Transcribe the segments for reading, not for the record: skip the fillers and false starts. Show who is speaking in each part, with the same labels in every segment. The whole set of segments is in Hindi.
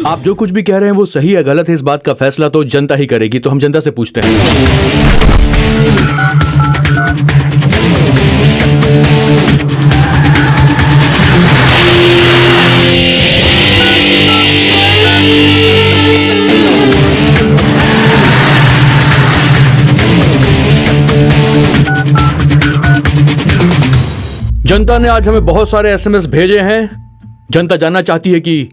Speaker 1: आप जो कुछ भी कह रहे हैं वो सही है गलत है, इस बात का फैसला तो जनता ही करेगी। तो हम जनता से पूछते हैं। जनता ने आज हमें बहुत सारे एसएमएस भेजे हैं। जनता जानना चाहती है कि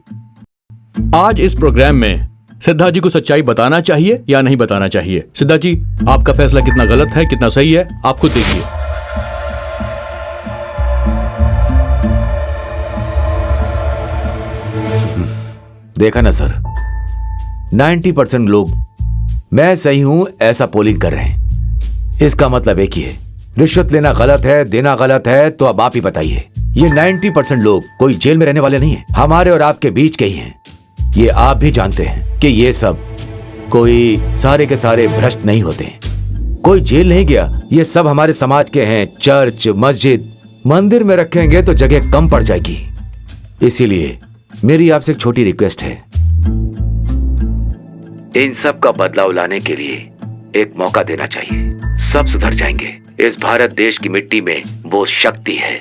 Speaker 1: आज इस प्रोग्राम में सिद्धार्थ जी को सच्चाई बताना चाहिए या नहीं बताना चाहिए। सिद्धार्थ जी, आपका फैसला कितना गलत है कितना सही है आप खुद देखिए।
Speaker 2: देखा ना सर, 90% लोग मैं सही हूं ऐसा पोलिंग कर रहे हैं। इसका मतलब एक ही है, रिश्वत लेना गलत है, देना गलत है। तो अब आप ही बताइए, ये 90% लोग कोई जेल में रहने वाले नहीं है, हमारे और आपके बीच के ही हैं। ये आप भी जानते हैं कि ये सब कोई सारे के सारे भ्रष्ट नहीं होते हैं। कोई जेल नहीं गया, ये सब हमारे समाज के हैं। चर्च, मस्जिद, मंदिर में रखेंगे तो जगह कम पड़ जाएगी। इसीलिए मेरी आपसे एक छोटी रिक्वेस्ट है, इन सब का बदलाव लाने के लिए एक मौका देना चाहिए। सब सुधर जाएंगे। इस भारत देश की मिट्टी में वो शक्ति है।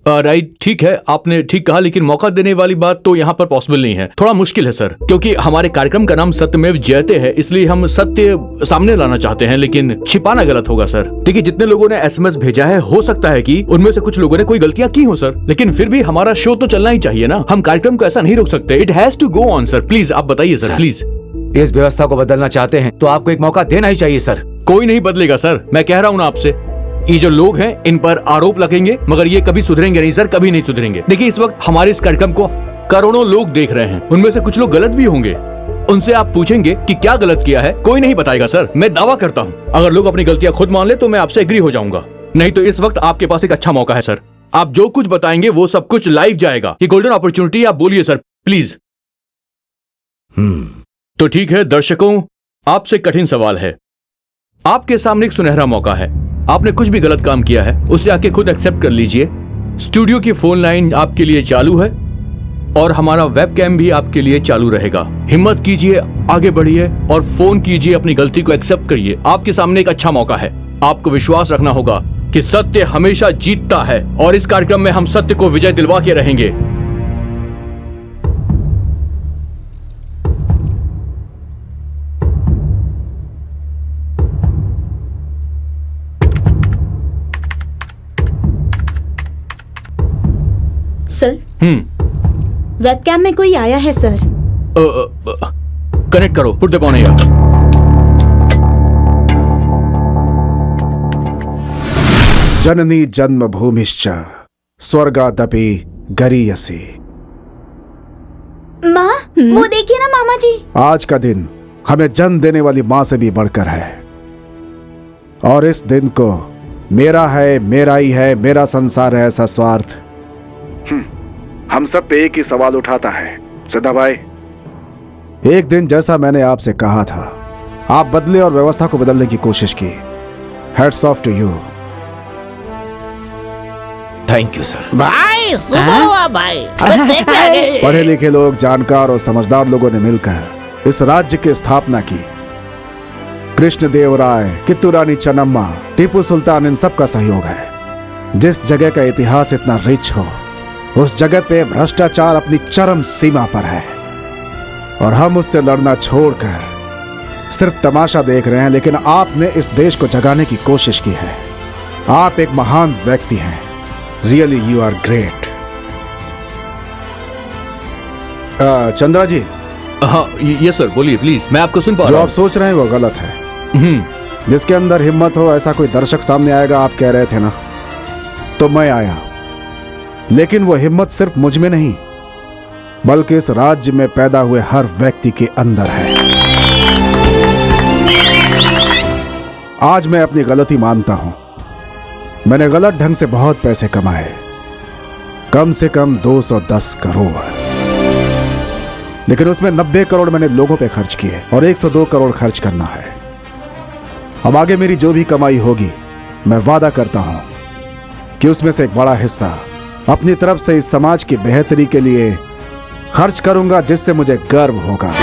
Speaker 1: राइट, ठीक है, आपने ठीक कहा, लेकिन मौका देने वाली बात तो यहाँ पर पॉसिबल नहीं है। थोड़ा मुश्किल है सर, क्योंकि हमारे कार्यक्रम का नाम सत्यमेव जयते है, इसलिए हम सत्य सामने लाना चाहते हैं, लेकिन छिपाना गलत होगा सर। देखिए, जितने लोगों ने एसएमएस भेजा है, हो सकता है कि उनमें से कुछ लोगों ने कोई गलतियां की हो सर, लेकिन फिर भी हमारा शो तो चलना ही चाहिए ना। हम कार्यक्रम को ऐसा नहीं रोक सकते। It has to go on sir. Please आप बताइए सर, प्लीज।
Speaker 2: इस व्यवस्था को बदलना चाहते हैं तो आपको एक मौका देना ही चाहिए सर।
Speaker 1: कोई नहीं बदलेगा सर, मैं कह रहा हूँ ना आपसे। ये जो लोग हैं इन पर आरोप लगेंगे, मगर ये कभी सुधरेंगे नहीं सर, कभी नहीं सुधरेंगे। देखिए, इस वक्त हमारे इस कार्यक्रम को करोड़ों लोग देख रहे हैं, उनमें से कुछ लोग गलत भी होंगे। उनसे आप पूछेंगे कि क्या गलत किया है, कोई नहीं बताएगा सर। मैं दावा करता हूँ, अगर लोग अपनी गलतियां खुद मान ले तो मैं आपसे एग्री हो जाऊंगा। नहीं तो इस वक्त आपके पास एक अच्छा मौका है सर। आप जो कुछ बताएंगे वो सब कुछ लाइव जाएगा। ये गोल्डन अपॉर्चुनिटी, आप बोलिए सर प्लीज। तो ठीक है दर्शकों, आपसे कठिन सवाल है। आपके सामने एक सुनहरा मौका है। आपने कुछ भी गलत काम किया है उसे आके खुद एक्सेप्ट कर लीजिए। स्टूडियो की फोन लाइन आपके लिए चालू है और हमारा वेबकैम भी आपके लिए चालू रहेगा। हिम्मत कीजिए, आगे बढ़िए और फोन कीजिए, अपनी गलती को एक्सेप्ट करिए। आपके सामने एक अच्छा मौका है। आपको विश्वास रखना होगा कि सत्य हमेशा जीतता है और इस कार्यक्रम में हम सत्य को विजय दिलवा के रहेंगे।
Speaker 3: सर, वेबकैम में कोई आया है सर।
Speaker 1: कनेक्ट करो, पुट द फोन हियर।
Speaker 4: जननी जन्मभूमिश्च स्वर्गादपि गरीयसी।
Speaker 3: माँ, वो देखिए ना मामा जी।
Speaker 4: आज का दिन हमें जन्म देने वाली माँ से भी बढ़कर है और इस दिन को मेरा है, मेरा ही है, मेरा संसार है ऐसा स्वार्थ हम सब पे एक ही सवाल उठाता है। सिद्धा भाई, एक दिन जैसा मैंने आपसे कहा था, आप बदले और व्यवस्था को बदलने की कोशिश की। Hats off to you.
Speaker 2: Thank you sir.
Speaker 5: भाई सुपर हुआ भाई। अरे देख के आगे।
Speaker 4: पढ़े लिखे लोग, जानकार और समझदार लोगों ने मिलकर इस राज्य की स्थापना की। कृष्ण देव राय, कित्तू रानी चन्नम्मा, टीपू सुल्तान, इन सब का सहयोग है। जिस जगह का इतिहास इतना रिच हो, उस जगह पे भ्रष्टाचार अपनी चरम सीमा पर है और हम उससे लड़ना छोड़कर सिर्फ तमाशा देख रहे हैं। लेकिन आपने इस देश को जगाने की कोशिश की है। आप एक महान व्यक्ति हैं। Really you are great. Chandra ji.
Speaker 1: हाँ यस सर, बोलिए प्लीज, मैं आपको सुन पा रहा हूं।
Speaker 4: जो आप सोच रहे हैं वो गलत है। जिसके अंदर हिम्मत हो ऐसा कोई दर्शक सामने आएगा, आप कह रहे थे ना, तो मैं आया। लेकिन वो हिम्मत सिर्फ मुझ में नहीं बल्कि इस राज्य में पैदा हुए हर व्यक्ति के अंदर है। आज मैं अपनी गलती मानता हूं। मैंने गलत ढंग से बहुत पैसे कमाए, कम से कम 210 करोड़, लेकिन उसमें 90 करोड़ मैंने लोगों पे खर्च किए और 102 करोड़ खर्च करना है। अब आगे मेरी जो भी कमाई होगी, मैं वादा करता हूं कि उसमें से एक बड़ा हिस्सा अपनी तरफ से इस समाज की बेहतरी के लिए खर्च करूंगा, जिससे मुझे गर्व होगा।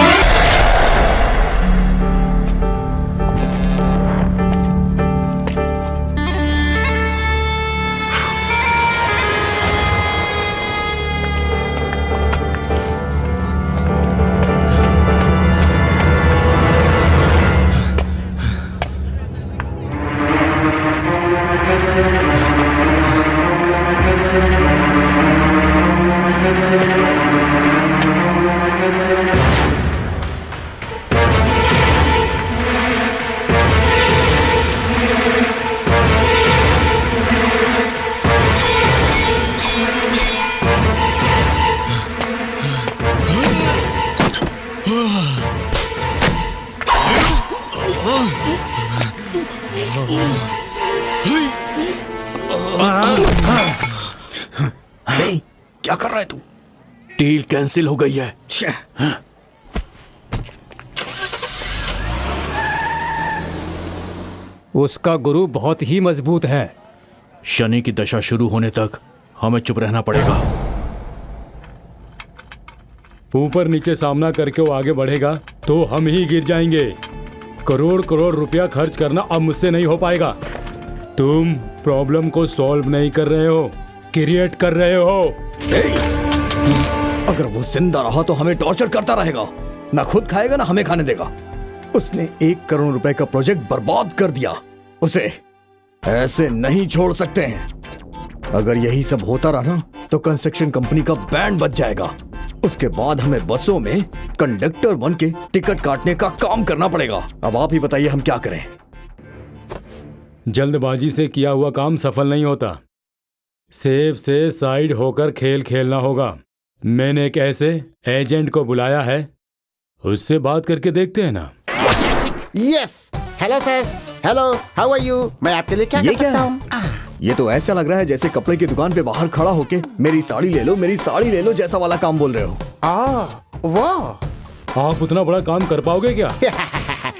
Speaker 1: क्या कर रहा है तू? डील कैंसिल हो गई है।
Speaker 6: उसका गुरु बहुत ही मजबूत है।
Speaker 1: शनि की दशा शुरू होने तक हमें चुप रहना पड़ेगा।
Speaker 6: ऊपर नीचे सामना करके वो आगे बढ़ेगा तो हम ही गिर जाएंगे। करोड़ करोड़ रुपया खर्च करना अब मुझसे नहीं हो पाएगा। तुम प्रॉब्लम को सॉल्व नहीं कर रहे हो, क्रिएट कर रहे हो।
Speaker 7: अगर वो जिंदा रहा तो हमें टॉर्चर करता रहेगा, ना खुद खाएगा ना हमें खाने देगा। उसने 1 करोड़ रुपए का प्रोजेक्ट बर्बाद कर दिया। उसे ऐसे नहीं छोड़ सकते हैं। अगर यही सब होता रहा तो कंस्ट्रक्शन कंपनी का बैंड बच जाएगा। उसके बाद हमें बसों में कंडक्टर बन के टिकट काटने का काम करना पड़ेगा। अब आप ही बताइए हम क्या करें।
Speaker 6: जल्दबाजी से किया हुआ काम सफल नहीं होता। सेफ से साइड होकर खेल खेलना होगा। मैंने एक ऐसे एजेंट को बुलाया है, उससे बात करके देखते हैं ना।
Speaker 5: Yes, hello sir, hello, how are you? मैं आपके लिए क्या कर सकता हूँ?
Speaker 7: ये तो ऐसा लग रहा है जैसे कपड़े की दुकान पे बाहर खड़ा होके मेरी साड़ी ले लो, मेरी साड़ी ले लो जैसा वाला काम बोल रहे हो।
Speaker 5: वो
Speaker 6: आप उतना बड़ा काम कर पाओगे क्या?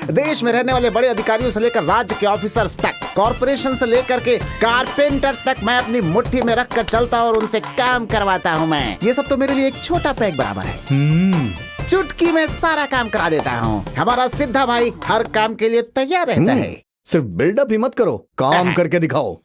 Speaker 5: देश में रहने वाले बड़े अधिकारियों से लेकर राज्य के ऑफिसर्स तक, कॉर्पोरेशन से लेकर के कारपेंटर तक मैं अपनी मुट्ठी में रख कर चलता और उनसे काम करवाता हूँ। मैं ये सब तो मेरे लिए एक छोटा पैग बराबर है। चुटकी में सारा काम करा देता हूँ। हमारा सिद्धा भाई हर काम के लिए तैयार रहता है।
Speaker 7: सिर्फ बिल्डअप ही मत करो, काम करके दिखाओ।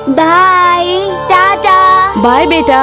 Speaker 3: बाय टाटा।
Speaker 8: बाय बेटा।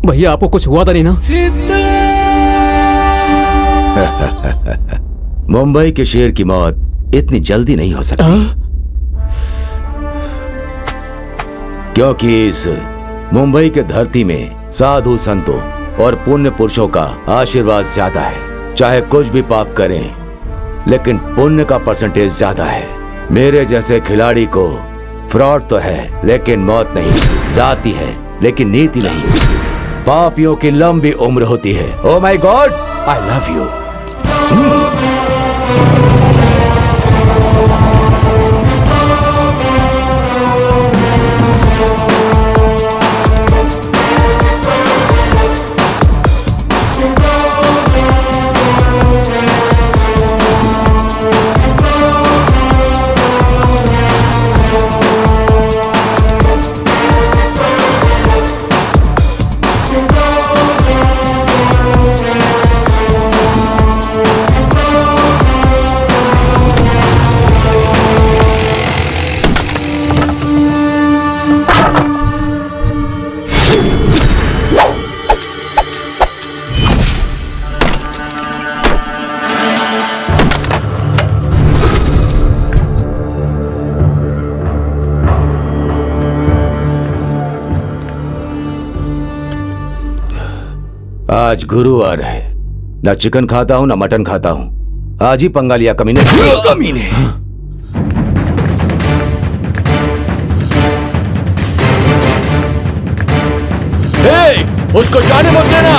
Speaker 6: भैया आपको कुछ हुआ था नहीं ना?
Speaker 2: मुंबई के शेर की मौत इतनी जल्दी नहीं हो सकती। क्योंकि इस मुंबई के धरती में साधु संतों और पुण्य पुरुषों का आशीर्वाद ज्यादा है। चाहे कुछ भी पाप करें, लेकिन पुण्य का परसेंटेज ज्यादा है। मेरे जैसे खिलाड़ी को फ्रॉड तो है लेकिन मौत नहीं, जाती है लेकिन नीति नहीं। पापियों की लंबी उम्र होती है। Oh my God, I love you. आज गुरुवार है, ना चिकन खाता हूं ना मटन खाता हूं। आज ही पंगा लिया कमीने। कमीने
Speaker 1: उसको जाने मत देना।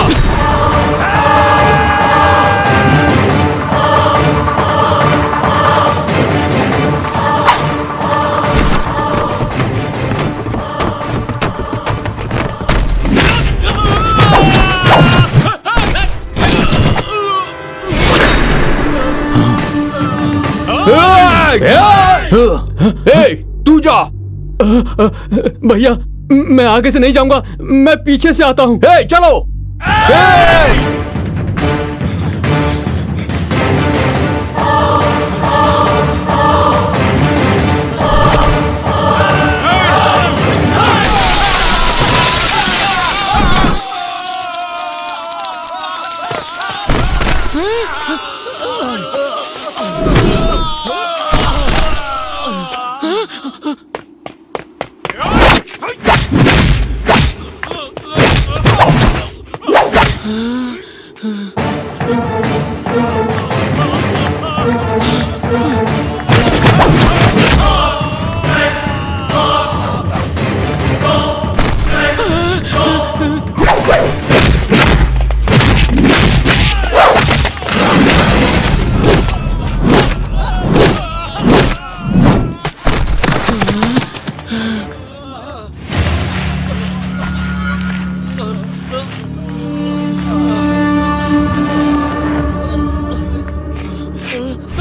Speaker 1: तू जा।
Speaker 6: भैया मैं आगे से नहीं जाऊंगा, मैं पीछे से आता हूँ।
Speaker 1: चलो।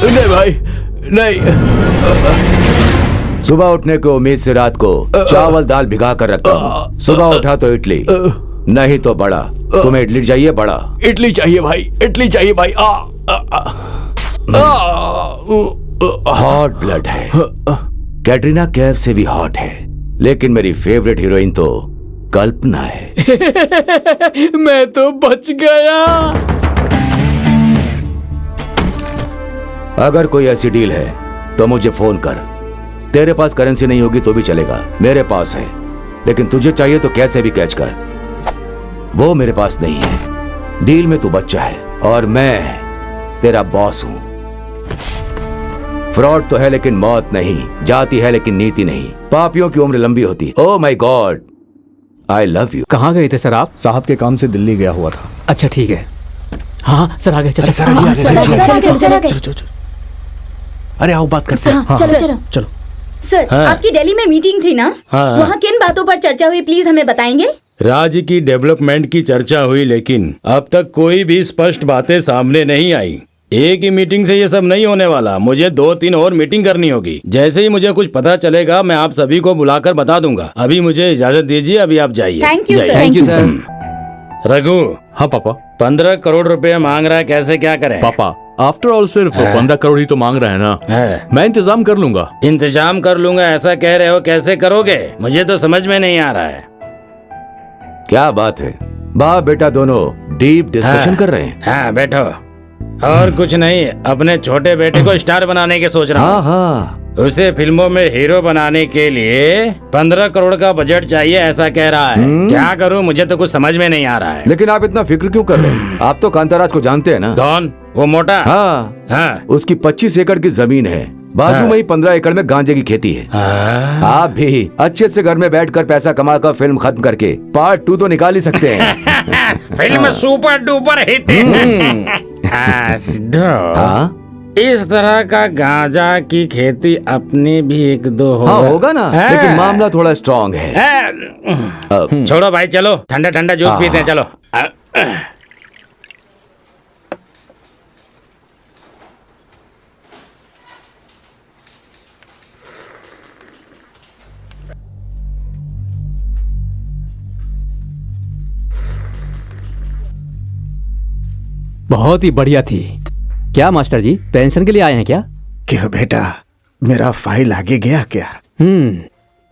Speaker 1: नहीं भाई, नहीं।
Speaker 2: सुबह उठने की उम्मीद से रात को चावल दाल भिगा कर रखता हूँ। सुबह उठा तो इडली, नहीं तो बड़ा। तुम्हें इडली चाहिए? बड़ा
Speaker 1: इडली चाहिए भाई, इडली चाहिए भाई।
Speaker 2: हॉट ब्लड है, कैटरीना कैफ से भी हॉट है, लेकिन मेरी फेवरेट हीरोइन तो कल्पना है।
Speaker 6: मैं तो बच गया।
Speaker 2: अगर कोई ऐसी डील है तो मुझे फोन कर। तेरे पास करेंसी नहीं होगी तो भी चलेगा, मेरे पास है। लेकिन तुझे चाहिए तो कैसे भी कैच कर, वो मेरे पास नहीं है। डील में तू बच्चा है और मैं तेरा बॉस हूं। फ्रॉड तो है लेकिन मौत नहीं, जाती है लेकिन नीति नहीं। पापियों की उम्र लंबी होती। ओह my God, I love you.
Speaker 8: कहाँ गए थे सर आप?
Speaker 7: साहब के काम से दिल्ली गया हुआ था।
Speaker 8: अच्छा ठीक है। हाँ सर आ गए। चलो
Speaker 3: चलो
Speaker 8: अरे आओ बात करते हैं।
Speaker 3: चलो चलो
Speaker 8: चलो।
Speaker 3: सर, आपकी दिल्ली में मीटिंग थी ना? वहाँ किन बातों पर चर्चा हुई, प्लीज हमें बताएंगे?
Speaker 6: राज्य की डेवलपमेंट की चर्चा हुई, लेकिन अब तक कोई भी स्पष्ट बातें सामने नहीं आई। एक ही मीटिंग से ये सब नहीं होने वाला, मुझे 2-3 और मीटिंग करनी होगी। जैसे ही मुझे कुछ पता चलेगा मैं आप सभी को बुलाकर बता दूंगा। अभी मुझे इजाजत दीजिए, अभी आप जाइए।
Speaker 3: Thank you sir.
Speaker 8: Thank you sir.
Speaker 6: Raghu.
Speaker 1: हाँ पापा।
Speaker 6: 15 करोड़ रुपए मांग रहा है, कैसे क्या करें?
Speaker 1: पापा आफ्टर ऑल सिर्फ 15 करोड़ ही तो मांग रहे हैं ना। मैं इंतजाम कर लूंगा।
Speaker 6: इंतजाम कर लूंगा ऐसा कह रहे हो, कैसे करोगे? मुझे तो समझ में नहीं आ रहा है।
Speaker 2: क्या बात है, बाप बेटा दोनों डीप डिस्कशन कर रहे हैं।
Speaker 6: हाँ बैठो। और कुछ नहीं, अपने छोटे बेटे को स्टार बनाने के सोच रहा हूँ।
Speaker 2: हाँ,
Speaker 9: उसे फिल्मों में हीरो बनाने के लिए 15 करोड़ का बजट चाहिए ऐसा कह रहा है। क्या करूं, मुझे तो कुछ समझ में नहीं आ रहा है।
Speaker 2: लेकिन आप इतना फिक्र क्यों कर रहे हैं? आप तो कांताराज को जानते हैं ना?
Speaker 9: कौन? वो मोटा?
Speaker 2: हाँ, उसकी 25 एकड़ की जमीन है, बाजू में ही 15 एकड़ में गांजे की खेती है। आप भी अच्छे से घर में बैठकर पैसा कमा कर फिल्म खत्म करके पार्ट 2 तो निकाल ही सकते हैं।
Speaker 9: Film super duper hit. Sidhu, इस तरह का गांजा की खेती अपने भी 1-2 होगा।
Speaker 2: हाँ, होगा ना, लेकिन मामला थोड़ा स्ट्रॉन्ग है।
Speaker 9: छोड़ो भाई, चलो ठंडा ठंडा जूस पीते हैं, चलो।
Speaker 8: बहुत ही बढ़िया थी। क्या मास्टर जी, पेंशन के लिए आए हैं क्या?
Speaker 4: क्यों बेटा, मेरा फाइल आगे गया क्या?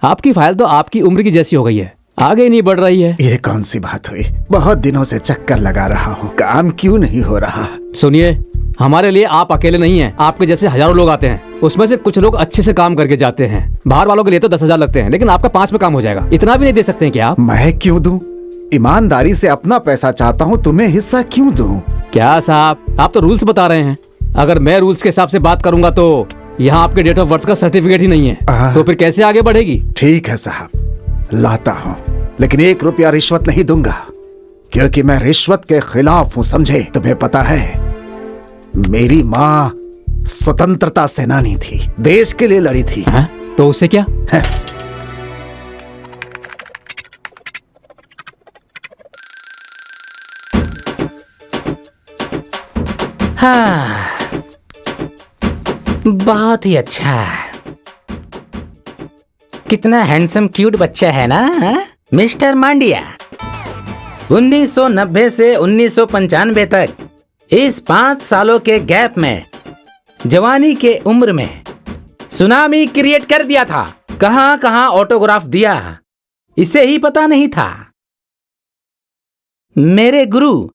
Speaker 8: आपकी फाइल तो आपकी उम्र की जैसी हो गई है, आगे नहीं बढ़ रही है।
Speaker 4: ये कौन सी बात हुई? बहुत दिनों से चक्कर लगा रहा हूँ, काम क्यों नहीं हो रहा?
Speaker 8: सुनिए, हमारे लिए आप अकेले नहीं हैं, आपके जैसे हजारों लोग आते हैं। उसमें से कुछ लोग अच्छे से काम करके जाते हैं। बाहर वालों के लिए तो 10,000 लगते हैं, लेकिन आपका 5 में काम हो जाएगा। इतना भी नहीं दे सकते हैं क्या आप?
Speaker 4: मैं क्यों दूं? ईमानदारी से अपना पैसा चाहता हूँ, तुम्हें हिस्सा क्यों दूं?
Speaker 8: क्या साहब, आप तो रूल्स बता रहे हैं। अगर मैं रूल्स के हिसाब से बात करूंगा तो यहाँ आपके डेट ऑफ बर्थ का सर्टिफिकेट ही नहीं है, तो फिर कैसे आगे बढ़ेगी?
Speaker 4: ठीक है साहब, लाता हूँ, लेकिन 1 रुपया रिश्वत नहीं दूंगा, क्योंकि मैं रिश्वत के खिलाफ हूँ, समझे? तुम्हें पता है, मेरी माँ स्वतंत्रता सेनानी थी, देश के लिए लड़ी थी।
Speaker 8: तो उससे क्या?
Speaker 10: हाँ, बहुत ही अच्छा। कितना हैंडसम क्यूट बच्चा है ना, मिस्टर मांडिया। 1990 से 1995 तक इस 5 सालों के गैप में जवानी के उम्र में सुनामी क्रिएट कर दिया था। कहां कहां ऑटोग्राफ दिया, इसे ही पता नहीं था। मेरे गुरु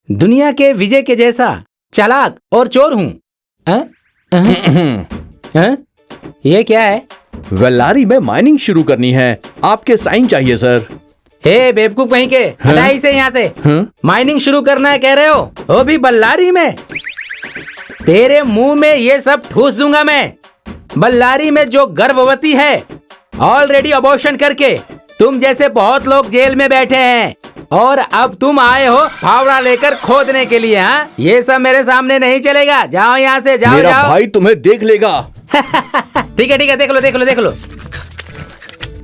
Speaker 10: दुनिया के विजय के जैसा चालाक और चोर हूं। ये क्या है?
Speaker 1: वेल्लारी में माइनिंग शुरू करनी है, आपके साइन चाहिए सर।
Speaker 10: हे बेवकूफ कहीं के, हटा इसे यहाँ से। माइनिंग शुरू करना है कह रहे हो, वो भी बल्लारी में? तेरे मुंह में ये सब ठूस दूंगा मैं। बल्लारी में जो गर्भवती है, ऑलरेडी अबॉर्शन करके तुम जैसे बहुत लोग जेल में बैठे हैं, और अब तुम आए हो फावड़ा लेकर खोदने के लिए। हाँ, ये सब मेरे सामने नहीं चलेगा। जाओ यहाँ से, जाओ
Speaker 1: मेरा
Speaker 10: जाओ।
Speaker 1: भाई तुम्हें देख लेगा।
Speaker 10: ठीक है ठीक है, देख लो देख लो देख लो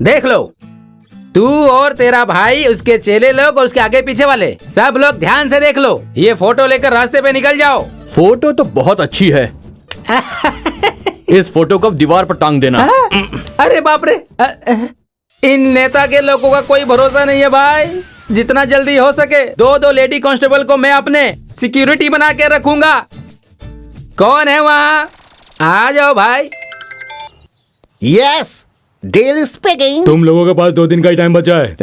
Speaker 10: देख लो। तू और तेरा भाई, उसके चेले लोग और उसके आगे पीछे वाले सब लोग ध्यान से देख लो। ये फोटो लेकर रास्ते पे निकल जाओ।
Speaker 1: फोटो तो बहुत अच्छी है। इस फोटो को दीवार पर टांग देना।
Speaker 10: अरे बाप रे, इन नेता के लोगों का कोई भरोसा नहीं है भाई। जितना जल्दी हो सके 2 लेडी कांस्टेबल को मैं अपने सिक्योरिटी बना के रखूंगा। कौन है वहाँ? आ जाओ भाई।
Speaker 5: Yes, deal speaking.
Speaker 6: तुम लोगों के पास 2 दिन का ही टाइम बचा है।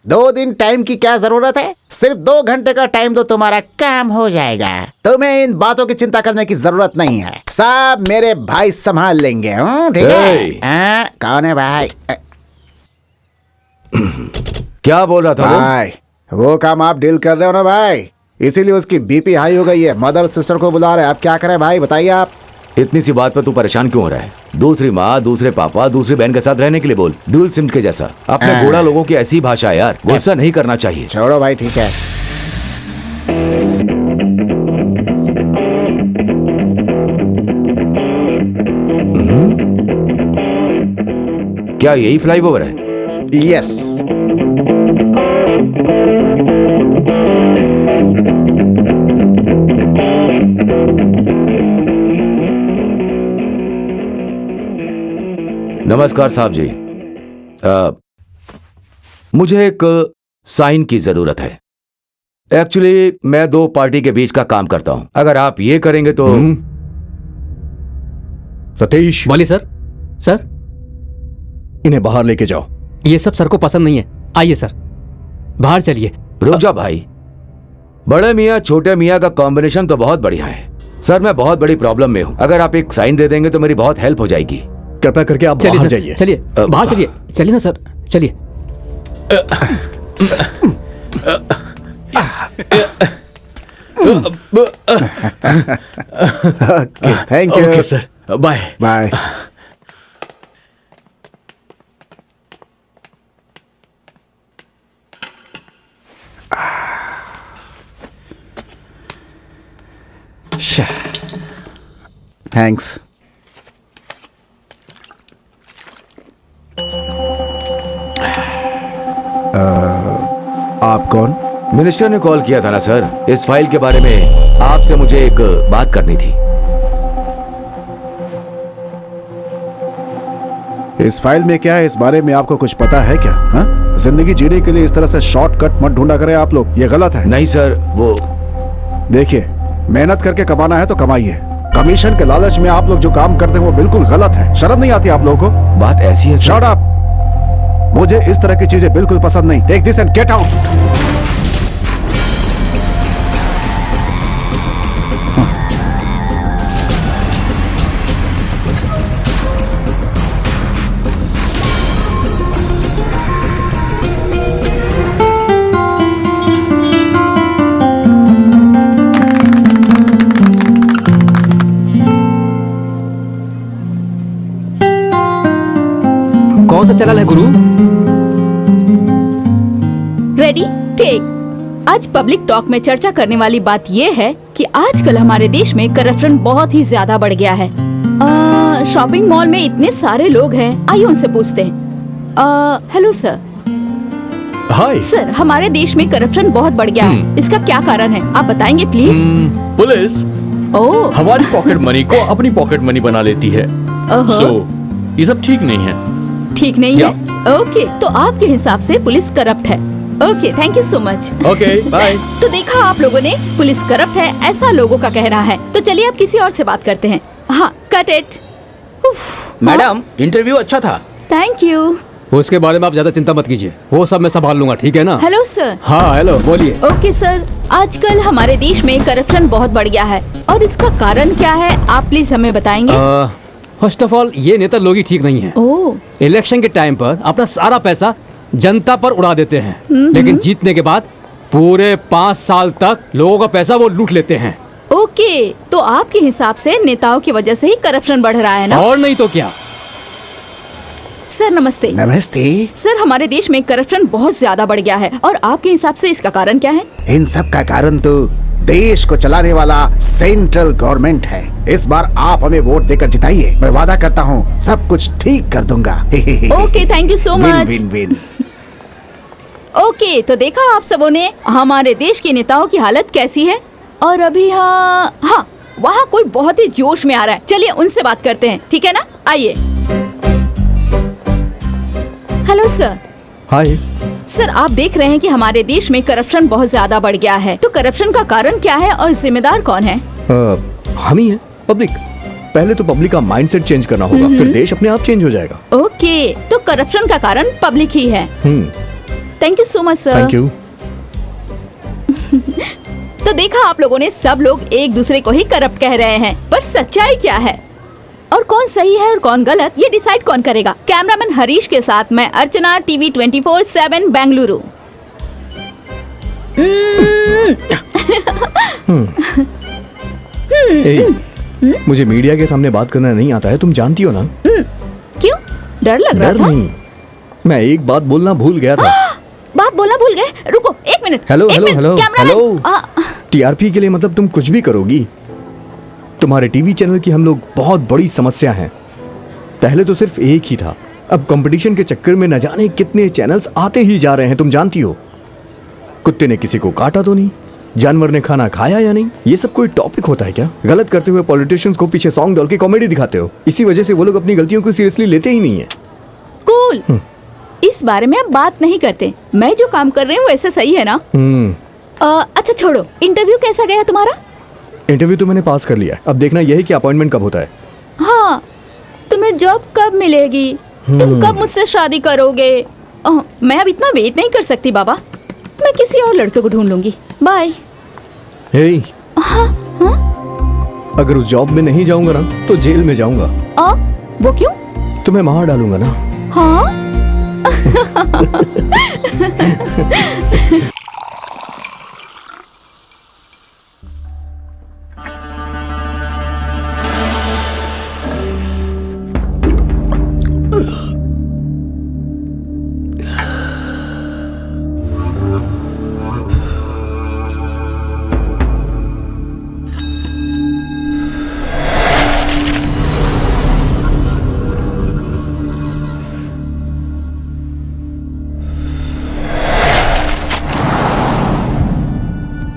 Speaker 5: 2 दिन टाइम की क्या जरूरत है? सिर्फ 2 घंटे का टाइम दो, तुम्हारा काम हो जाएगा। तुम्हें इन बातों की चिंता करने की जरूरत नहीं है, सब मेरे भाई संभाल लेंगे। ठीक है? कौन है भाई?
Speaker 2: क्या बोल रहा था
Speaker 4: भाई? वो काम आप डील कर रहे हो ना भाई, इसीलिए उसकी बीपी हाई हो गई है। मदर सिस्टर को बुला रहे हैं, आप क्या करें भाई, बताइए आप।
Speaker 2: इतनी सी बात पर तू परेशान क्यों हो रहा है? दूसरी माँ, दूसरे पापा, दूसरी बहन के साथ रहने के लिए बोल। ड्यूल सिम के जैसा। अपने गोड़ा लोगों की ऐसी भाषा है यार, गुस्सा नहीं करना चाहिए।
Speaker 5: छोड़ो भाई, ठीक है।
Speaker 2: क्या यही फ्लाईओवर है?
Speaker 5: यस।
Speaker 2: नमस्कार साहब जी, मुझे एक साइन की जरूरत है। एक्चुअली मैं 2 पार्टी के बीच का काम करता हूं। अगर आप ये करेंगे तो।
Speaker 7: सतीश।
Speaker 8: बोलिए सर। सर,
Speaker 7: इन्हें बाहर लेके जाओ।
Speaker 8: ये सब सर को पसंद नहीं है। आइए सर, बाहर चलिए।
Speaker 2: रुक जा भाई, बड़े मियाँ छोटे मियाँ का कॉम्बिनेशन तो बहुत बढ़िया है। सर मैं बहुत बड़ी प्रॉब्लम में हूँ, अगर आप एक साइन दे देंगे तो मेरी बहुत हेल्प हो जाएगी।
Speaker 7: कृपया करके आप
Speaker 8: चलिए
Speaker 7: बाहर
Speaker 8: सर,
Speaker 7: जाइए।
Speaker 8: चलिए बाहर चलिए, चलिए ना सर, चलिए।
Speaker 4: Thank you.
Speaker 1: Okay sir, bye
Speaker 4: bye. Thanks. आप कौन?
Speaker 2: मिनिस्टर ने कॉल किया था ना सर, इस फाइल के बारे में आपसे मुझे एक बात करनी थी।
Speaker 4: इस फाइल में क्या है, इस बारे में आपको कुछ पता है क्या? हा? जिंदगी जीने के लिए इस तरह से शॉर्टकट मत ढूंढा करें आप लोग, ये गलत है।
Speaker 2: नहीं सर, वो
Speaker 4: देखिए, मेहनत करके कमाना है तो कमाइए। कमीशन के लालच में आप लोग जो काम करते हैं वो बिल्कुल गलत है। शर्म नहीं आती आप लोगों को?
Speaker 2: बात ऐसी है सर।
Speaker 4: Shut up! मुझे इस तरह की चीजें बिल्कुल पसंद नहीं। Take this and get out.
Speaker 8: कौन सा चैनल है गुरु?
Speaker 11: Ready take. आज पब्लिक टॉक में चर्चा करने वाली बात ये है कि आजकल हमारे देश में करप्शन बहुत ही ज्यादा बढ़ गया है। शॉपिंग मॉल में इतने सारे लोग हैं, आइए उनसे पूछते हैं। Hello sir.
Speaker 1: हाय
Speaker 11: सर, हमारे देश में करप्शन बहुत बढ़ गया है, इसका क्या कारण है, आप बताएंगे प्लीज?
Speaker 1: पुलिस
Speaker 11: ओह,
Speaker 1: हमारी पॉकेट मनी को अपनी पॉकेट मनी बना लेती है। सो ये सब ठीक नहीं है।
Speaker 11: ठीक नहीं है? ओके, तो आपके हिसाब से पुलिस करप्ट है। Okay, thank you so much.
Speaker 1: Okay, bye.
Speaker 11: तो देखा आप लोगों ने, पुलिस करप्ट है ऐसा लोगों का कहना है। तो चलिए अब किसी और से बात करते हैं। हाँ, कट इट।
Speaker 10: मैडम, इंटरव्यू अच्छा था।
Speaker 11: Thank you.
Speaker 8: उसके बारे में आप ज्यादा चिंता मत कीजिए, वो सब मैं संभाल लूंगा, ठीक है ना?
Speaker 11: Hello sir.
Speaker 8: हाँ हेलो, बोलिए।
Speaker 11: ओके सर, आजकल हमारे देश में करप्शन बहुत बढ़ गया है और इसका कारण क्या है, आप प्लीज हमें बताएंगे?
Speaker 8: फर्स्ट ऑफ ऑल, ये नेता लोग ही ठीक नहीं है।
Speaker 11: ओह।
Speaker 8: इलेक्शन के टाइम पर अपना सारा पैसा जनता पर उड़ा देते हैं, लेकिन जीतने के बाद पूरे 5 साल तक लोगों का पैसा वो लूट लेते हैं।
Speaker 11: ओके, तो आपके हिसाब से नेताओं की वजह से ही करप्शन बढ़ रहा है ना?
Speaker 8: और नहीं तो क्या।
Speaker 11: सर नमस्ते।
Speaker 4: नमस्ते।
Speaker 11: सर, हमारे देश में करप्शन बहुत ज्यादा बढ़ गया है और आपके हिसाब से इसका कारण क्या है?
Speaker 5: इन सब का कारण तो देश को चलाने वाला सेंट्रल गवर्नमेंट है। इस बार आप हमें वोट देकर जिताइए, मैं वादा करता हूँ सब कुछ ठीक कर दूंगा।
Speaker 11: Okay, thank you so much.
Speaker 5: Win win.
Speaker 11: Okay, तो देखा आप सबों ने हमारे देश के नेताओं की हालत कैसी है। और अभी हाँ, वहाँ कोई बहुत ही जोश में आ रहा है, चलिए उनसे बात करते हैं, ठीक है ना? आइए। Hello sir.
Speaker 7: हाय।
Speaker 11: सर, आप देख रहे हैं कि हमारे देश में करप्शन बहुत ज्यादा बढ़ गया है, तो करप्शन का कारण क्या है और जिम्मेदार कौन है?
Speaker 7: हम ही है, पब्लिक। पहले तो पब्लिक का माइंडसेट चेंज करना होगा, फिर देश अपने आप चेंज हो जाएगा।
Speaker 11: ओके, तो करप्शन का कारण पब्लिक ही है। Thank you so much sir.
Speaker 7: Thank you.
Speaker 11: तो देखा आप लोगों ने, सब लोग एक दूसरे को ही करप्ट कह रहे हैं, पर सच्चाई क्या है और कौन सही है और कौन गलत, ये डिसाइड कौन करेगा? कैमरामैन हरीश के साथ मैं अर्चना, टीवी 24/7 बेंगलुरु।
Speaker 7: मुझे मीडिया के सामने बात करना नहीं आता है, तुम जानती हो ना?
Speaker 11: क्यों, डर लग रहा
Speaker 7: डर
Speaker 11: था?
Speaker 7: नहीं, मैं एक बात बोलना भूल गया था।
Speaker 11: बात बोलना भूल गए? रुको एक मिनट।
Speaker 7: हेलो
Speaker 11: एक
Speaker 7: hello
Speaker 11: minute,
Speaker 7: hello
Speaker 11: cameraman.
Speaker 7: Hello. TRP के लिए मतलब तुम कुछ भी करोगी? तुम्हारे टीवी चैनल की हम लोग बहुत बड़ी समस्या हैं। पहले तो सिर्फ एक ही था, अब कंपटीशन के चक्कर में न जाने कितने चैनल्स आते ही जा रहे हैं, तुम जानती हो। कुत्ते ने किसी को काटा तो नहीं, जानवर ने खाना खाया या नहीं, ये सब कोई टॉपिक होता है क्या? गलत करते हुए पॉलिटिशियंस को पीछे सॉन्ग डाल के कॉमेडी दिखाते हो, इसी वजह से वो लोग अपनी गलतियों को सीरियसली लेते ही नहीं है।
Speaker 11: कूल, इस बारे में अब बात नहीं करते। मैं जो काम कर रही हूँ वैसे सही है ना? अच्छा छोड़ो, इंटरव्यू कैसा गया तुम्हारा?
Speaker 7: इंटरव्यू तो मैंने पास कर लिया, अब देखना यह है कि अपॉइंटमेंट कब होता है।
Speaker 11: हाँ, तुम्हें जॉब कब मिलेगी? तुम कब मुझसे शादी करोगे? मैं अब इतना वेट नहीं कर सकती बाबा, मैं किसी और लड़के को ढूंढ लूंगी। बाय।
Speaker 7: हे, अगर उस जॉब में नहीं जाऊंगा ना तो जेल में जाऊंगा।
Speaker 11: वो क्यों?
Speaker 7: तो मैं मार डालूंगा ना।
Speaker 11: हाँ।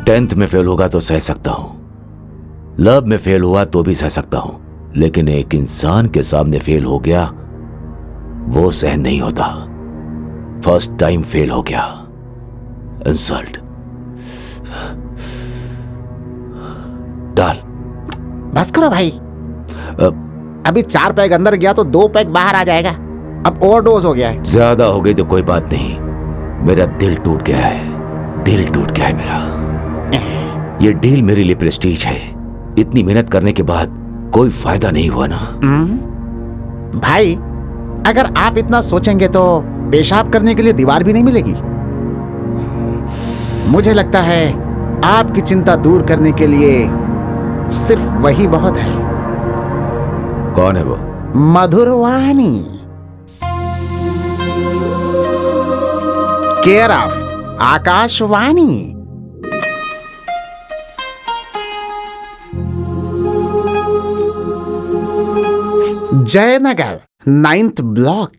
Speaker 2: टेंथ में फेल होगा तो सह सकता हूं, लव में फेल हुआ तो भी सह सकता हूं, लेकिन एक इंसान के सामने फेल हो गया वो सहन नहीं होता। फर्स्ट टाइम फेल हो गया, इंसल्ट। डाल।
Speaker 5: बस करो भाई, अभी 4 पैग अंदर गया तो 2 पैग बाहर आ जाएगा। अब ओवरडोज हो गया है।
Speaker 2: ज्यादा हो गई तो कोई बात नहीं, मेरा दिल टूट गया है, दिल टूट गया है मेरा। ये डील मेरे लिए प्रेस्टीज है, इतनी मेहनत करने के बाद कोई फायदा नहीं हुआ ना।
Speaker 5: भाई अगर आप इतना सोचेंगे तो पेशाब करने के लिए दीवार भी नहीं मिलेगी। मुझे लगता है आपकी चिंता दूर करने के लिए सिर्फ वही बहुत है।
Speaker 2: कौन है वो?
Speaker 5: Madhurvani, care of Akashvani. Jayanagar 9th block.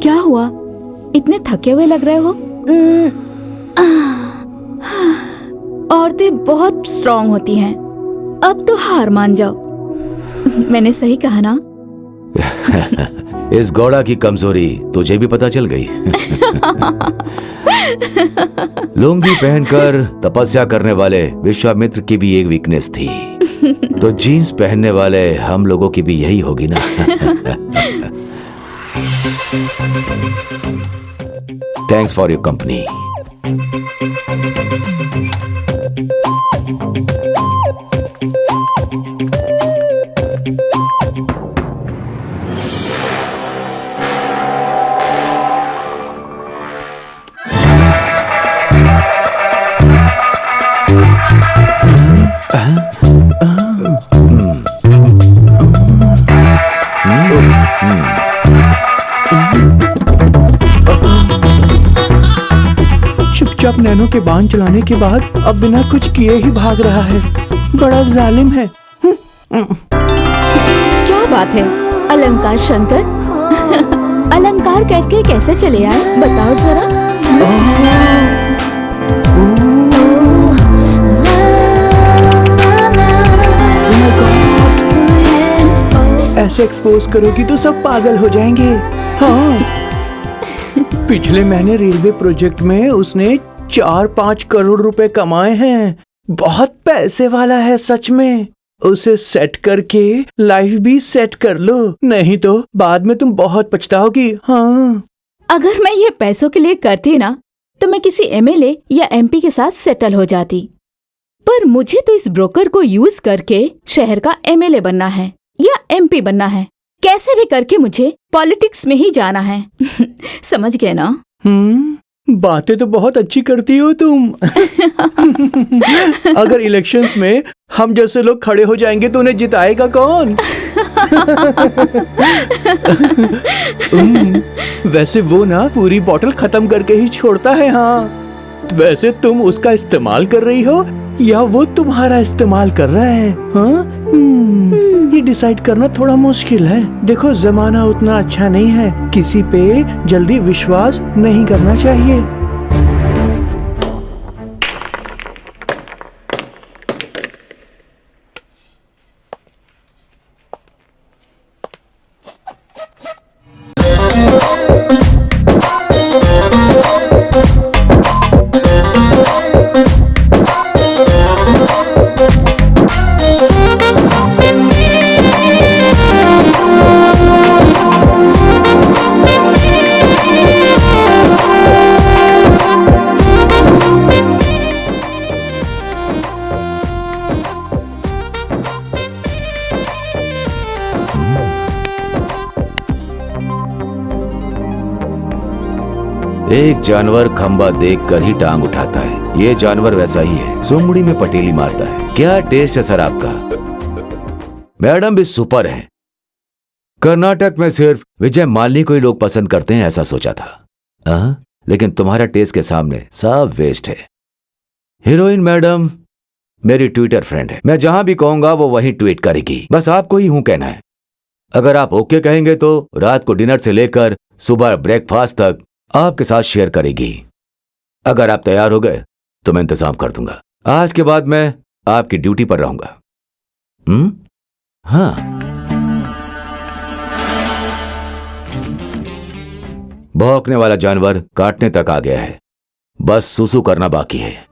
Speaker 11: क्या हुआ? इतने थके हुए लग रहे हो। औरतें बहुत स्ट्रांग होती हैं। अब तो हार मान जाओ। मैंने सही कहा ना?
Speaker 2: इस गौड़ा की कमजोरी तुझे भी पता चल गई। लुंगी पहनकर तपस्या करने वाले विश्वामित्र की भी एक वीकनेस थी, तो जीन्स पहनने वाले हम लोगों की भी यही होगी ना। Thanks for your company.
Speaker 1: चुपचाप नैनो के बांध चलाने के बाद अब बिना कुछ किए ही भाग रहा है। बड़ा जालिम है।
Speaker 11: क्या बात है अलंकार शंकर। अलंकार करके कैसे चले आए बताओ जरा।
Speaker 1: ऐसे एक्सपोज करोगी तो सब पागल हो जाएंगे। हाँ, पिछले महीने रेलवे प्रोजेक्ट में उसने 4-5 करोड़ रुपए कमाए हैं। बहुत पैसे वाला है सच में। उसे सेट करके लाइफ भी सेट कर लो, नहीं तो बाद में तुम बहुत पछताओगी। हाँ,
Speaker 11: अगर मैं ये पैसों के लिए करती ना तो मैं किसी एमएलए या एमपी के साथ सेटल हो जाती, पर मुझे तो इस ब्रोकर को यूज करके शहर का एमएलए बनना है या एमपी बनना है। कैसे भी करके मुझे पॉलिटिक्स में ही जाना है। समझ गए ना?
Speaker 1: बातें तो बहुत अच्छी करती हो तुम। अगर इलेक्शंस में हम जैसे लोग खड़े हो जाएंगे तो उन्हें जिताएगा कौन? वैसे वो ना पूरी बोतल खत्म करके ही छोड़ता है। हाँ, वैसे तुम उसका इस्तेमाल कर रही हो
Speaker 12: या वो तुम्हारा इस्तेमाल कर रहा है? हाँ? ये डिसाइड करना थोड़ा मुश्किल है। देखो, जमाना उतना अच्छा नहीं है, किसी पे जल्दी विश्वास नहीं करना चाहिए।
Speaker 2: एक जानवर खंबा देखकर ही टांग उठाता है, ये जानवर वैसा ही है, सुमड़ी में पटेली मारता है। क्या टेस्ट है सर आपका? मैडम भी सुपर है। कर्नाटक में सिर्फ विजय मालिनी को ही लोग पसंद करते हैं ऐसा सोचा था, लेकिन तुम्हारा टेस्ट के सामने सब वेस्ट है। हीरोइन मैडम मेरी ट्विटर फ्रेंड है, मैं जहां भी कहूंगा वो वहीं ट्वीट करेगी, बस आपको ही हूं कहना है। अगर आप ओके कहेंगे तो रात को डिनर से लेकर सुबह ब्रेकफास्ट तक आपके साथ शेयर करेगी। अगर आप तैयार हो गए तो मैं इंतजाम कर दूंगा। आज के बाद मैं आपकी ड्यूटी पर रहूंगा। हाँ, भौंकने वाला जानवर काटने तक आ गया है, बस सुसु करना बाकी है।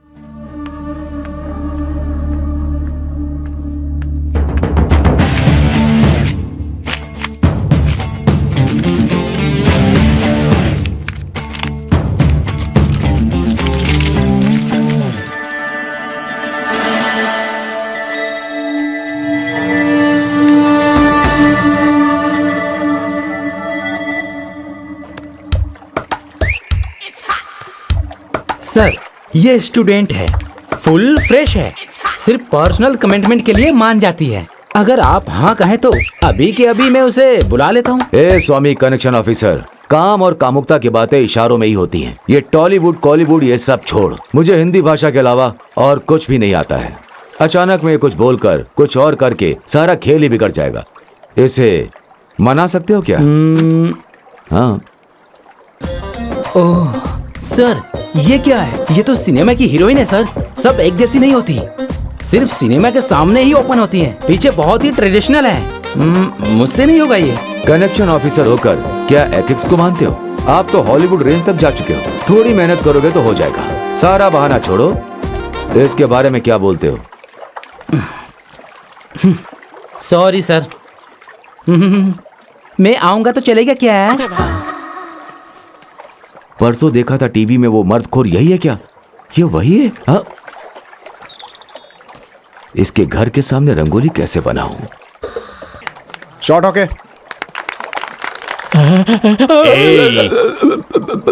Speaker 10: सर, ये स्टूडेंट है, फुल फ्रेश है, सिर्फ पर्सनल कमिटमेंट के लिए मान जाती है। अगर आप हाँ कहें तो अभी के अभी मैं उसे बुला लेता हूँ।
Speaker 2: ए स्वामी कनेक्शन ऑफिसर, काम और कामुकता की बातें इशारों में ही होती हैं। ये टॉलीवुड कॉलीवुड ये सब छोड़, मुझे हिंदी भाषा के अलावा और कुछ भी नहीं आता है। अचानक में कुछ बोलकर कुछ और करके सारा खेल ही बिगड़ जाएगा। इसे मना सकते हो क्या? हाँ।
Speaker 10: ओह सर, ये क्या है? ये तो सिनेमा की हीरोइन है सर। सब एक जैसी नहीं होती, सिर्फ सिनेमा के सामने ही ओपन होती है, पीछे बहुत ही ट्रेडिशनल है। मुझसे नहीं होगा ये।
Speaker 2: कनेक्शन ऑफिसर होकर क्या एथिक्स को मानते हो? आप तो हॉलीवुड रेंज तक जा चुके हो, थोड़ी मेहनत करोगे तो हो जाएगा। सारा बहाना छोड़ो, इसके बारे में क्या बोलते हो?
Speaker 10: Sorry sir. मैं आऊंगा तो चलेगा क्या?
Speaker 2: परसों देखा था टीवी में, वो मर्दखोर यही है क्या? ये वही है? हाँ? इसके घर के सामने रंगोली कैसे बनाऊं?
Speaker 4: Shot okay.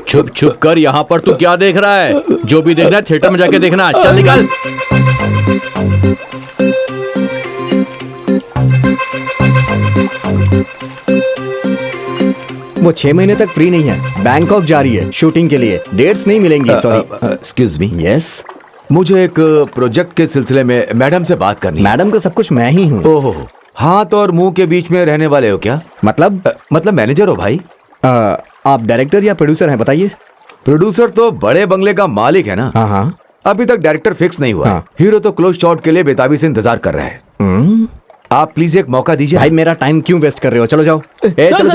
Speaker 1: छुप छुप कर यहाँ पर तू क्या देख रहा है? जो भी देखना है थिएटर में जाके देखना। चल निकल।
Speaker 7: वो 6 महीने तक फ्री नहीं है, बैंकॉक जा रही है शूटिंग के लिए, डेट्स नहीं मिलेंगी। सॉरी।
Speaker 2: Excuse me.
Speaker 7: यस,
Speaker 2: मुझे एक प्रोजेक्ट के सिलसिले में मैडम से बात करनी है।
Speaker 7: मैडम को सब कुछ मैं ही हूँ।
Speaker 2: ओहो, हाथ और मुंह के बीच में रहने वाले हो क्या? मतलब मैनेजर हो भाई?
Speaker 7: आप डायरेक्टर या प्रोड्यूसर हैं बताइए?
Speaker 2: प्रोड्यूसर तो बड़े बंगले का मालिक है ना।
Speaker 7: हाँ।
Speaker 2: अभी तक डायरेक्टर फिक्स नहीं हुआ। हीरो तो क्लोज शॉट के लिए बेताबी से इंतजार कर रहे हैं। आप प्लीज एक मौका दीजिए।
Speaker 7: भाई मेरा टाइम क्यों वेस्ट कर रहे हो? चलो जाओ। चलो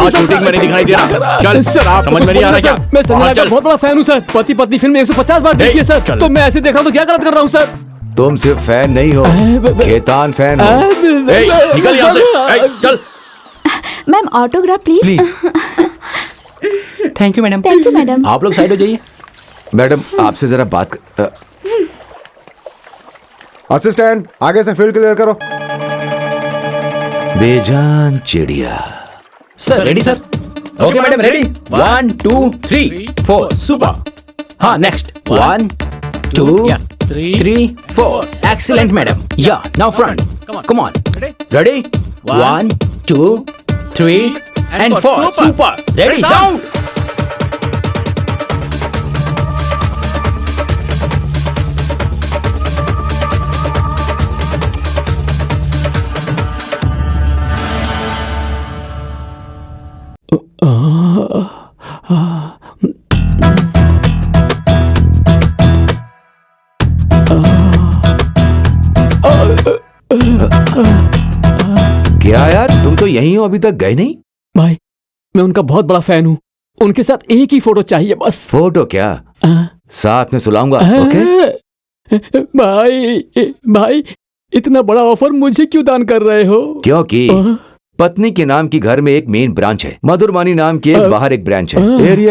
Speaker 1: शूटिंग में नहीं दिखाई दे रहा। चल सर, समझ में नहीं आ रहा क्या?
Speaker 8: मैं संजना का बहुत बड़ा फैन हूँ सर। पति पत्नी फिल्म 150 बार देखी है सर। तो मैं ऐसे देख रहा हूँ तो क्या गलत कर रहा हूँ सर?
Speaker 2: तुम सिर्फ फैन नहीं हो, खेतान फैन हो।
Speaker 1: निकल यहाँ से। चल।
Speaker 11: Ma'am autograph please.
Speaker 10: Thank you madam.
Speaker 11: Thank you madam.
Speaker 10: आप लोग साइड हो जाइए।
Speaker 2: मैडम आपसे जरा बात
Speaker 4: असिस्टेंट आगे से फील्ड क्लियर करो।
Speaker 2: बेजान चिड़िया।
Speaker 10: Sir ready sir? Okay madam ready. 1 2 3 4 super. हाँ नेक्स्ट 1 2 3 4 एक्सीलेंट मैडम। या now front. Come on. Ready 1 2 3 and 4 super. Ready sound.
Speaker 2: क्या यार, तुम तो यहीं हो, अभी तक गए नहीं?
Speaker 8: भाई मैं उनका बहुत बड़ा फैन हूँ, उनके साथ एक ही फोटो चाहिए बस।
Speaker 2: फोटो क्या, साथ में सुलाऊंगा। ओके
Speaker 8: भाई इतना बड़ा ऑफर मुझे क्यों दान कर रहे हो?
Speaker 2: क्योंकि पत्नी के नाम की घर में एक मेन ब्रांच है, मधुरमानी नाम की एक बाहर एक ब्रांच है।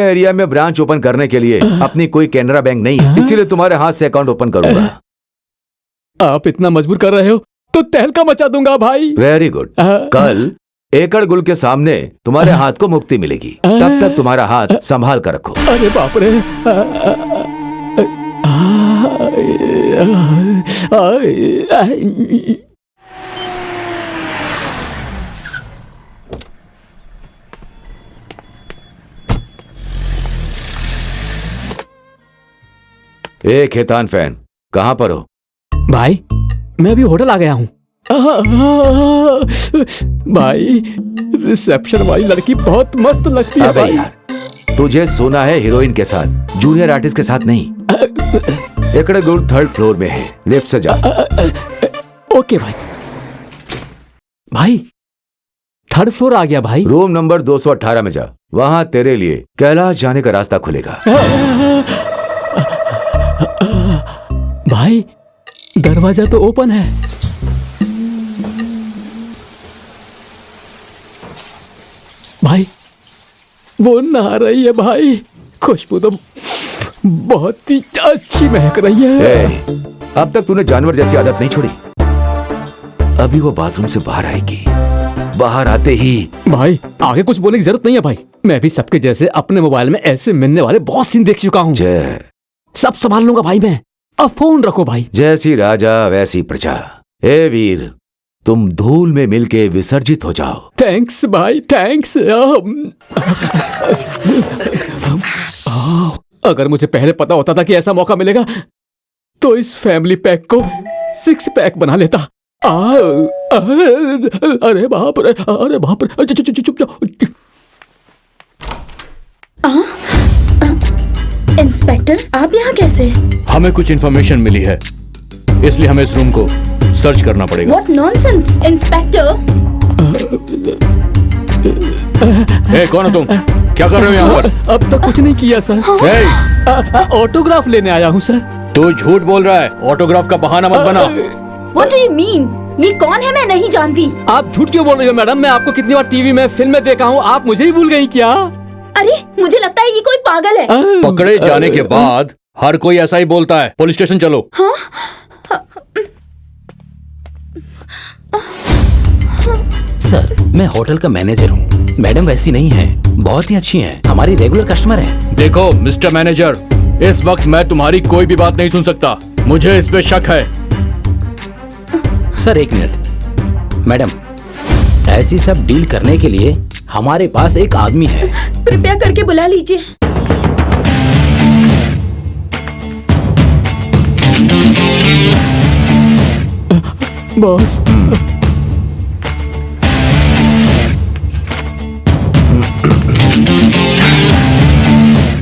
Speaker 2: एरिया में ब्रांच ओपन करने के लिए अपनी कोई कैनरा बैंक नहीं है, इसीलिए तुम्हारे हाथ से अकाउंट ओपन करूंगा।
Speaker 8: आप इतना मजबूर कर रहे हो तो तहलका मचा दूंगा भाई।
Speaker 2: Very good. कल एकड़ गुल के सामने तुम्हारे हाथ को मुक्ति मिलेगी, तब तक तुम्हारा हाथ संभाल कर रखो।
Speaker 8: अरे बाप रे।
Speaker 2: ए खेतान फैन, कहाँ पर हो?
Speaker 8: भाई मैं अभी होटल आ गया हूँ। भाई रिसेप्शन वाली लड़की बहुत मस्त लगती है। भाई
Speaker 2: यार, तुझे सोना है हीरोइन के साथ, जूनियर आर्टिस्ट के साथ नहीं। एकड़ गुल 3rd फ्लोर में है, लिफ्ट से जा।
Speaker 8: ओके भाई। भाई 3rd फ्लोर आ गया भाई।
Speaker 2: रूम नंबर 218 में जा, वहां तेरे लिए कैलाश जाने का रास्ता खुलेगा।
Speaker 8: भाई दरवाजा तो ओपन है। भाई वो नहा रही है भाई, खुशबू तो बहुत ही अच्छी महक रही है।
Speaker 2: अब तक तूने जानवर जैसी आदत नहीं छोड़ी। अभी वो बाथरूम से बाहर आएगी, बाहर आते ही।
Speaker 8: भाई आगे कुछ बोलने की जरूरत नहीं है भाई, मैं भी सबके जैसे अपने मोबाइल में ऐसे मिलने वाले बहुत सीन देख चुका हूँ। सब संभाल लूंगा भाई मैं, अब फोन रखो भाई।
Speaker 2: जैसी राजा वैसी प्रजा। ए वीर, तुम धूल में मिलके विसर्जित हो जाओ।
Speaker 8: थैंक्स भाई, थैंक्स। अगर मुझे पहले पता होता था कि ऐसा मौका मिलेगा तो इस फैमिली पैक को 6 पैक बना लेता। अरे बाप रे, अरे बाप रे, चुप जाओ।
Speaker 3: इंस्पेक्टर आप यहाँ कैसे?
Speaker 1: हमें कुछ इन्फॉर्मेशन मिली है, इसलिए हमें इस रूम को सर्च करना पड़ेगा।
Speaker 3: What nonsense, inspector.
Speaker 1: कौन हो तुम? क्या कर रहे हो यहाँ पर?
Speaker 8: अब तक कुछ नहीं किया सर। ऑटोग्राफ लेने आया हूँ सर।
Speaker 1: तू झूठ बोल रहा है, ऑटोग्राफ का बहाना मत बना।
Speaker 3: What do you mean? ये कौन है? मैं नहीं जानती।
Speaker 8: आप झूठ क्यों बोल रही हो मैडम? मैं आपको कितनी बार टीवी में, फिल्म में देखा हूँ, आप मुझे ही भूल गई क्या?
Speaker 3: अरे मुझे लगता है ये कोई पागल है।
Speaker 1: पकड़े जाने के बाद हर कोई ऐसा ही बोलता है। पुलिस स्टेशन चलो।
Speaker 10: सर मैं होटल का मैनेजर हूँ, मैडम वैसी नहीं है, बहुत ही अच्छी हैं, हमारी रेगुलर कस्टमर हैं।
Speaker 1: देखो मिस्टर मैनेजर, इस वक्त मैं तुम्हारी कोई भी बात नहीं सुन सकता, मुझे इस पे शक है।
Speaker 10: Sir 1 minute. मैडम ऐसी सब डील करने के लिए हमारे पास एक आदमी है,
Speaker 3: कृपया करके बुला लीजिए।
Speaker 8: बॉस।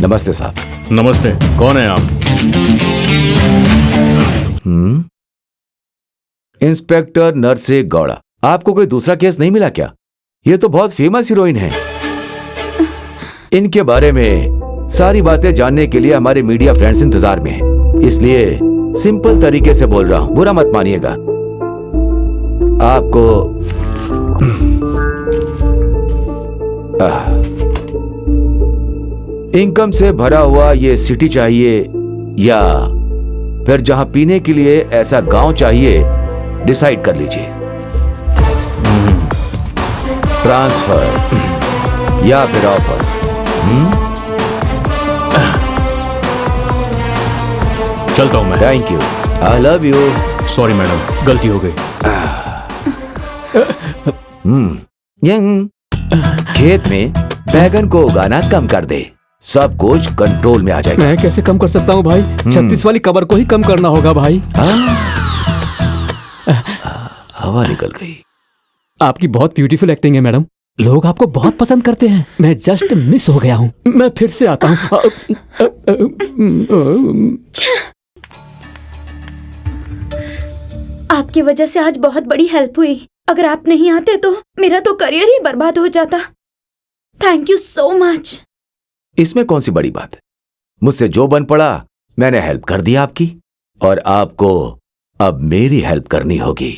Speaker 2: नमस्ते साहब।
Speaker 1: नमस्ते, कौन है आप?
Speaker 2: इंस्पेक्टर नरसे गौड़ा। आपको कोई दूसरा केस नहीं मिला क्या? ये तो बहुत फेमस हीरोइन है। इनके बारे में सारी बातें जानने के लिए हमारे मीडिया फ्रेंड्स इंतजार में हैं, इसलिए सिंपल तरीके से बोल रहा हूं, बुरा मत मानिएगा। आपको इनकम से भरा हुआ ये सिटी चाहिए या फिर जहां पीने के लिए ऐसा गांव चाहिए, डिसाइड कर लीजिए। ट्रांसफर या फिर ऑफर।
Speaker 1: चलता हूं मैं।
Speaker 2: Thank you, I love you.
Speaker 1: Sorry madam, गलती हो गई।
Speaker 2: खेत में बैगन को उगाना कम कर दे, सब कुछ कंट्रोल में आ जाएगा।
Speaker 8: मैं कैसे कम कर सकता हूँ भाई? 36 वाली कबर को ही कम करना होगा भाई।
Speaker 2: हवा निकल गई।
Speaker 8: आपकी बहुत ब्यूटीफुल एक्टिंग है मैडम, लोग आपको बहुत पसंद करते हैं। मैं जस्ट मिस हो गया हूँ। मैं फिर से आता हूँ।
Speaker 3: आपकी वजह से आज बहुत बड़ी हेल्प हुई। अगर आप नहीं आते तो मेरा तो करियर ही बर्बाद हो जाता। Thank you so much.
Speaker 2: इसमें कौन सी बड़ी बात है? मुझसे जो बन पड़ा मैंने हेल्प कर दी आपकी, और आपको अब मेरी हेल्प करनी होगी।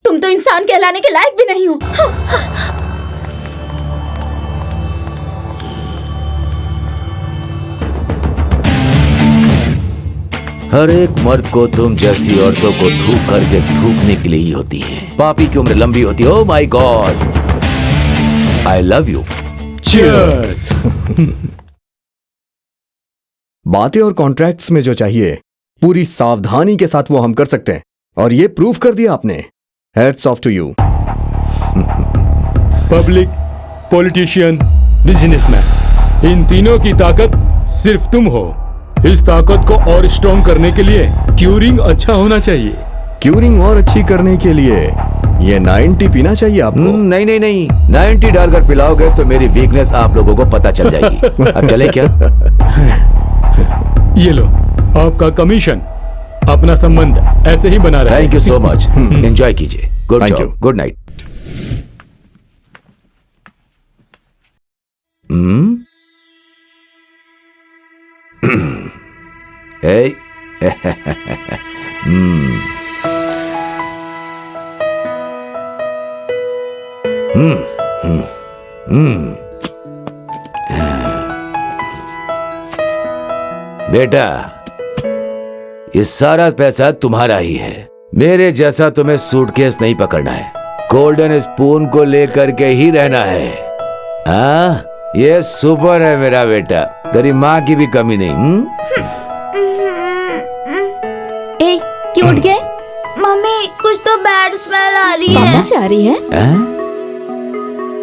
Speaker 3: तुम तो इंसान कहलाने के लायक भी नहीं हो।
Speaker 2: हर एक मर्द को तुम जैसी औरतों को थूक करके थूकने के लिए ही होती है। पापी की उम्र लंबी होती है। Oh my God, I love you.
Speaker 1: Cheers.
Speaker 7: बातें और कॉन्ट्रैक्ट्स में जो चाहिए पूरी सावधानी के साथ वो हम कर सकते हैं, और ये प्रूव कर दिया आपने। Hats off to you.
Speaker 6: Public, politician, businessman, इन तीनों की ताकत सिर्फ तुम हो। इस ताकत को और स्ट्रॉन्ग करने के लिए क्यूरिंग अच्छा होना चाहिए।
Speaker 7: क्यूरिंग और अच्छी करने के लिए ये 90 पीना चाहिए आपको।
Speaker 2: नहीं नहीं नहीं, 90 डालकर पिलाओगे तो मेरी वीकनेस आप लोगों को पता चल जाएगी। अब चले क्या?
Speaker 6: ये लो आपका कमीशन। अपना संबंध ऐसे ही बना रहे।
Speaker 2: Thank you so much. Enjoy कीजिए। Good
Speaker 7: Thank
Speaker 2: job.
Speaker 7: you.
Speaker 2: Good night. बेटा, ये सारा पैसा तुम्हारा ही है। मेरे जैसा तुम्हें सूटकेस नहीं पकड़ना है, गोल्डन स्पून को लेकर के ही रहना है। हाँ, ये सुपर है मेरा बेटा, तेरी माँ की भी कमी नहीं।
Speaker 11: ए, क्यों उठ गए?
Speaker 3: मम्मी, कुछ तो बैड स्मेल आ रही है।
Speaker 11: कहाँ से आ रही है?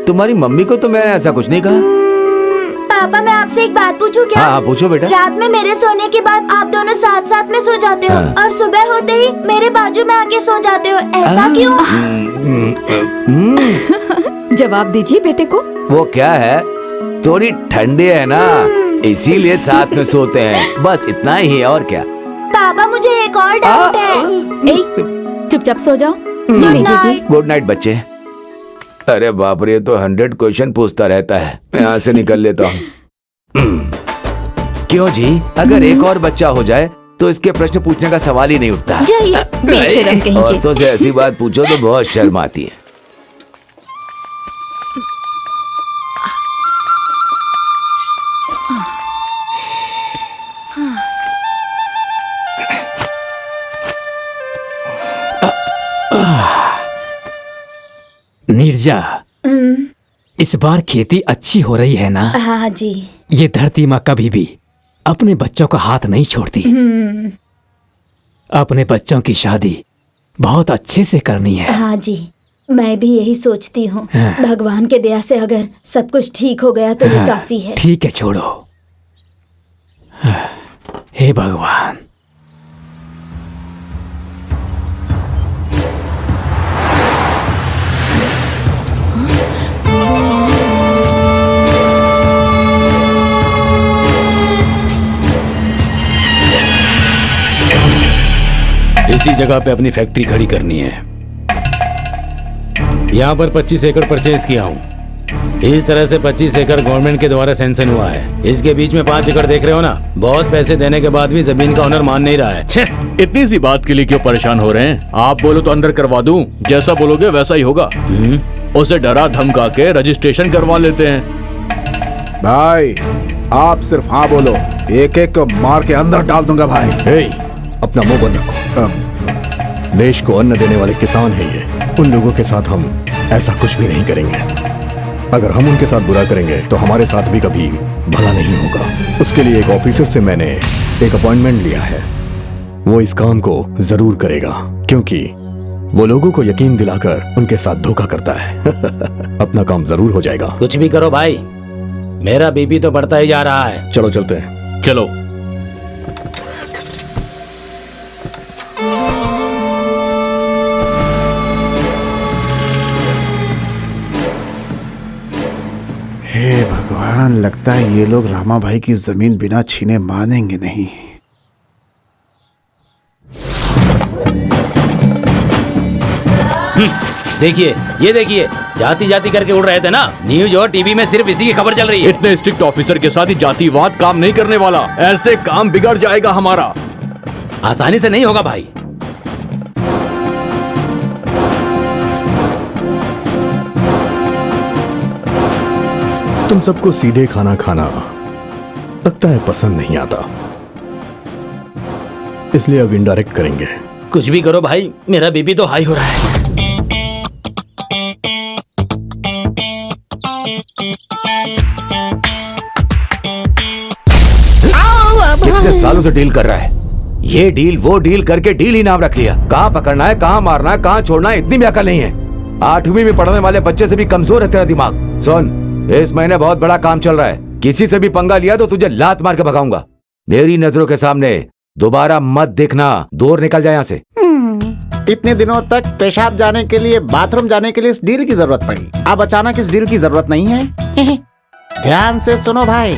Speaker 2: तुम्हारी मम्मी को तो मैंने ऐसा कुछ नहीं कहा।
Speaker 3: पापा, मैं आपसे एक बात पूछूं क्या?
Speaker 2: हाँ पूछो बेटा।
Speaker 3: रात में मेरे सोने के बाद आप दोनों साथ साथ में सो जाते हो, और सुबह होते ही मेरे बाजू में आके सो जाते हो, ऐसा क्यों?
Speaker 11: जवाब दीजिए बेटे को।
Speaker 2: वो क्या है, थोड़ी ठंडी है ना, इसीलिए साथ में सोते हैं, बस इतना ही है। और क्या?
Speaker 3: पापा, मुझे एक और डाउट है।
Speaker 11: ए, चुपचाप सो जाओ। लीजिए जी।
Speaker 2: गुड नाइट बच्चे। अरे बाप रे, तो 100 क्वेश्चन पूछता रहता है। मैं यहाँ से निकल लेता हूँ। क्यों जी? अगर एक और बच्चा हो जाए तो इसके प्रश्न पूछने का सवाल ही नहीं उठता।
Speaker 11: जाइए, बेशरम कहीं के।
Speaker 2: औरतों से ऐसी बात पूछो तो बहुत शर्म आती है।
Speaker 8: नीरजा, इस बार खेती अच्छी हो रही है ना?
Speaker 3: हाँ जी।
Speaker 8: ये धरती माँ कभी भी अपने बच्चों का हाथ नहीं छोड़ती। अपने बच्चों की शादी बहुत अच्छे से करनी है।
Speaker 3: हाँ जी, मैं भी यही सोचती हूँ। भगवान के दया से अगर सब कुछ ठीक हो गया तो ये काफी है।
Speaker 8: ठीक है, छोड़ो। हे भगवान।
Speaker 9: इसी जगह पे अपनी फैक्ट्री खड़ी करनी है। यहाँ पर 25 एकड़ परचेज किया हूँ। इस तरह से 25 एकड़ गवर्नमेंट के द्वारा सैंक्शन हुआ है। इसके बीच में 5 एकड़ देख रहे हो ना, बहुत पैसे देने के बाद भी जमीन का ऑनर मान नहीं रहा है। छे!
Speaker 1: इतनी सी बात के लिए क्यों परेशान हो रहे हैं? आप बोलो तो अंदर करवा दूं, जैसा बोलोगे वैसा ही होगा। उसे डरा धमका के रजिस्ट्रेशन करवा लेते हैं।
Speaker 4: भाई आप सिर्फ हाँ बोलो, एक एक को मार के अंदर डाल दूंगा भाई।
Speaker 7: अपना मुंह बंद रखो। देश को अन्न देने वाले किसान हैं ये। उन लोगों के साथ हम ऐसा कुछ भी नहीं करेंगे। अगर हम उनके साथ बुरा करेंगे तो हमारे साथ भी कभी भला नहीं होगा। उसके लिए एक ऑफिसर से मैंने एक अपॉइंटमेंट लिया है। वो इस काम को जरूर करेगा, क्योंकि वो लोगों को यकीन दिलाकर उनके साथ धोखा करता है। अपना काम जरूर हो जाएगा।
Speaker 9: कुछ भी करो भाई, मेरा बीपी तो बढ़ता ही जा रहा है।
Speaker 7: चलो चलते हैं।
Speaker 1: चलो।
Speaker 4: हे भगवान, लगता है ये लोग रामा भाई की जमीन बिना छीने मानेंगे नहीं।
Speaker 9: देखिए, ये देखिए, जाति जाति करके उड़ रहे थे ना। न्यूज और टीवी में सिर्फ इसी की खबर चल रही है।
Speaker 1: इतने स्ट्रिक्ट ऑफिसर के साथ ही जातिवाद काम नहीं करने वाला। ऐसे काम बिगड़ जाएगा हमारा।
Speaker 9: आसानी से नहीं होगा भाई।
Speaker 7: तुम सबको सीधे खाना खाना लगता है पसंद नहीं आता, इसलिए अब इनडायरेक्ट करेंगे।
Speaker 9: कुछ भी करो भाई, मेरा बीपी तो हाई हो रहा है।
Speaker 2: कितने सालों से डील कर रहा है, ये डील वो डील करके डील ही नाम रख लिया। कहाँ पकड़ना है, कहाँ मारना है, कहाँ छोड़ना है, इतनी भी अकल नहीं है। 8वीं में पढ़ने वाले बच्चे से भी कमजोर है तेरा दिमाग। सुन, इस महीने बहुत बड़ा काम चल रहा है। किसी से भी पंगा लिया तो तुझे लात मार के भगाऊंगा। मेरी नजरों के सामने दोबारा मत दिखना, दूर निकल जाए यहाँ से।
Speaker 5: इतने दिनों तक पेशाब जाने के लिए, बाथरूम जाने के लिए इस डील की जरूरत पड़ी। अब अचानक इस डील की जरूरत नहीं है। ध्यान से सुनो भाई,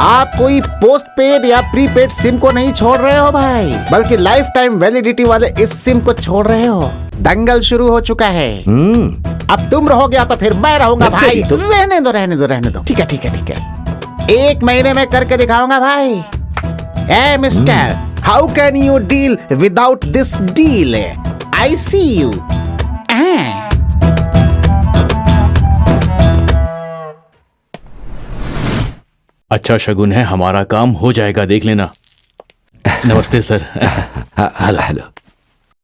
Speaker 5: आप कोई पोस्ट पेड या प्रीपेड सिम को नहीं छोड़ रहे हो भाई, बल्कि लाइफ टाइम वैलिडिटी वाले इस सिम को छोड़ रहे हो। दंगल शुरू हो चुका है। अब तुम रहोगे या तो फिर मैं रहूंगा भाई। रहने दो रहने दो रहने दो। ठीक है ठीक है ठीक है, 1 महीने में करके दिखाऊंगा भाई। ए mister, how can you deal without this deal? I see you.
Speaker 1: अच्छा शगुन है, हमारा काम हो जाएगा, देख लेना। नमस्ते सर।
Speaker 2: हेलो हेलो,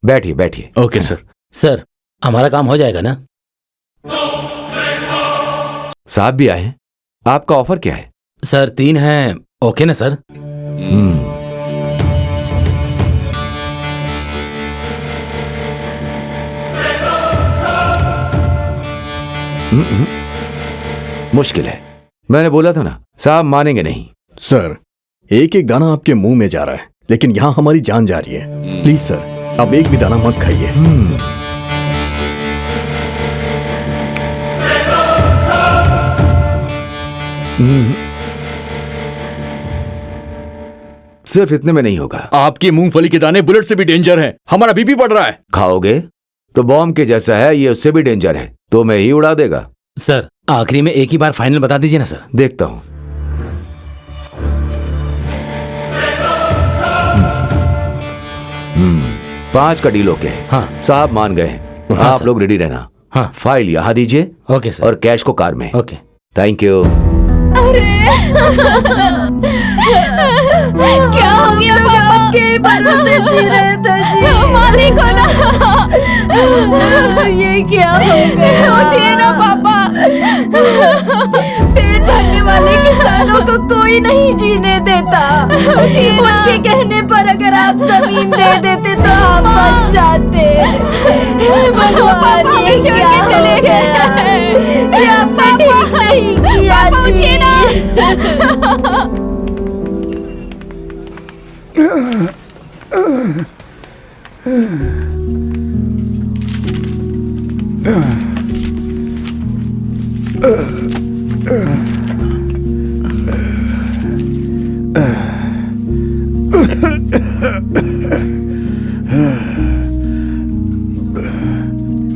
Speaker 2: बैठिए बैठिए।
Speaker 1: Okay sir.
Speaker 9: सर, हमारा काम हो जाएगा ना?
Speaker 2: साहब भी आए। आपका ऑफर क्या है?
Speaker 9: सर 3 हैं। ओके ना सर?
Speaker 2: मुश्किल है। मैंने बोला था ना, साहब मानेंगे नहीं।
Speaker 7: सर, एक एक दाना आपके मुंह में जा रहा है, लेकिन यहाँ हमारी जान जा रही है। प्लीज सर, अब एक भी दाना मत खाइए।
Speaker 2: सिर्फ इतने में नहीं होगा।
Speaker 1: आपकी मूंगफली के दाने बुलेट से भी डेंजर हैं। हमारा बीपी बढ़ रहा है।
Speaker 2: खाओगे तो बॉम्ब के जैसा है, ये उससे भी डेंजर है, तो मैं ही उड़ा देगा।
Speaker 9: सर, आखिरी में एक ही बार फाइनल बता दीजिए ना सर।
Speaker 2: देखता हूं। पांच का डील ओके है।
Speaker 9: हाँ।
Speaker 2: साहब मान गए हैं।
Speaker 9: हाँ,
Speaker 2: आप
Speaker 9: सर।
Speaker 2: लोग रेडी रहना।
Speaker 9: हाँ।
Speaker 2: फाइल यहाँ दीजिए।
Speaker 9: Okay sir.
Speaker 2: और कैश को कार में।
Speaker 9: ओके।
Speaker 2: Thank you.
Speaker 11: क्या हो गया पापा?
Speaker 3: आपके भरोसे जी रहे थे जी।
Speaker 11: मालिक हो ना।
Speaker 3: ये क्या हो गया?
Speaker 11: उठिए ना पापा।
Speaker 3: पेट भरने वाले किसानों को कोई नहीं जीने देता। उनके कहने पर अगर आप जमीन दे देते तो आप बच जाते। भगवान, ये क्या हो गया? ये आपने ठीक नहीं किया जी।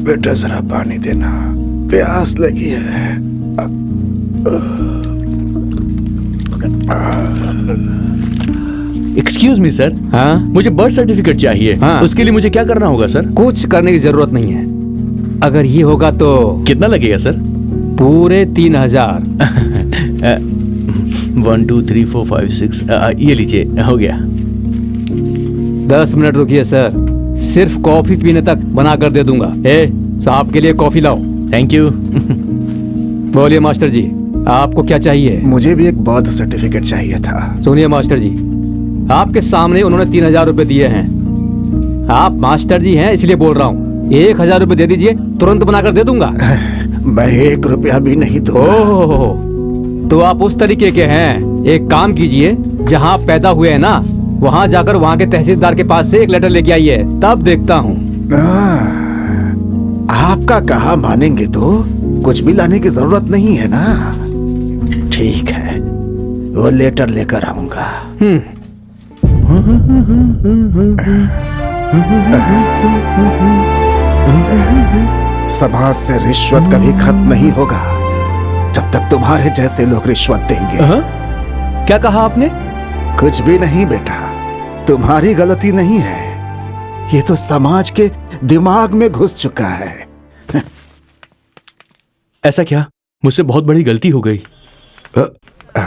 Speaker 4: बेटा जरा पानी देना। प्यास लगी है।
Speaker 1: एक्सक्यूज मी सर,
Speaker 8: हाँ
Speaker 1: मुझे बर्थ सर्टिफिकेट चाहिए।
Speaker 8: हाँ।
Speaker 1: उसके लिए मुझे क्या करना होगा सर?
Speaker 8: कुछ करने की जरूरत नहीं है। अगर ये होगा तो
Speaker 1: कितना लगेगा सर?
Speaker 8: पूरे 3000।
Speaker 1: 1 2 3 4 5 6 ये लीजिए, हो गया।
Speaker 8: 10 मिनट रुकिए सर, सिर्फ कॉफी पीने तक बना कर दे दूंगा। साहब के लिए कॉफी लाओ।
Speaker 1: Thank you.
Speaker 8: बोलिए मास्टर जी, आपको क्या चाहिए?
Speaker 4: मुझे भी एक बर्थ सर्टिफिकेट चाहिए था।
Speaker 8: सुनिए मास्टर जी, आपके सामने उन्होंने 3000 रुपए दिए हैं। आप मास्टर जी हैं इसलिए बोल रहा हूँ। 1000 रुपए दे दीजिए, तुरंत बनाकर दे दूंगा।
Speaker 4: मैं 1 रुपया भी नहीं दूंगा।
Speaker 8: ओह, तो आप उस तरीके के हैं। एक काम कीजिए, जहाँ आप पैदा हुए हैं ना, वहाँ जाकर वहाँ के तहसीलदार के पास से एक लेटर लेके आइए, तब देखता हूँ।
Speaker 4: आपका कहा मानेंगे तो कुछ भी लाने की जरूरत नहीं है ना। ठीक है, वो लेटर लेकर आऊंगा। समाज से रिश्वत कभी खत्म नहीं होगा जब तक तुम्हारे जैसे लोग रिश्वत देंगे।
Speaker 1: क्या कहा आपने?
Speaker 4: कुछ भी नहीं बेटा, तुम्हारी गलती नहीं है, ये तो समाज के दिमाग में घुस चुका है।
Speaker 1: ऐसा क्या? मुझसे बहुत बड़ी गलती हो गई।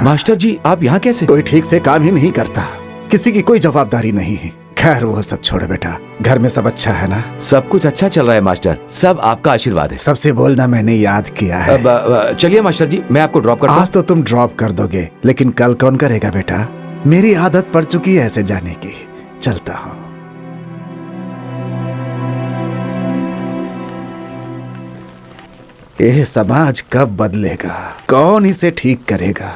Speaker 2: मास्टर जी, आप यहाँ कैसे?
Speaker 4: कोई ठीक से काम ही नहीं करता, किसी की कोई जवाबदारी नहीं है। खैर वो सब छोड़ो बेटा, घर में सब अच्छा है ना?
Speaker 2: सब कुछ अच्छा चल रहा है मास्टर, सब आपका आशीर्वाद है।
Speaker 4: सबसे बोलना मैंने याद किया है।
Speaker 2: चलिए मास्टर जी, मैं आपको ड्रॉप करता हूं।
Speaker 4: आज तो तुम ड्रॉप कर दोगे, लेकिन कल कौन करेगा बेटा? मेरी आदत पड़ चुकी है ऐसे जाने की। चलता हूँ। यह समाज कब बदलेगा? कौन इसे ठीक करेगा?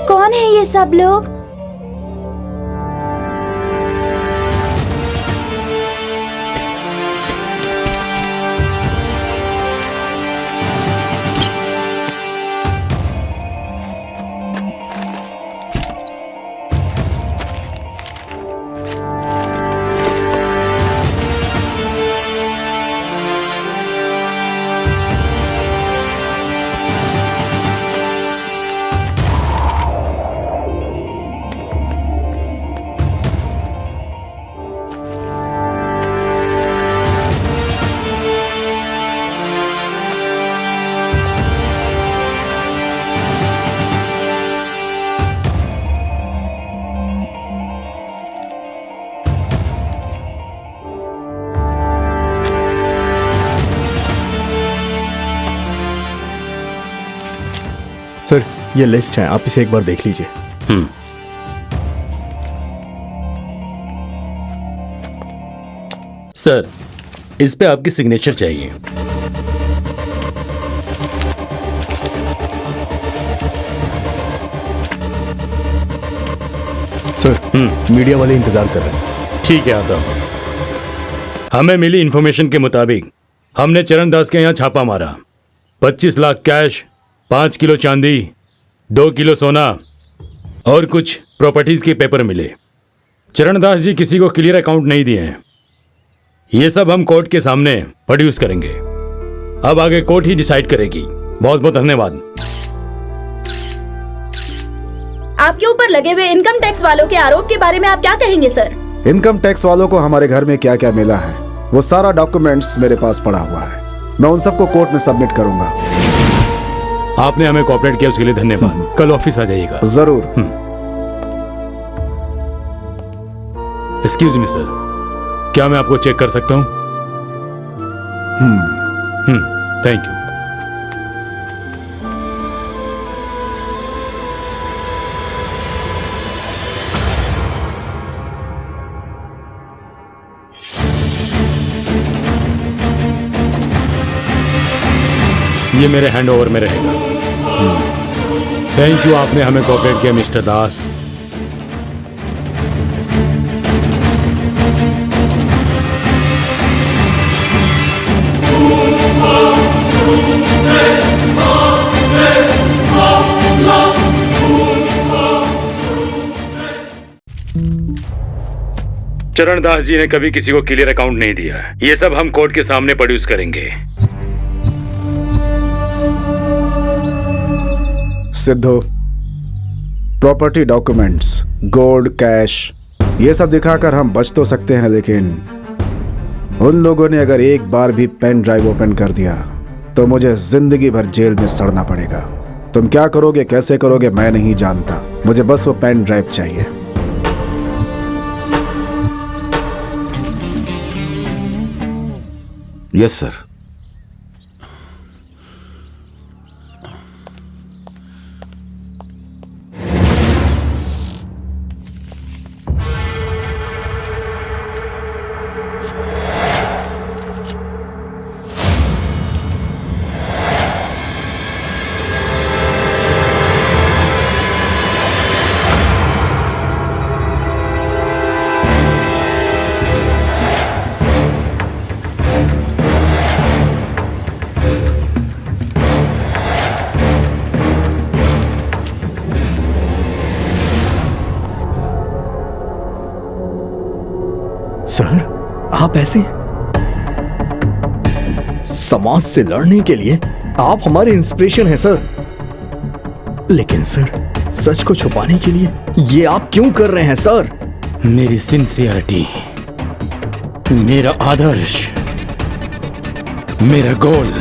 Speaker 3: कौन है ये सब लोग?
Speaker 7: सर, ये लिस्ट है, आप इसे एक बार देख लीजिए।
Speaker 9: सर, इस पे आपकी सिग्नेचर चाहिए।
Speaker 7: सर, मीडिया वाले इंतजार कर रहे हैं।
Speaker 9: ठीक है, आता हूं। हमें मिली इंफॉर्मेशन के मुताबिक हमने चरण दास के यहाँ छापा मारा। 25 लाख कैश, 5 किलो चांदी, 2 किलो सोना और कुछ प्रॉपर्टीज के पेपर मिले। चरण दास जी किसी को क्लियर अकाउंट नहीं दिए हैं। ये सब हम कोर्ट के सामने प्रोड्यूस करेंगे। अब आगे कोर्ट ही डिसाइड करेगी। बहुत बहुत धन्यवाद।
Speaker 3: आपके ऊपर लगे हुए इनकम टैक्स वालों के आरोप के बारे में आप क्या कहेंगे सर?
Speaker 4: इनकम टैक्स वालों को हमारे घर में क्या क्या मिला है वो सारा डॉक्यूमेंट्स मेरे पास पड़ा हुआ है। मैं उन सबको कोर्ट में सबमिट करूंगा।
Speaker 9: आपने हमें कोऑपरेट किया उसके लिए धन्यवाद। कल ऑफिस आ जाइएगा।
Speaker 4: जरूर।
Speaker 9: एक्सक्यूज मी सर, क्या मैं आपको चेक कर सकता हूँ? Thank you. ये मेरे हैंड ओवर में रहेगा। थैंक यू, आपने हमें कोऑपरेट किया मिस्टर दास। चरणदास जी ने कभी किसी को क्लियर अकाउंट नहीं दिया। ये सब हम कोर्ट के सामने प्रोड्यूस करेंगे।
Speaker 4: Sidhu, property documents, gold, cash, ये सब दिखाकर हम बच तो सकते हैं, लेकिन उन लोगों ने अगर एक बार भी पेन ड्राइव ओपन कर दिया तो मुझे जिंदगी भर जेल में सड़ना पड़ेगा। तुम क्या करोगे, कैसे करोगे, मैं नहीं जानता। मुझे बस वो पेन ड्राइव चाहिए।
Speaker 2: Yes sir.
Speaker 7: सर, आप ऐसे समाज से लड़ने के लिए आप हमारे इंस्पिरेशन हैं सर। लेकिन सर, सच को छुपाने के लिए ये आप क्यों कर रहे हैं सर?
Speaker 9: मेरी सिंसियरिटी, मेरा आदर्श, मेरा गोल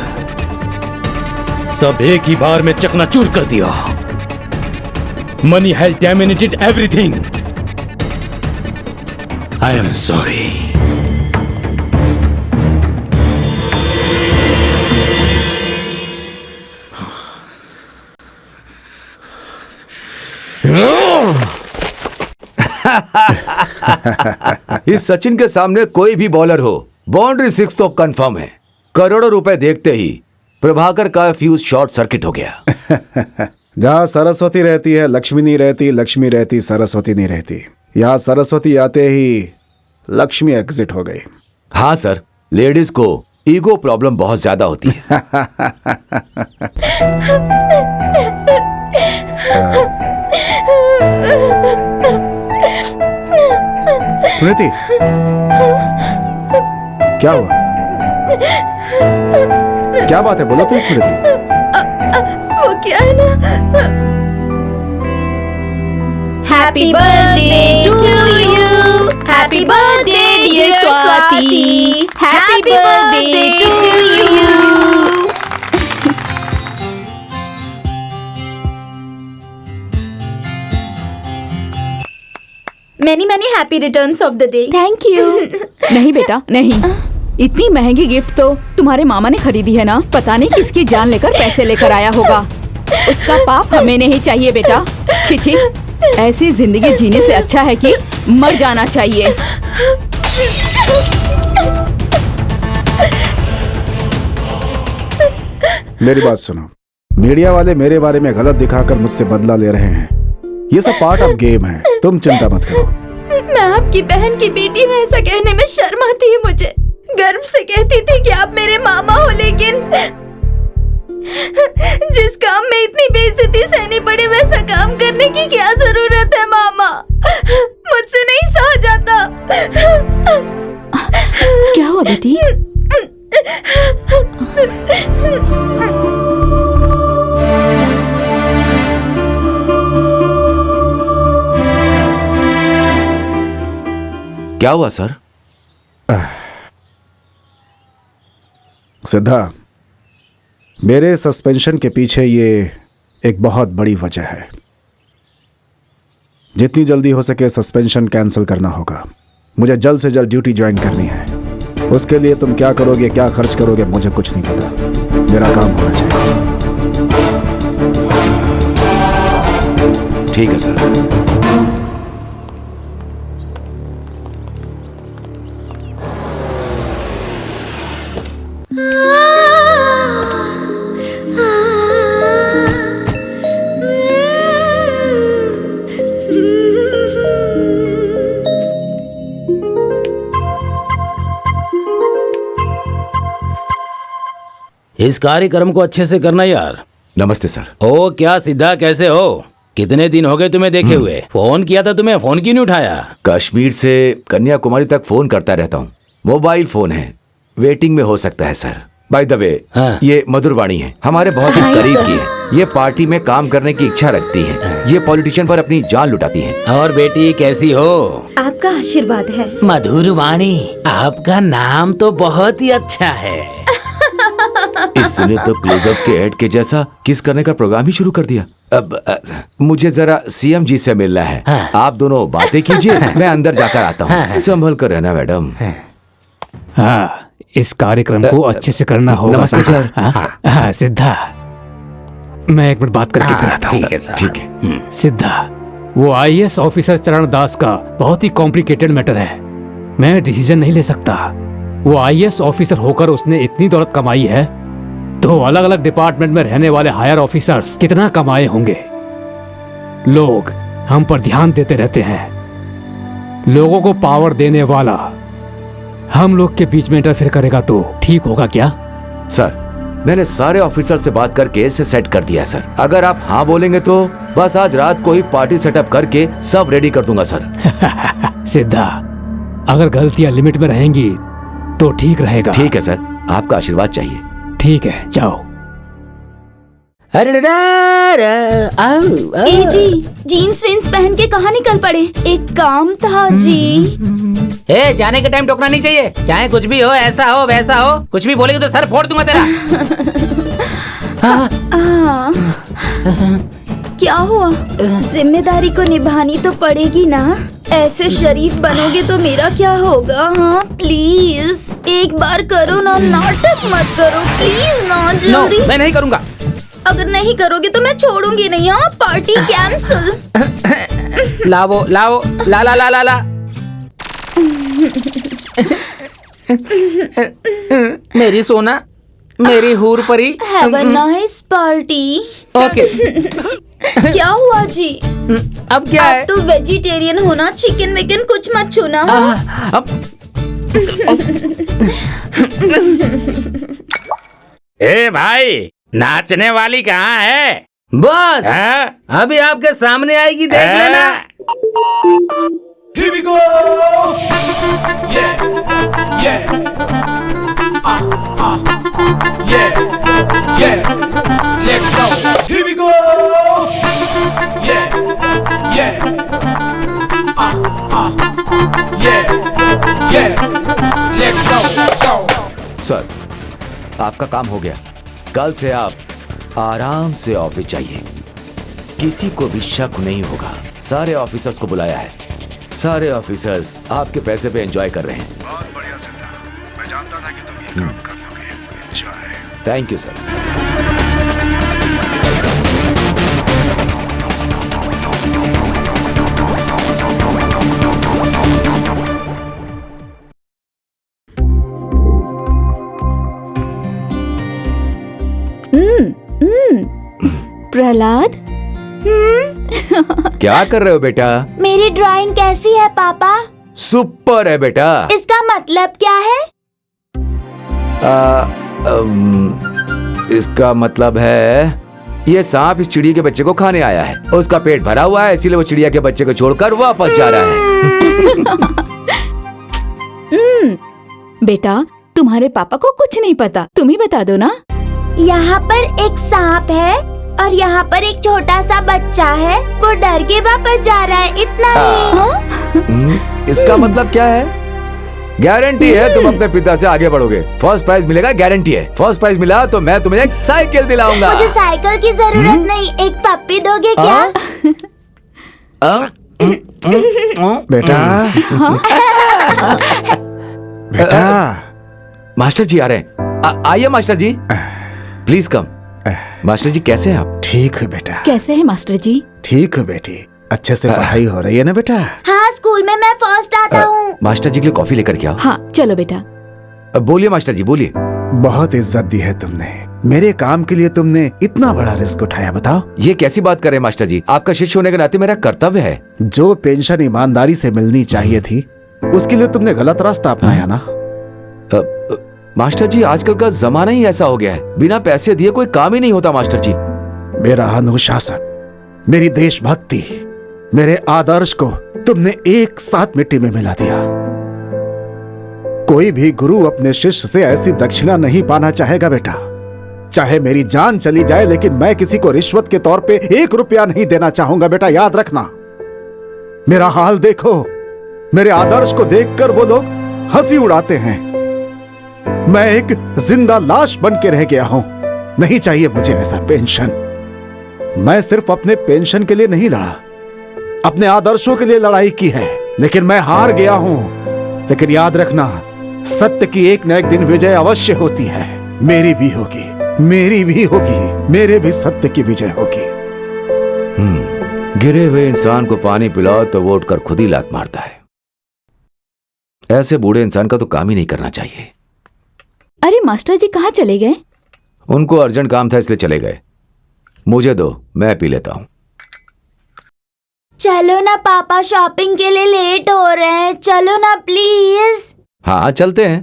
Speaker 9: सब एक ही बार में चकनाचूर कर दिया। Money has dominated everything. I am sorry.
Speaker 2: इस सचिन के सामने कोई भी बॉलर हो, बाउंड्री 6 तो कंफर्म है। करोड़ों रुपए देखते ही प्रभाकर का फ्यूज शॉर्ट सर्किट हो गया।
Speaker 4: जहाँ सरस्वती रहती है लक्ष्मी नहीं रहती, लक्ष्मी रहती सरस्वती नहीं रहती। यहाँ सरस्वती आते ही लक्ष्मी एग्जिट हो गई।
Speaker 2: हाँ सर, लेडीज को ईगो प्रॉब्लम बहुत ज्यादा होती है।
Speaker 4: स्मृति, क्या हुआ? क्या बात है, बोलो तो स्मृति।
Speaker 3: वो क्या है ना,
Speaker 11: happy birthday to you, happy birthday dear Swati, happy birthday to you.
Speaker 3: Many many happy returns of the day.
Speaker 11: Thank you. नहीं बेटा नहीं, इतनी महंगी गिफ्ट तो तुम्हारे मामा ने खरीदी है ना। पता नहीं किसकी जान लेकर पैसे लेकर आया होगा। उसका पाप हमें नहीं चाहिए बेटा। छी, ऐसी जिंदगी जीने से अच्छा है कि मर जाना चाहिए।
Speaker 4: मेरी बात सुनो, मीडिया वाले मेरे बारे में गलत दिखाकर मुझसे बदला ले रहे हैं। ये सब पार्ट ऑफ गेम है, तुम चिंता मत करो।
Speaker 3: मैं आपकी बहन की बेटी हूँ, ऐसा कहने में शर्म आती है मुझे। गर्व से कहती थी कि आप मेरे मामा हो, लेकिन जिस काम में इतनी बेइज्जती सहनी पड़े वैसा काम करने की क्या जरूरत है मामा? मुझसे नहीं सहा जाता।
Speaker 11: क्या हुआ बेटी?
Speaker 2: क्या हुआ सर?
Speaker 4: सिद्धा, मेरे सस्पेंशन के पीछे ये एक बहुत बड़ी वजह है। जितनी जल्दी हो सके सस्पेंशन कैंसिल करना होगा। मुझे जल्द से जल्द ड्यूटी ज्वाइन करनी है। उसके लिए तुम क्या करोगे, क्या खर्च करोगे, मुझे कुछ नहीं पता। मेरा काम होना चाहिए।
Speaker 2: ठीक है सर।
Speaker 10: इस कार्यक्रम को अच्छे से करना यार।
Speaker 2: नमस्ते सर।
Speaker 10: ओ क्या सिद्धा, कैसे हो? कितने दिन हो गए तुम्हें देखे हुए? फोन किया था तुम्हें, फोन क्यों नहीं उठाया?
Speaker 2: कश्मीर से कन्याकुमारी तक फोन करता रहता हूँ। मोबाइल फोन है, वेटिंग में हो सकता है सर। बाय द वे, ये मधुरवाणी है, हमारे बहुत ही करीब की है। ये पार्टी में काम करने की इच्छा रखती है। ये पॉलिटिशियन पर अपनी जान लुटाती है।
Speaker 10: और बेटी कैसी हो?
Speaker 3: आपका आशीर्वाद है।
Speaker 10: मधुरवाणी, आपका नाम तो बहुत ही अच्छा है।
Speaker 2: इसने तो क्लोजअप के ऐड के जैसा किस करने का प्रोग्राम ही शुरू कर दिया। अब मुझे जरा सीएम जी से मिलना है। आप दोनों बातें कीजिए, मैं अंदर जाकर आता हूँ। संभल कर रहना मैडम।
Speaker 8: हाँ, इस कार्यक्रम को अच्छे से करना होगा।
Speaker 2: नमस्ते सर।
Speaker 8: हाँ, सिद्धा, मैं एक मिनट बात करके फिर आता हूँ।
Speaker 2: ठीक है।
Speaker 8: सिद्धा, वो आईएएस ऑफिसर चरण दास का बहुत ही कॉम्प्लिकेटेड मैटर है। मैं डिसीजन नहीं ले सकता। वो आईएएस ऑफिसर होकर उसने इतनी दौलत कमाई है, तो अलग अलग डिपार्टमेंट में रहने वाले हायर ऑफिसर्स कितना कमाए होंगे। लोग हम पर ध्यान देते रहते हैं। लोगों को पावर देने वाला हम लोग के बीच में इंटरफेयर करेगा तो ठीक होगा क्या?
Speaker 2: सर, मैंने सारे ऑफिसर से बात करके इसे सेट कर दिया सर। अगर आप हाँ बोलेंगे तो बस आज रात को ही पार्टी सेटअप करके सब रेडी कर दूंगा सर।
Speaker 8: सिद्धा, अगर गलतियां लिमिट में रहेंगी तो ठीक रहेगा।
Speaker 2: ठीक है सर, आपका आशीर्वाद चाहिए।
Speaker 8: ठीक है, जाओ।
Speaker 3: ए जी, जीन्स विन्स पहन के कहाँ निकल पड़े? एक काम था जी।
Speaker 10: जाने के टाइम टोकना नहीं चाहिए। चाहे कुछ भी हो, ऐसा हो वैसा हो, कुछ भी बोलेगी तो सर फोड़ दूंगा तेरा।
Speaker 3: क्या हुआ? जिम्मेदारी को निभानी तो पड़ेगी ना। ऐसे शरीफ बनोगे तो मेरा क्या होगा? हाँ प्लीज एक बार करो ना, नाटक मत करो प्लीज ना। जल्दी।
Speaker 10: मैं नहीं करूँगा।
Speaker 3: अगर नहीं करोगे तो मैं छोड़ूंगी नहीं। हाँ, पार्टी कैंसिल।
Speaker 10: लाओ लाओ, ला ला ला ला ला। मेरी सोना, मेरी हूर परी।
Speaker 3: Have a nice party.
Speaker 10: Okay.
Speaker 3: क्या हुआ जी?
Speaker 10: अब क्या है?
Speaker 3: आप तो वेजिटेरियन हो ना, चिकन विकन कुछ मत छूना।
Speaker 9: ए भाई, नाचने वाली कहाँ है?
Speaker 10: बस अभी आपके सामने आएगी, देख लेना।
Speaker 13: Here we go. Yeah, yeah. Yeah, yeah. Let's go. Here we go. Yeah, yeah. Yeah, yeah. Let's go. Go.
Speaker 2: Sir, आपका काम हो गया। कल से आप आराम से ऑफिस जाइए। किसी को भी शक नहीं होगा। सारे ऑफिसर्स को बुलाया है। सारे ऑफिसर्स आपके पैसे पे एंजॉय कर रहे हैं।
Speaker 4: बहुत बढ़िया सिद्धा, मैं जानता था कि तुम ये काम कर लोगे। Enjoy.
Speaker 2: Thank you sir.
Speaker 11: Prahlad,
Speaker 2: क्या कर रहे हो बेटा?
Speaker 3: मेरी ड्राइंग कैसी है पापा?
Speaker 2: सुपर है बेटा।
Speaker 3: इसका मतलब क्या है?
Speaker 2: इसका मतलब है ये सांप इस चिड़िया के बच्चे को खाने आया है। उसका पेट भरा हुआ है, इसीलिए वो चिड़िया के बच्चे को छोड़कर वापस जा रहा है।
Speaker 11: बेटा, तुम्हारे पापा को कुछ नहीं पता, तुम ही बता दो ना।
Speaker 3: यहाँ पर एक सांप है और यहाँ पर एक छोटा सा बच्चा है। वो डर के वापस जा रहा है, इतना ही।
Speaker 2: इसका मतलब क्या है? गारंटी है तुम अपने पिता से आगे बढ़ोगे। फर्स्ट प्राइज मिलेगा, गारंटी है। फर्स्ट प्राइज मिला तो मैं तुम्हें एक साइकिल दिलाऊंगा।
Speaker 3: मुझे साइकिल की जरूरत नहीं, एक पप्पी दोगे क्या?
Speaker 4: बेटा। बेटा।
Speaker 2: मास्टर जी आ रहे हैं। आइए master ji, please come. Master ji कैसे हैं आप?
Speaker 4: ठीक है बेटा।
Speaker 11: कैसे है मास्टर जी?
Speaker 4: ठीक है बेटी, अच्छे से पढ़ाई हो रही है ना बेटा?
Speaker 3: हाँ, स्कूल में मैं फर्स्ट आता हूँ।
Speaker 2: मास्टर जी के लिए कॉफी लेकर के आओ।
Speaker 11: हाँ चलो बेटा।
Speaker 2: बोलिए मास्टर जी, बोलिए।
Speaker 4: बहुत इज्जत दी है तुमने। मेरे काम के लिए तुमने इतना बड़ा रिस्क उठाया, बताओ।
Speaker 2: ये कैसी बात कर रहे हैं मास्टर जी? आपका शिष्य होने के नाते मेरा कर्तव्य है।
Speaker 4: जो पेंशन ईमानदारी से मिलनी चाहिए थी, उसके लिए तुमने गलत रास्ता अपनाया ना।
Speaker 2: मास्टर जी, आजकल का जमाना ही ऐसा हो गया है। बिना पैसे दिए कोई काम ही नहीं होता मास्टर जी।
Speaker 4: मेरा अनुशासन, मेरी देशभक्ति, मेरे आदर्श को तुमने एक साथ मिट्टी में मिला दिया। कोई भी गुरु अपने शिष्य से ऐसी दक्षिणा नहीं पाना चाहेगा बेटा। चाहे मेरी जान चली जाए, लेकिन मैं किसी को रिश्वत के तौर पे 1 रुपया नहीं देना चाहूंगा बेटा, याद रखना। मेरा हाल देखो, मेरे आदर्श को देखकर वो लोग हंसी उड़ाते हैं। मैं एक जिंदा लाश बन के रह गया हूं। नहीं चाहिए मुझे ऐसा पेंशन। मैं सिर्फ अपने पेंशन के लिए नहीं लड़ा, अपने आदर्शों के लिए लड़ाई की है, लेकिन मैं हार गया हूं। लेकिन याद रखना, सत्य की एक न एक दिन विजय अवश्य होती है। मेरी भी होगी, मेरी भी होगी, मेरे भी सत्य की विजय होगी।
Speaker 2: गिरे हुए इंसान को पानी पिलाओ तो वो उठकर खुद ही लात मारता है। ऐसे बूढ़े इंसान का तो काम ही नहीं करना चाहिए।
Speaker 11: अरे मास्टर जी कहाँ चले गए?
Speaker 2: उनको अर्जेंट काम था इसलिए चले गए। मुझे दो, मैं पी लेता हूं।
Speaker 3: चलो ना पापा, शॉपिंग के लिए लेट हो रहे हैं। चलो ना प्लीज।
Speaker 2: हाँ चलते हैं।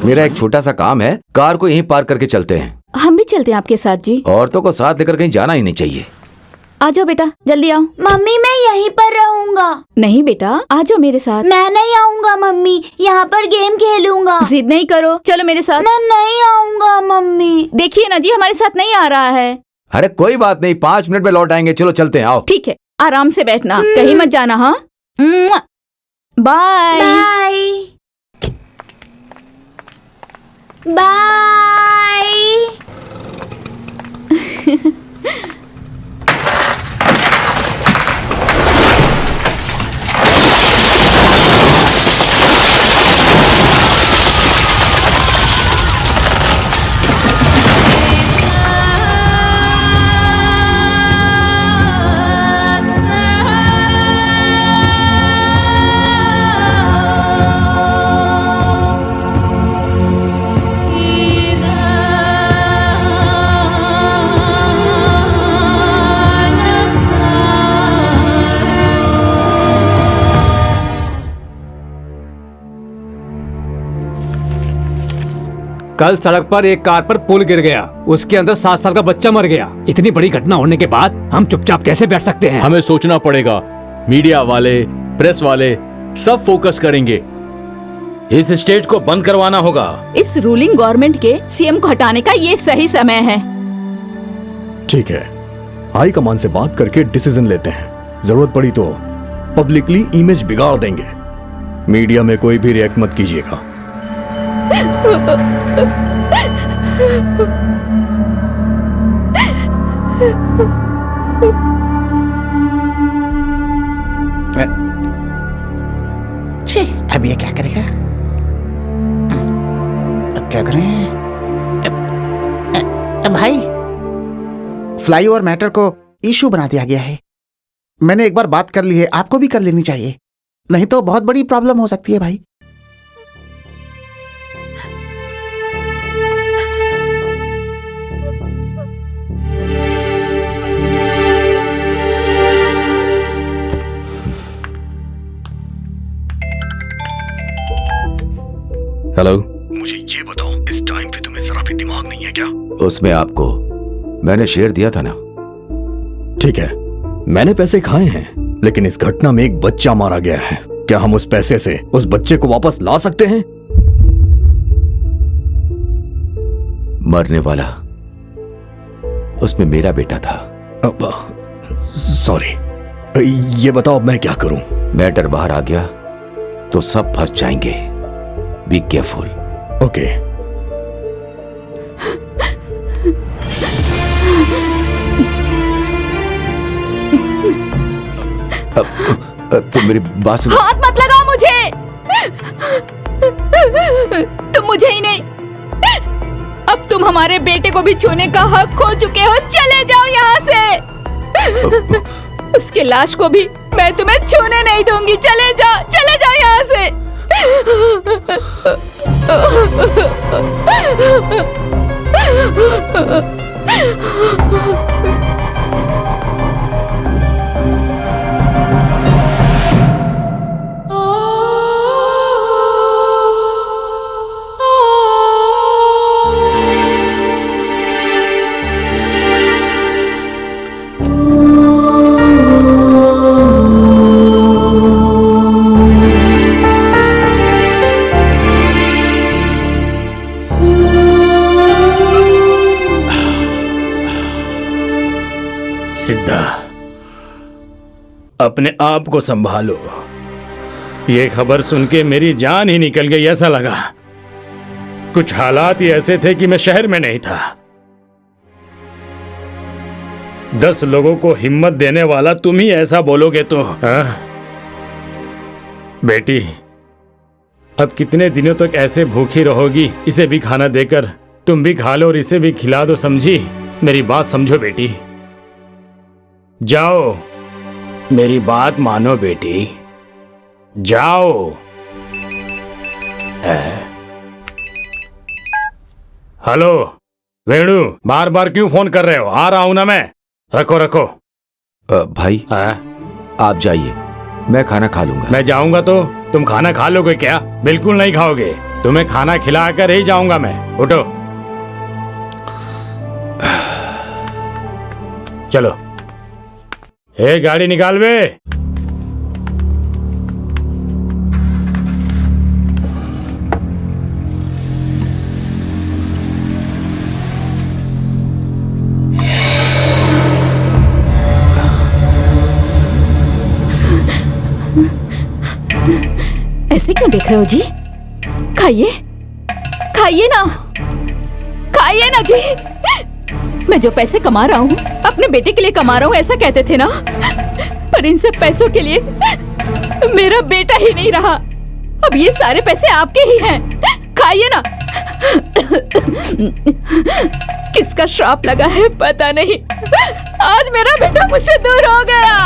Speaker 2: मेरा एक छोटा सा काम है, कार को यहीं पार्क करके चलते हैं।
Speaker 11: हम भी चलते हैं आपके साथ जी।
Speaker 2: औरतों को साथ लेकर कहीं जाना ही नहीं चाहिए।
Speaker 11: आ जाओ बेटा, जल्दी आओ।
Speaker 3: मम्मी मैं यहीं पर रहूंगा।
Speaker 11: नहीं बेटा, आ जाओ मेरे साथ।
Speaker 3: मैं नहीं आऊंगा मम्मी, यहाँ पर गेम खेलूंगा।
Speaker 11: जिद नहीं करो, चलो मेरे साथ।
Speaker 3: मैं नहीं आऊंगा मम्मी।
Speaker 11: देखिए ना जी, हमारे साथ नहीं आ रहा है।
Speaker 2: अरे कोई बात नहीं, 5 मिनट में लौट आएंगे। चलो चलते हैं, आओ।
Speaker 11: ठीक है, आराम से बैठना, कहीं मत जाना। हाँ, बाय
Speaker 3: बाय।
Speaker 8: कल सड़क पर एक कार पर पुल गिर गया, उसके अंदर 7 साल का बच्चा मर गया। इतनी बड़ी घटना होने के बाद हम चुपचाप कैसे बैठ सकते हैं?
Speaker 1: हमें सोचना पड़ेगा। मीडिया वाले, प्रेस वाले सब फोकस करेंगे।
Speaker 9: इस स्टेज को बंद करवाना होगा।
Speaker 11: इस रूलिंग गवर्नमेंट के सीएम को हटाने का ये सही समय है।
Speaker 7: ठीक है, हाई कमान से बात करके डिसीजन लेते हैं। जरूरत पड़ी तो पब्लिकली इमेज बिगाड़ देंगे। मीडिया में कोई भी रिएक्ट मत कीजिएगा।
Speaker 5: छे, अब ये क्या करेगा? अब क्या करें? भाई, फ्लाईओवर मैटर को इशू बना दिया गया है। मैंने एक बार बात कर ली है, आपको भी कर लेनी चाहिए, नहीं तो बहुत बड़ी प्रॉब्लम हो सकती है भाई।
Speaker 7: हेलो, मुझे ये बताओ, इस टाइम पे तुम्हें जरा भी दिमाग नहीं है क्या?
Speaker 2: उसमें आपको मैंने शेयर दिया था ना।
Speaker 7: ठीक है, मैंने पैसे खाए हैं, लेकिन इस घटना में एक बच्चा मारा गया है। क्या हम उस पैसे से उस बच्चे को वापस ला सकते हैं?
Speaker 2: मरने वाला उसमें मेरा बेटा था।
Speaker 7: सॉरी, ये बताओ अब मैं क्या करूं?
Speaker 2: मैटर बाहर आ गया तो सब फंस जाएंगे। Be careful.
Speaker 7: ओके।
Speaker 2: तुम मेरी बात सुनो।
Speaker 11: हाथ मत लगाओ मुझे। तुम मुझे ही नहीं, अब तुम हमारे बेटे को भी छूने का हक खो चुके हो। चले जाओ यहाँ से। उसके लाश को भी मैं तुम्हें छूने नहीं दूंगी। चले जाओ यहाँ से।
Speaker 9: सिद्धा, अपने आप को संभालो। ये खबर सुन के मेरी जान ही निकल गई ऐसा लगा। कुछ हालात ही ऐसे थे कि मैं शहर में नहीं था। 10 लोगों को हिम्मत देने वाला तुम ही ऐसा बोलोगे तो बेटी, अब कितने दिनों तक ऐसे भूखी रहोगी? इसे भी खाना देकर तुम भी खा लो और इसे भी खिला दो, समझी? मेरी बात समझो बेटी। जाओ, मेरी बात मानो बेटी, जाओ। हेलो वेणु, बार बार क्यों फोन कर रहे हो? आ रहा हूं ना मैं। रखो रखो।
Speaker 2: भाई आप जाइए, मैं खाना खा लूंगा।
Speaker 9: मैं जाऊंगा तो तुम खाना खा लोगे क्या? बिल्कुल नहीं खाओगे। तुम्हें खाना खिलाकर ही जाऊंगा मैं। उठो, चलो। ए, गाड़ी निकाल बे।
Speaker 11: ऐसे क्यों देख रहे हो जी? खाइए, खाइए ना, खाइए ना जी। मैं जो पैसे कमा रहा हूँ अपने बेटे के लिए कमा रहा हूँ, ऐसा कहते थे ना। पर इन सब पैसों के लिए मेरा बेटा ही नहीं रहा। अब ये सारे पैसे आपके ही हैं, खाइए ना। किसका श्राप लगा है पता नहीं, आज मेरा बेटा मुझसे दूर हो गया।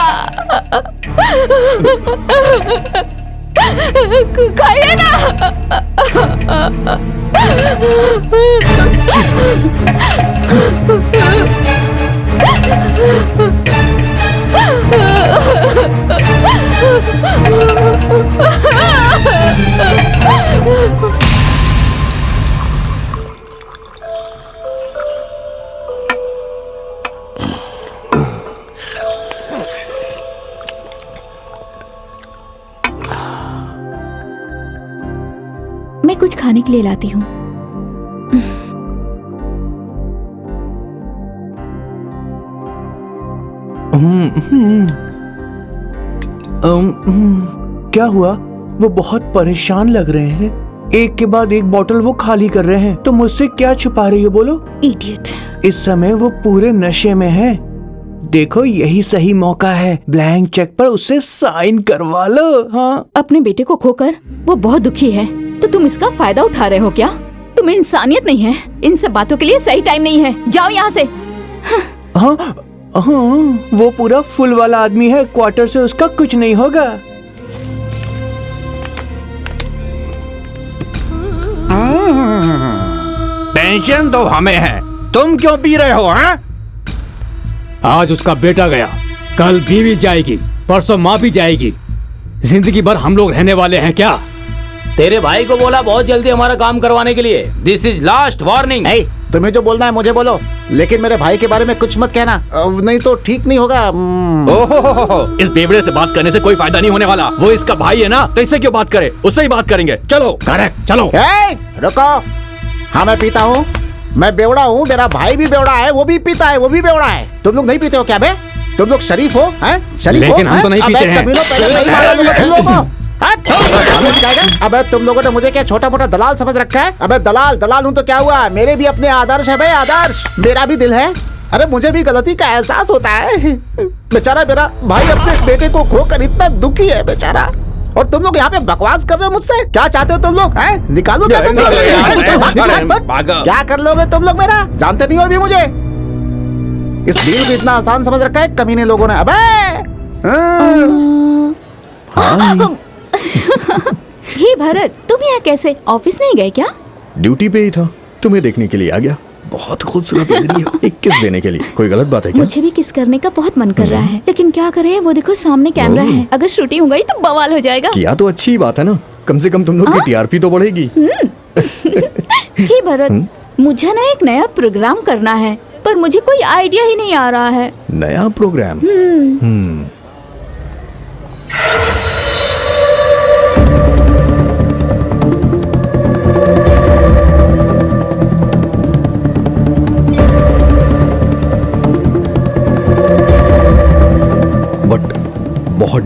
Speaker 11: खाइए ना। मैं कुछ खाने के लिए लाती हूँ।
Speaker 12: क्या हुआ? वो बहुत परेशान लग रहे हैं। एक के बाद एक बोतल वो खाली कर रहे हैं। तो मुझसे क्या छुपा रही हो? बोलो।
Speaker 11: इडियट।
Speaker 12: इस समय वो पूरे नशे में है। देखो, यही सही मौका है। ब्लैंक चेक पर उससे साइन करवा लो। हाँ,
Speaker 11: अपने बेटे को खोकर वो बहुत दुखी है, तो तुम इसका फायदा उठा रहे हो क्या? तुम्हें इंसानियत नहीं है। इन सब बातों के लिए सही टाइम नहीं है। जाओ यहाँ से।
Speaker 12: हाँ, हाँ, वो पूरा फुल वाला आदमी है। क्वार्टर से उसका कुछ नहीं होगा।
Speaker 1: टेंशन तो हमें है, तुम क्यों पी रहे हो? हाँ?
Speaker 8: आज उसका बेटा गया, कल बीवी जाएगी, परसों माँ भी जाएगी। जिंदगी भर हम लोग रहने वाले हैं क्या?
Speaker 10: तेरे भाई को बोला बहुत जल्दी हमारा काम करवाने के लिए। This is last warning.
Speaker 5: तुम्हें जो बोलना है मुझे बोलो, लेकिन मेरे भाई के बारे में कुछ मत कहना, नहीं तो ठीक नहीं होगा।
Speaker 1: ओहो, इस बेवड़े से बात करने से कोई फायदा नहीं होने वाला। वो इसका भाई है ना, तो इससे क्यों बात करे? उससे ही बात करेंगे। चलो।
Speaker 8: करेक्ट, चलो।
Speaker 5: रुको। हाँ, मैं पीता हूँ, मैं बेवड़ा हूँ, मेरा भाई भी बेवड़ा है, वो भी पीता है, वो भी बेवड़ा है। तुम लोग नहीं पीते हो क्या बे? तुम लोग शरीफ हो? शरीफ हो?
Speaker 8: लेकिन हम तो नहीं पीते हैं।
Speaker 5: अबे तुम लोगों ने मुझे क्या छोटा मोटा दलाल समझ रखा है? अबे दलाल हूँ तो क्या हुआ? मेरे भी अपने आदर्श है भाई, आदर्श। मेरा भी दिल है। अरे मुझे भी गलती का एहसास होता है। बेचारा मेरा भाई अपने बेटे को खोकर इतना दुखी है बेचारा, और तुम लोग यहाँ पे बकवास कर रहे हो मुझसे। क्या चाहते हो तुम लोग? निकालो क्या तुम लोग? क्या कर लोगे तुम लोग? मेरा जानते नहीं हो अभी मुझे। इस डील को इतना आसान समझ रखा है कमीने लोगों ने। अबे
Speaker 11: हे भरत, तुम यहाँ कैसे? ऑफिस नहीं गए क्या?
Speaker 7: ड्यूटी पे ही था, तुम्हें देखने के लिए आ गया। बहुत खूबसूरत लग रही हो। एक किस देने के लिए कोई गलत बात है क्या?
Speaker 11: मुझे भी किस करने का बहुत मन कर रहा है, लेकिन क्या करें? वो देखो सामने कैमरा है, अगर शूटिंग हो गई तो बवाल हो जाएगा।
Speaker 7: किया तो अच्छी बात है ना, कम से कम तुम लोग की टीआरपी तो बढ़ेगी।
Speaker 11: हे भरत, मुझे ना एक नया प्रोग्राम करना है, पर मुझे कोई आइडिया ही नहीं आ रहा है।
Speaker 7: नया प्रोग्राम?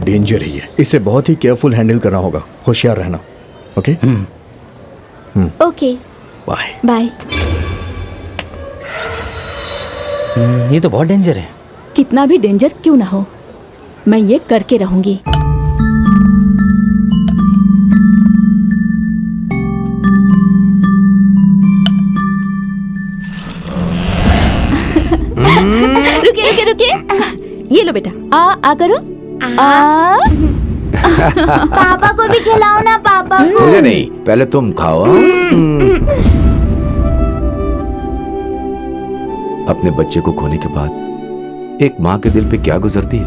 Speaker 7: डेंजर ही है, इसे बहुत ही केयरफुल हैंडल करना होगा, होशियार रहना। Okay
Speaker 11: okay
Speaker 7: bye
Speaker 11: bye.
Speaker 10: ये तो बहुत डेंजर है।
Speaker 11: कितना भी डेंजर क्यों ना हो, मैं ये करके रहूंगी। रुकिए रुकिए रुकिए, ये लो बेटा, आ करो।
Speaker 3: पापा को भी खिलाओ ना, पापा को।
Speaker 2: मुझे नहीं, पहले तुम खाओ। अपने बच्चे को खोने के बाद एक माँ के दिल पे क्या गुजरती है,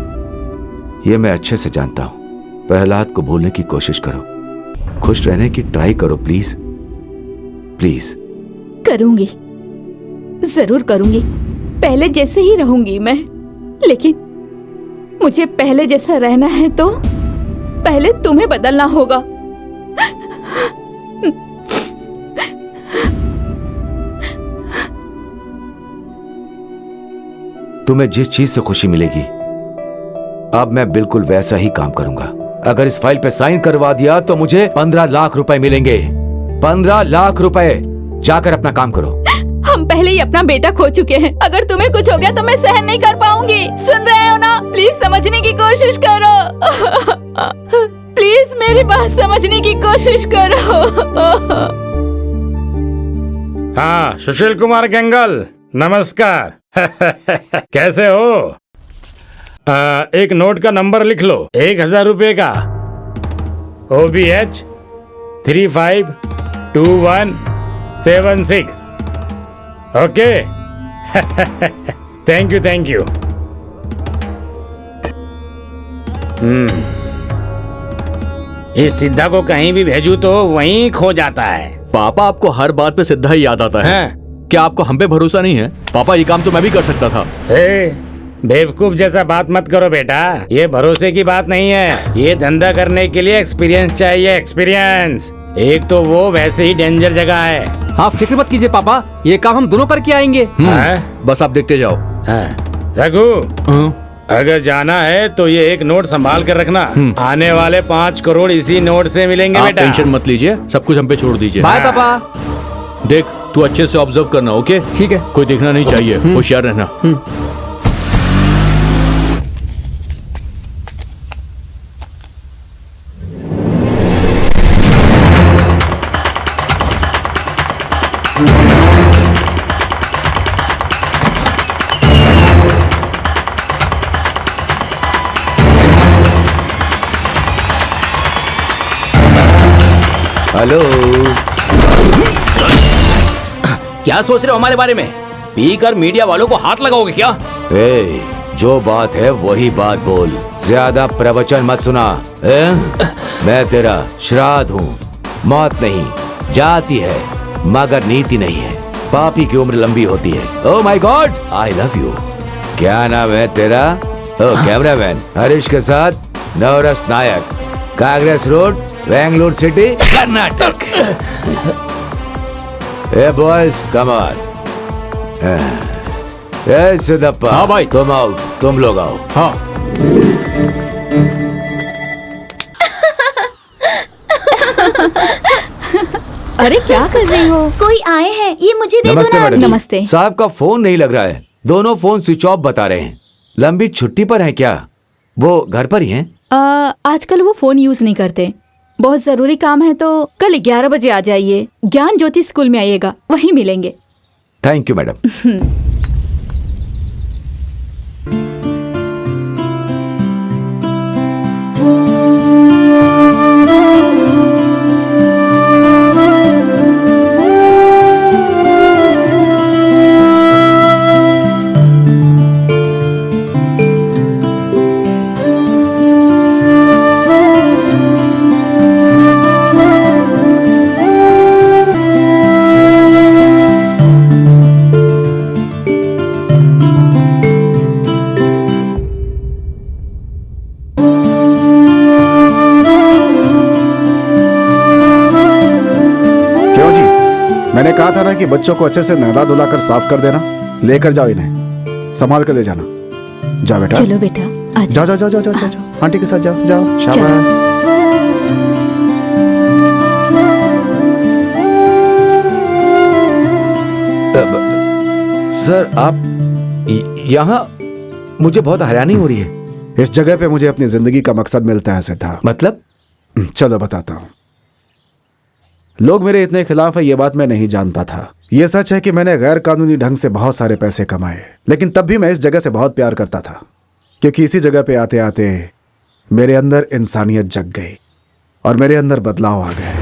Speaker 2: ये मैं अच्छे से जानता हूँ। प्रहलाद को भूलने की कोशिश करो, खुश रहने की ट्राई करो, प्लीज प्लीज।
Speaker 11: करूंगी, जरूर करूंगी। पहले जैसे ही रहूंगी मैं, लेकिन मुझे पहले जैसा रहना है तो पहले तुम्हें बदलना होगा।
Speaker 2: तुम्हें जिस चीज से खुशी मिलेगी, अब मैं बिल्कुल वैसा ही काम करूंगा। अगर इस फाइल पे साइन करवा दिया तो मुझे 15 लाख रुपए मिलेंगे। 15 लाख रुपए। जाकर अपना काम करो।
Speaker 11: हम पहले ही अपना बेटा खो चुके हैं, अगर तुम्हें कुछ हो गया तो मैं सहन नहीं कर पाऊंगी। सुन रहे हो ना? प्लीज समझने की कोशिश करो। प्लीज मेरी बात समझने की कोशिश करो।
Speaker 9: हाँ, सुशील कुमार गंगल, नमस्कार। कैसे हो? एक नोट का नंबर लिख लो, 1000 रुपए का। OBH 352176। Okay. Thank you thank you. इस सिद्धा को कहीं भी भेजू तो वहीं खो जाता है।
Speaker 1: पापा, आपको हर बात पे सिद्धा ही याद आता है। क्या आपको हम पे भरोसा नहीं है? पापा, ये काम तो मैं भी कर सकता था।
Speaker 9: बेवकूफ जैसा बात मत करो बेटा, ये भरोसे की बात नहीं है। ये धंधा करने के लिए एक्सपीरियंस चाहिए, एक्सपीरियंस। एक तो वो वैसे ही डेंजर जगह है।
Speaker 8: हाँ, फिक्र मत कीजिए पापा, ये काम हम दोनों करके आएंगे।
Speaker 1: बस आप देखते जाओ।
Speaker 9: रघु, अगर जाना है तो ये एक नोट संभाल कर रखना। आने वाले 5 करोड़ इसी नोट से मिलेंगे
Speaker 1: आप
Speaker 9: बेटा।
Speaker 1: टेंशन मत लीजिए, सब कुछ हम पे छोड़ दीजिए।
Speaker 8: बाय पापा।
Speaker 1: देख, तू अच्छे से ऑब्जर्व करना, ओके?
Speaker 8: ठीक है।
Speaker 1: कोई देखना नहीं चाहिए, होशियार रहना।
Speaker 2: हेलो,
Speaker 10: क्या सोच रहे हो हमारे बारे में? पीकर मीडिया वालों को हाथ लगाओगे क्या?
Speaker 2: ए, जो बात है वही बात बोल, ज्यादा प्रवचन मत सुना। मैं तेरा श्राद्ध हूँ। मौत नहीं, जाती है मगर नीति नहीं है। पापी की उम्र लंबी होती है। Oh my God, I love you. क्या नाम है तेरा? ओह, कैमरामैन हरीश के साथ नवरस नायक, कांग्रेस रोड, बेंगलुरु सिटी, कर्नाटक। ए बॉयज, कम ऑन। ए सिद्धप्पा।
Speaker 1: हाँ भाई।
Speaker 2: तुम आओ, तुम लोग आओ।
Speaker 1: हाँ।
Speaker 11: अरे क्या कर रही हो?
Speaker 3: कोई आए हैं, ये मुझे दे दो
Speaker 2: नमस्ते
Speaker 3: ना।
Speaker 2: मैडम जी।
Speaker 11: नमस्ते।
Speaker 2: साहब का फोन नहीं लग रहा है, दोनों फोन स्विच ऑफ बता रहे हैं। लंबी छुट्टी पर हैं क्या? वो घर पर ही हैं?
Speaker 11: आजकल वो फोन यूज नहीं करते। बहुत जरूरी काम है तो कल 11 बजे आ जाइए। ज्ञान ज्योति स्कूल में आइएगा, वहीं मिलेंगे।
Speaker 2: Thank you madam.
Speaker 4: मैंने कहा था ना कि बच्चों को अच्छे से नहला धुला कर साफ कर देना। लेकर जाओ इन्हें, संभाल कर ले जाना। जा बेटा।
Speaker 11: चलो बेटा, आ
Speaker 4: जाओ जाओ जाओ जाओ जाओ जाओ। आंटी के साथ जाओ जाओ, शाबाश।
Speaker 2: सर आप यहाँ, मुझे बहुत हैरानी हो रही है।
Speaker 4: इस जगह पे मुझे अपनी जिंदगी का मकसद मिलता है सिद्धार्थ।
Speaker 2: मतलब?
Speaker 4: चलो बताता हूं। लोग मेरे इतने खिलाफ है ये बात मैं नहीं जानता था। ये सच है कि मैंने गैर कानूनी ढंग से बहुत सारे पैसे कमाए, लेकिन तब भी मैं इस जगह से बहुत प्यार करता था, क्योंकि इसी जगह पे आते आते मेरे अंदर इंसानियत जग गई और मेरे अंदर बदलाव आ गए।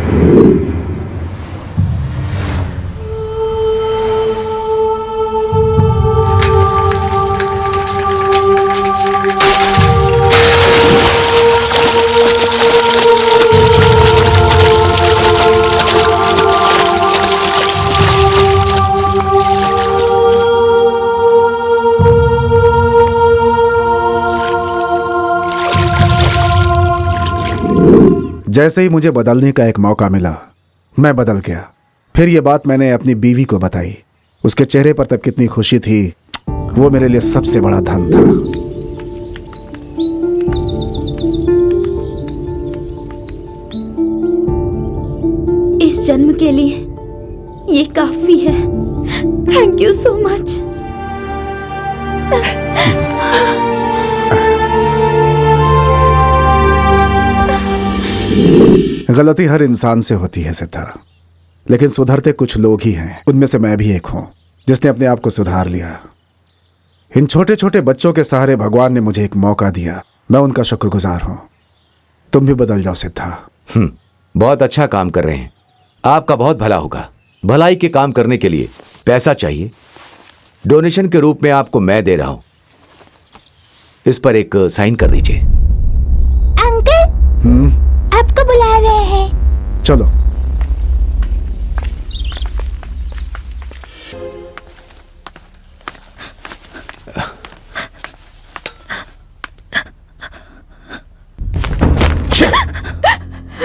Speaker 4: जैसे ही मुझे बदलने का एक मौका मिला, मैं बदल गया। फिर ये बात मैंने अपनी बीवी को बताई। उसके चेहरे पर तब कितनी खुशी थी, वो मेरे लिए सबसे बड़ा धन था।
Speaker 3: इस जन्म के लिए ये काफी है। Thank you so much.
Speaker 4: गलती हर इंसान से होती है सिद्धार्थ, लेकिन सुधरते कुछ लोग ही हैं। उनमें से मैं भी एक हूं जिसने अपने आप को सुधार लिया। इन छोटे छोटे बच्चों के सहारे भगवान ने मुझे एक मौका दिया। मैं उनका शुक्रगुजार हूं। तुम भी बदल जाओ सिद्धार्थ।
Speaker 2: बहुत अच्छा काम कर रहे हैं। आपका बहुत भला होगा। भलाई के काम करने के लिए पैसा चाहिए। डोनेशन के रूप में आपको मैं दे रहा हूं। इस पर एक साइन कर दीजिए।
Speaker 3: अंकल, आपको बुला रहे हैं।
Speaker 4: चलो।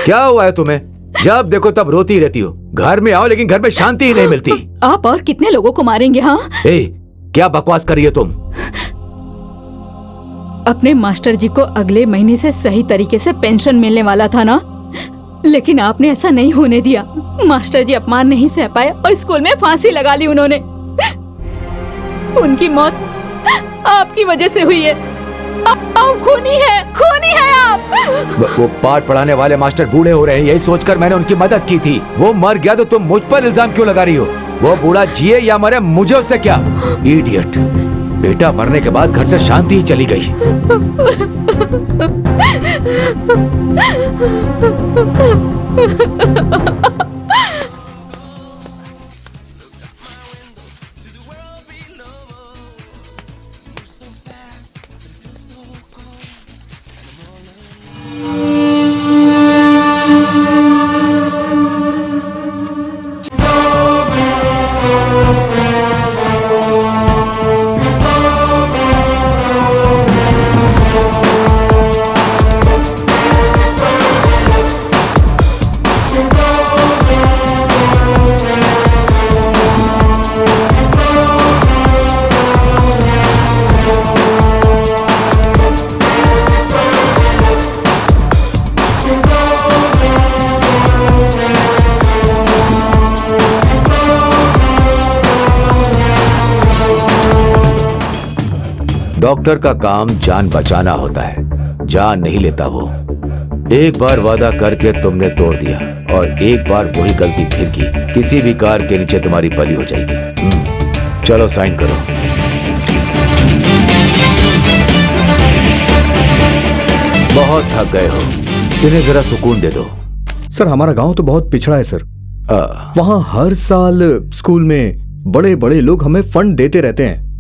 Speaker 2: क्या हुआ है तुम्हें? जब देखो तब रोती रहती हो। घर में आओ, लेकिन घर में शांति ही नहीं मिलती।
Speaker 11: आप और कितने लोगों को मारेंगे? हाँ,
Speaker 2: क्या बकवास कर रही हो तुम?
Speaker 11: अपने मास्टर जी को अगले महीने से सही तरीके से पेंशन मिलने वाला था ना, लेकिन आपने ऐसा नहीं होने दिया। मास्टर जी अपमान नहीं सह पाए और स्कूल में फांसी लगा ली उन्होंने। उनकी मौत आपकी वजह से हुई है। आप खूनी है आप।
Speaker 2: वो पाठ पढ़ाने वाले मास्टर बूढ़े हो रहे हैं, यही सोचकर मैंने उनकी मदद की थी। वो मर गया तो तुम मुझ पर इल्जाम क्यों लगा रही हो? वो बूढ़ा जिए या मरे, मुझे उससे क्या? इडियट। बेटा मरने के बाद घर से शांति ही चली गई। डॉक्टर का काम जान बचाना होता है, जान नहीं लेता वो। एक बार वादा करके तुमने तोड़ दिया और एक बार वही गलती फिर की। किसी भी कार के नीचे तुम्हारी बलि हो जाएगी। चलो साइन करो। बहुत थक गए हो, इन्हें जरा सुकून दे दो।
Speaker 7: सर हमारा गांव तो बहुत पिछड़ा है सर। वहाँ हर साल स्कूल में बड़े बड़े लोग हमें फंड देते रहते हैं,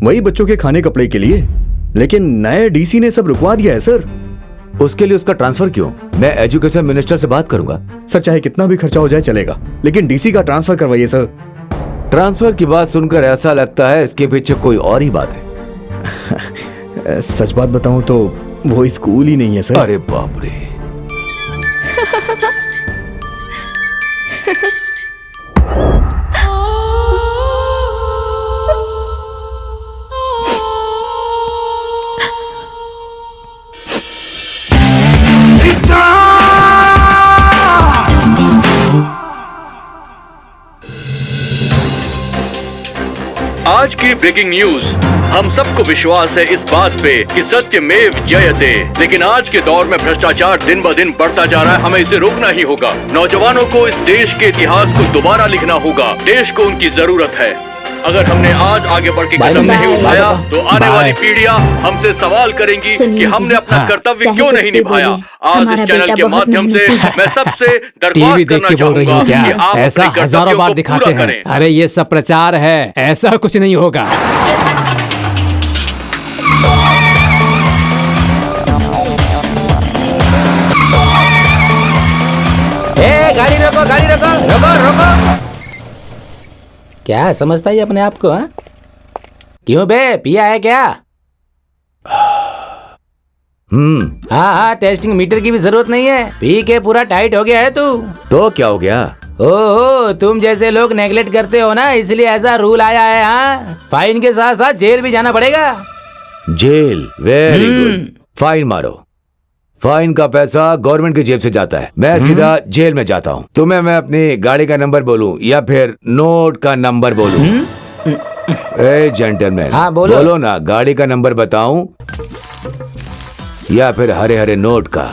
Speaker 7: वही बच्चों के खाने कपड़े के लिए। लेकिन नए डीसी ने सब रुकवा दिया है सर।
Speaker 2: उसके लिए उसका ट्रांसफर क्यों? मैं एजुकेशन मिनिस्टर से बात करूंगा।
Speaker 7: सर चाहे कितना भी खर्चा हो जाए चलेगा, लेकिन डीसी का ट्रांसफर करवाइए सर।
Speaker 2: ट्रांसफर की बात सुनकर ऐसा लगता है इसके पीछे कोई और ही बात है।
Speaker 7: सच बात बताऊं तो वो स्कूल ही नहीं है सर।
Speaker 2: अरे बाप रे।
Speaker 1: आज की ब्रेकिंग न्यूज। हम सबको विश्वास है इस बात पे कि सत्यमेव जयते, लेकिन आज के दौर में भ्रष्टाचार दिन ब दिन बढ़ता जा रहा है। हमें इसे रोकना ही होगा। नौजवानों को इस देश के इतिहास को दोबारा लिखना होगा। देश को उनकी जरूरत है। अगर हमने आज आगे बढ़ के कदम नहीं उठाया तो आने वाली पीढ़ियां हमसे सवाल करेंगी कि हमने अपना कर्तव्य क्यों नहीं निभाया। आज इस चैनल के माध्यम से मैं सबसे
Speaker 8: टीवी
Speaker 1: दरख्वास्त
Speaker 8: देख
Speaker 1: करना
Speaker 8: के बोल रही
Speaker 1: चाहूंगा
Speaker 8: हूँ क्या?
Speaker 1: कि आप
Speaker 8: ऐसा
Speaker 1: अपने
Speaker 8: हजारों
Speaker 1: कर्तव्यों
Speaker 8: बार
Speaker 1: को
Speaker 8: दिखाते
Speaker 1: पूरा
Speaker 8: हैं।
Speaker 1: करें।
Speaker 8: अरे ये सब प्रचार है, ऐसा कुछ नहीं होगा।
Speaker 10: गाड़ी रोको, गाड़ी रोको, रोको रोको। क्या समझता है अपने आप को? हाँ क्यों बे, पिया है क्या? हाँ, टेस्टिंग मीटर की भी जरूरत नहीं है। पी के पूरा टाइट हो गया है तू।
Speaker 2: तो क्या हो गया?
Speaker 10: ओहो, तुम जैसे लोग नेगलेक्ट करते हो ना, इसलिए ऐसा रूल आया है। हाँ, फाइन के साथ साथ जेल भी जाना पड़ेगा।
Speaker 2: जेल? वेरी गुड, फाइन मारो। फाइन का पैसा गवर्नमेंट की जेब से जाता है। मैं सीधा जेल में जाता हूँ। तुम्हें मैं अपनी गाड़ी का नंबर बोलूं या फिर नोट का नंबर बोलूं? ए जेंटलमैन,
Speaker 10: हाँ, बोलो
Speaker 2: ना, गाड़ी का नंबर बताऊं या फिर हरे हरे नोट का?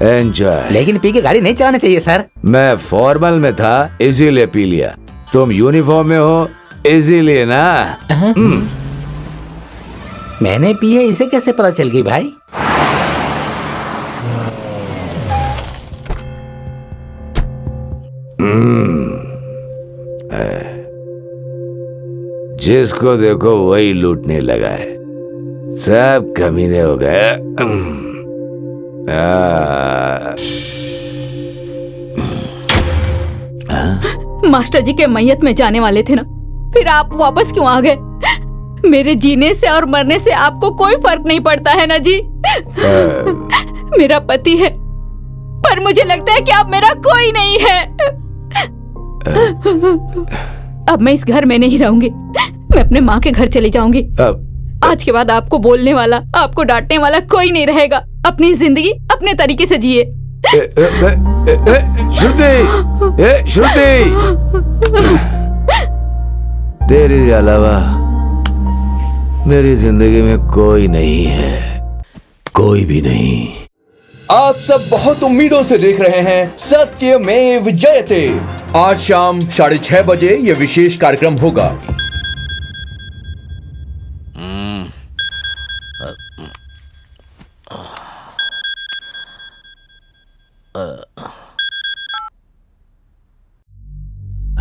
Speaker 2: एंजॉय।
Speaker 10: लेकिन पी के गाड़ी नहीं चलानी चाहिए सर।
Speaker 2: मैं फॉर्मल में था इसीलिए पी लिया। तुम यूनिफॉर्म में हो इसीलिए ना।
Speaker 10: मैंने पी है, इसे कैसे पता चल गई भाई?
Speaker 2: जिसको देखो वही लूटने लगा है। सब कमीने हो गए।
Speaker 11: मास्टर जी के मैयत में जाने वाले थे ना, फिर आप वापस क्यों आ गए? मेरे जीने से और मरने से आपको कोई फर्क नहीं पड़ता है ना जी? मेरा पति है, पर मुझे लगता है कि अब मेरा कोई नहीं है। अब मैं इस घर में नहीं रहूंगी। मैं अपने माँ के घर चली जाऊंगी। आज के बाद आपको बोलने वाला, आपको डांटने वाला कोई नहीं रहेगा। अपनी जिंदगी अपने तरीके से जिए।
Speaker 2: श्रुति, तेरे अलावा मेरी जिंदगी में कोई नहीं है, कोई भी नहीं।
Speaker 1: आप सब बहुत उम्मीदों से देख रहे हैं सत्यमेव जयते। आज शाम 6:30 बजे यह विशेष कार्यक्रम होगा।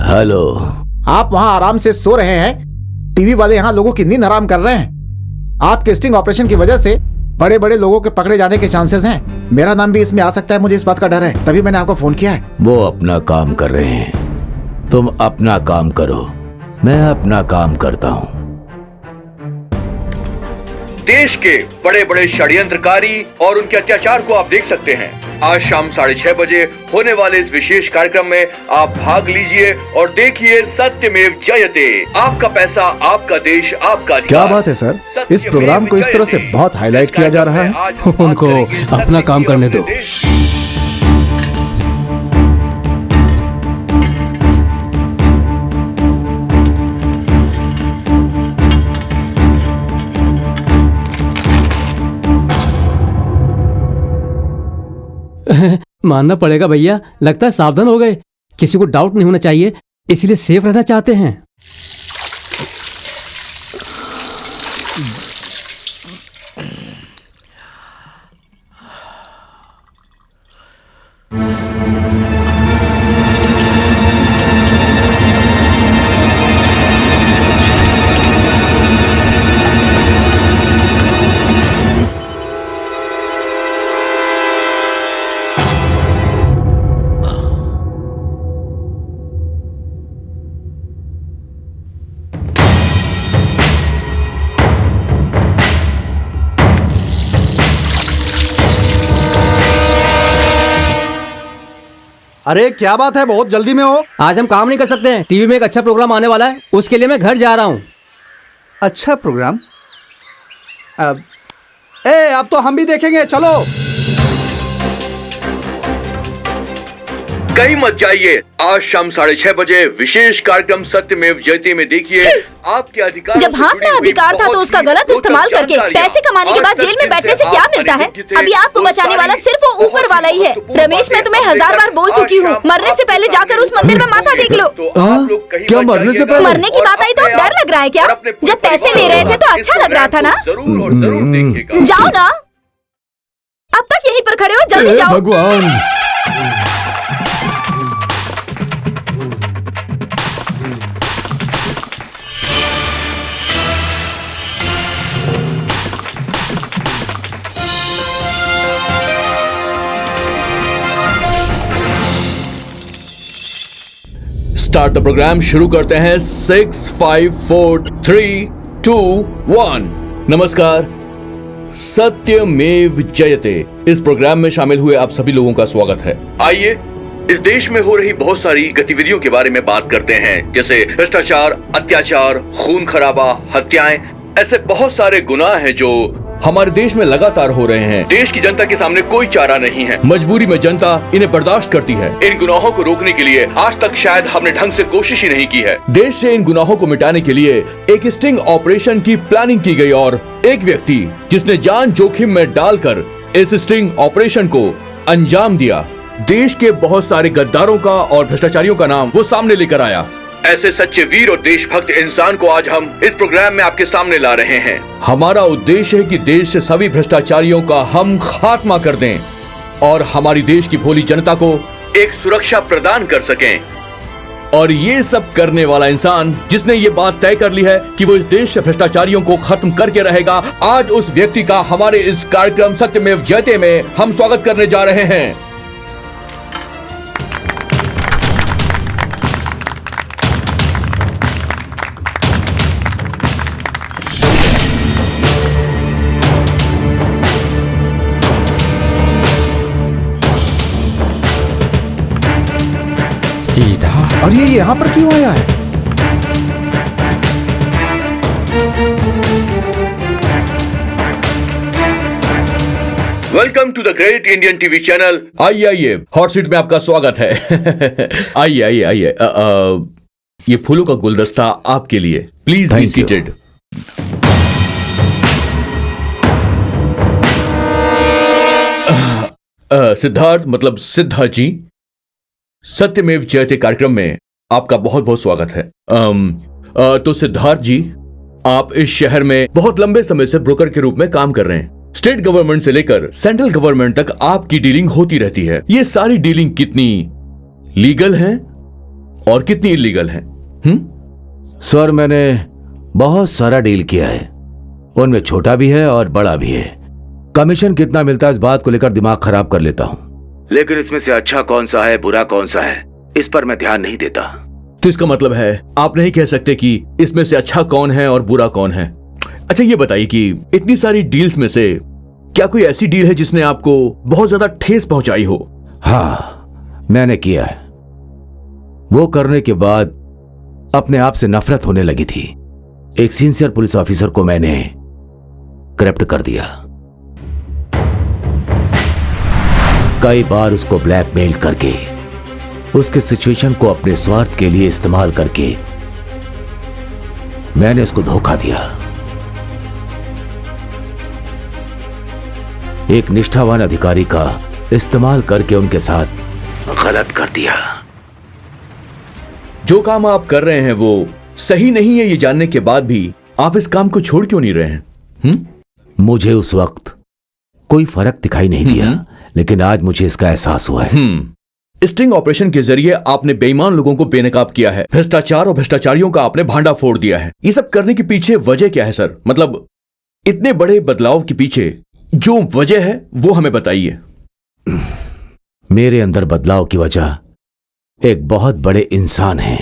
Speaker 2: हेलो।
Speaker 5: आप वहाँ आराम से सो रहे हैं, टीवी वाले यहाँ लोगों की नींद हराम कर रहे हैं। आपके स्टिंग ऑपरेशन की वजह से बड़े बड़े लोगों के पकड़े जाने के चांसेस हैं। मेरा नाम भी इसमें आ सकता है, मुझे इस बात का डर है, तभी मैंने आपको फोन किया है।
Speaker 2: वो अपना काम कर रहे हैं, तुम अपना काम करो, मैं अपना काम करता हूँ।
Speaker 1: देश के बड़े बड़े षड्यंत्रकारी और उनके अत्याचार को आप देख सकते हैं। आज शाम 6:30 बजे होने वाले इस विशेष कार्यक्रम में आप भाग लीजिए और देखिए सत्यमेव जयते। आपका पैसा, आपका देश, आपका अधिकार।
Speaker 4: क्या बात है सर, इस प्रोग्राम को इस तरह से बहुत हाईलाइट किया जा रहा है।
Speaker 8: उनको अपना काम करने दो। मानना पड़ेगा भैया, लगता है सावधान हो गए। किसी को डाउट नहीं होना चाहिए, इसीलिए सेफ रहना चाहते हैं।
Speaker 4: अरे क्या बात है, बहुत जल्दी में हो।
Speaker 8: आज हम काम नहीं कर सकते हैं, टीवी में एक अच्छा प्रोग्राम आने वाला है, उसके लिए मैं घर जा रहा हूँ।
Speaker 4: अच्छा प्रोग्राम? अब अब तो हम भी देखेंगे, चलो।
Speaker 1: कहीं मत जाइए। आज शाम 6:30 बजे विशेष कार्यक्रम सत्यमेव जयते में देखिए आपके अधिकार।
Speaker 3: जब हाथ में अधिकार था तो उसका गलत इस्तेमाल करके पैसे कमाने के बाद जेल में बैठने से क्या मिलता है? अभी आपको बचाने वाला सिर्फ वो ऊपर वाला ही है। रमेश, मैं तुम्हें 1000 बार बोल चुकी हूँ, मरने से पहले जाकर उस मंदिर में माथा टेक लो।
Speaker 2: क्या मरने से पहले?
Speaker 3: मरने की बात आई तो डर लग रहा है क्या? जब पैसे ले रहे थे तो अच्छा लग रहा था ना? जाओ ना, अब तक यहीं पर खड़े हो, जल्दी जाओ।
Speaker 2: भगवान,
Speaker 1: स्टार्ट द प्रोग्राम। शुरू करते हैं। 6, 5, 4, 3, 2, 1। नमस्कार, सत्यमेव जयते इस प्रोग्राम में शामिल हुए आप सभी लोगों का स्वागत है। आइए इस देश में हो रही बहुत सारी गतिविधियों के बारे में बात करते हैं, जैसे भ्रष्टाचार, अत्याचार, खून खराबा, हत्याएं। ऐसे बहुत सारे गुनाह हैं जो हमारे देश में लगातार हो रहे हैं। देश की जनता के सामने कोई चारा नहीं है। मजबूरी में जनता इन्हें बर्दाश्त करती है। इन गुनाहों को रोकने के लिए आज तक शायद हमने ढंग से कोशिश ही नहीं की है। देश से इन गुनाहों को मिटाने के लिए एक स्टिंग ऑपरेशन की प्लानिंग की गई और एक व्यक्ति जिसने जान जोखिम में डालकर इस स्टिंग ऑपरेशन को अंजाम दिया, देश के बहुत सारे गद्दारों का और भ्रष्टाचारियों का नाम वो सामने लेकर आया। ऐसे सच्चे वीर और देशभक्त इंसान को आज हम इस प्रोग्राम में आपके सामने ला रहे हैं। हमारा उद्देश्य है कि देश से सभी भ्रष्टाचारियों का हम खात्मा कर दें और हमारी देश की भोली जनता को एक सुरक्षा प्रदान कर सकें। और ये सब करने वाला इंसान जिसने ये बात तय कर ली है कि वो इस देश से भ्रष्टाचारियों को खत्म करके रहेगा, आज उस व्यक्ति का हमारे इस कार्यक्रम सत्यमेव जयते में हम स्वागत करने जा रहे हैं।
Speaker 8: सीधा।
Speaker 4: और ये यहाँ पर क्यों आया है?
Speaker 1: Welcome to the great Indian TV channel. आइए आइए, हॉट सीट में आपका स्वागत है। आइए आइए आइए। ये फूलों का गुलदस्ता आपके लिए। Please be seated. सिद्धार्थ, मतलब सिद्धा जी, सत्यमेव जयते कार्यक्रम में आपका बहुत बहुत स्वागत है। तो सिद्धार्थ जी, आप इस शहर में बहुत लंबे समय से ब्रोकर के रूप में काम कर रहे हैं। स्टेट गवर्नमेंट से लेकर सेंट्रल गवर्नमेंट तक आपकी डीलिंग होती रहती है। ये सारी डीलिंग कितनी लीगल है और कितनी इलीगल है?
Speaker 2: सर, मैंने बहुत सारा डील किया है। उनमें छोटा भी है और बड़ा भी है। कमीशन कितना मिलता है इस बात को लेकर दिमाग खराब कर लेता हूँ, लेकिन इसमें से अच्छा कौन सा है, बुरा कौन सा है, इस पर मैं ध्यान नहीं देता।
Speaker 1: तो इसका मतलब है आप नहीं कह सकते कि इसमें से अच्छा कौन है और बुरा कौन है। अच्छा, ये बताइए कि इतनी सारी डील्स में से क्या कोई ऐसी डील है जिसने आपको बहुत ज्यादा ठेस पहुंचाई हो?
Speaker 2: हाँ, मैंने किया है। वो करने के बाद अपने आप से नफरत होने लगी थी। एक सीनियर पुलिस ऑफिसर को मैंने करप्ट कर दिया। कई बार उसको ब्लैकमेल करके, उसके सिचुएशन को अपने स्वार्थ के लिए इस्तेमाल करके मैंने उसको धोखा दिया। एक निष्ठावान अधिकारी का इस्तेमाल करके उनके साथ गलत कर दिया।
Speaker 1: जो काम आप कर रहे हैं वो सही नहीं है, ये जानने के बाद भी आप इस काम को छोड़ क्यों नहीं रहे हैं?
Speaker 2: मुझे उस वक्त कोई फर्क दिखाई नहीं दिया, लेकिन आज मुझे इसका एहसास हुआ है।
Speaker 1: स्टिंग ऑपरेशन के जरिए आपने बेईमान लोगों को बेनकाब किया है। भ्रष्टाचार और भ्रष्टाचारियों का आपने भांडा फोड़ दिया है। ये सब करने के पीछे वजह क्या है सर? मतलब इतने बड़े बदलाव के पीछे जो वजह है वो हमें बताइए।
Speaker 2: मेरे अंदर बदलाव की वजह एक बहुत बड़े इंसान है।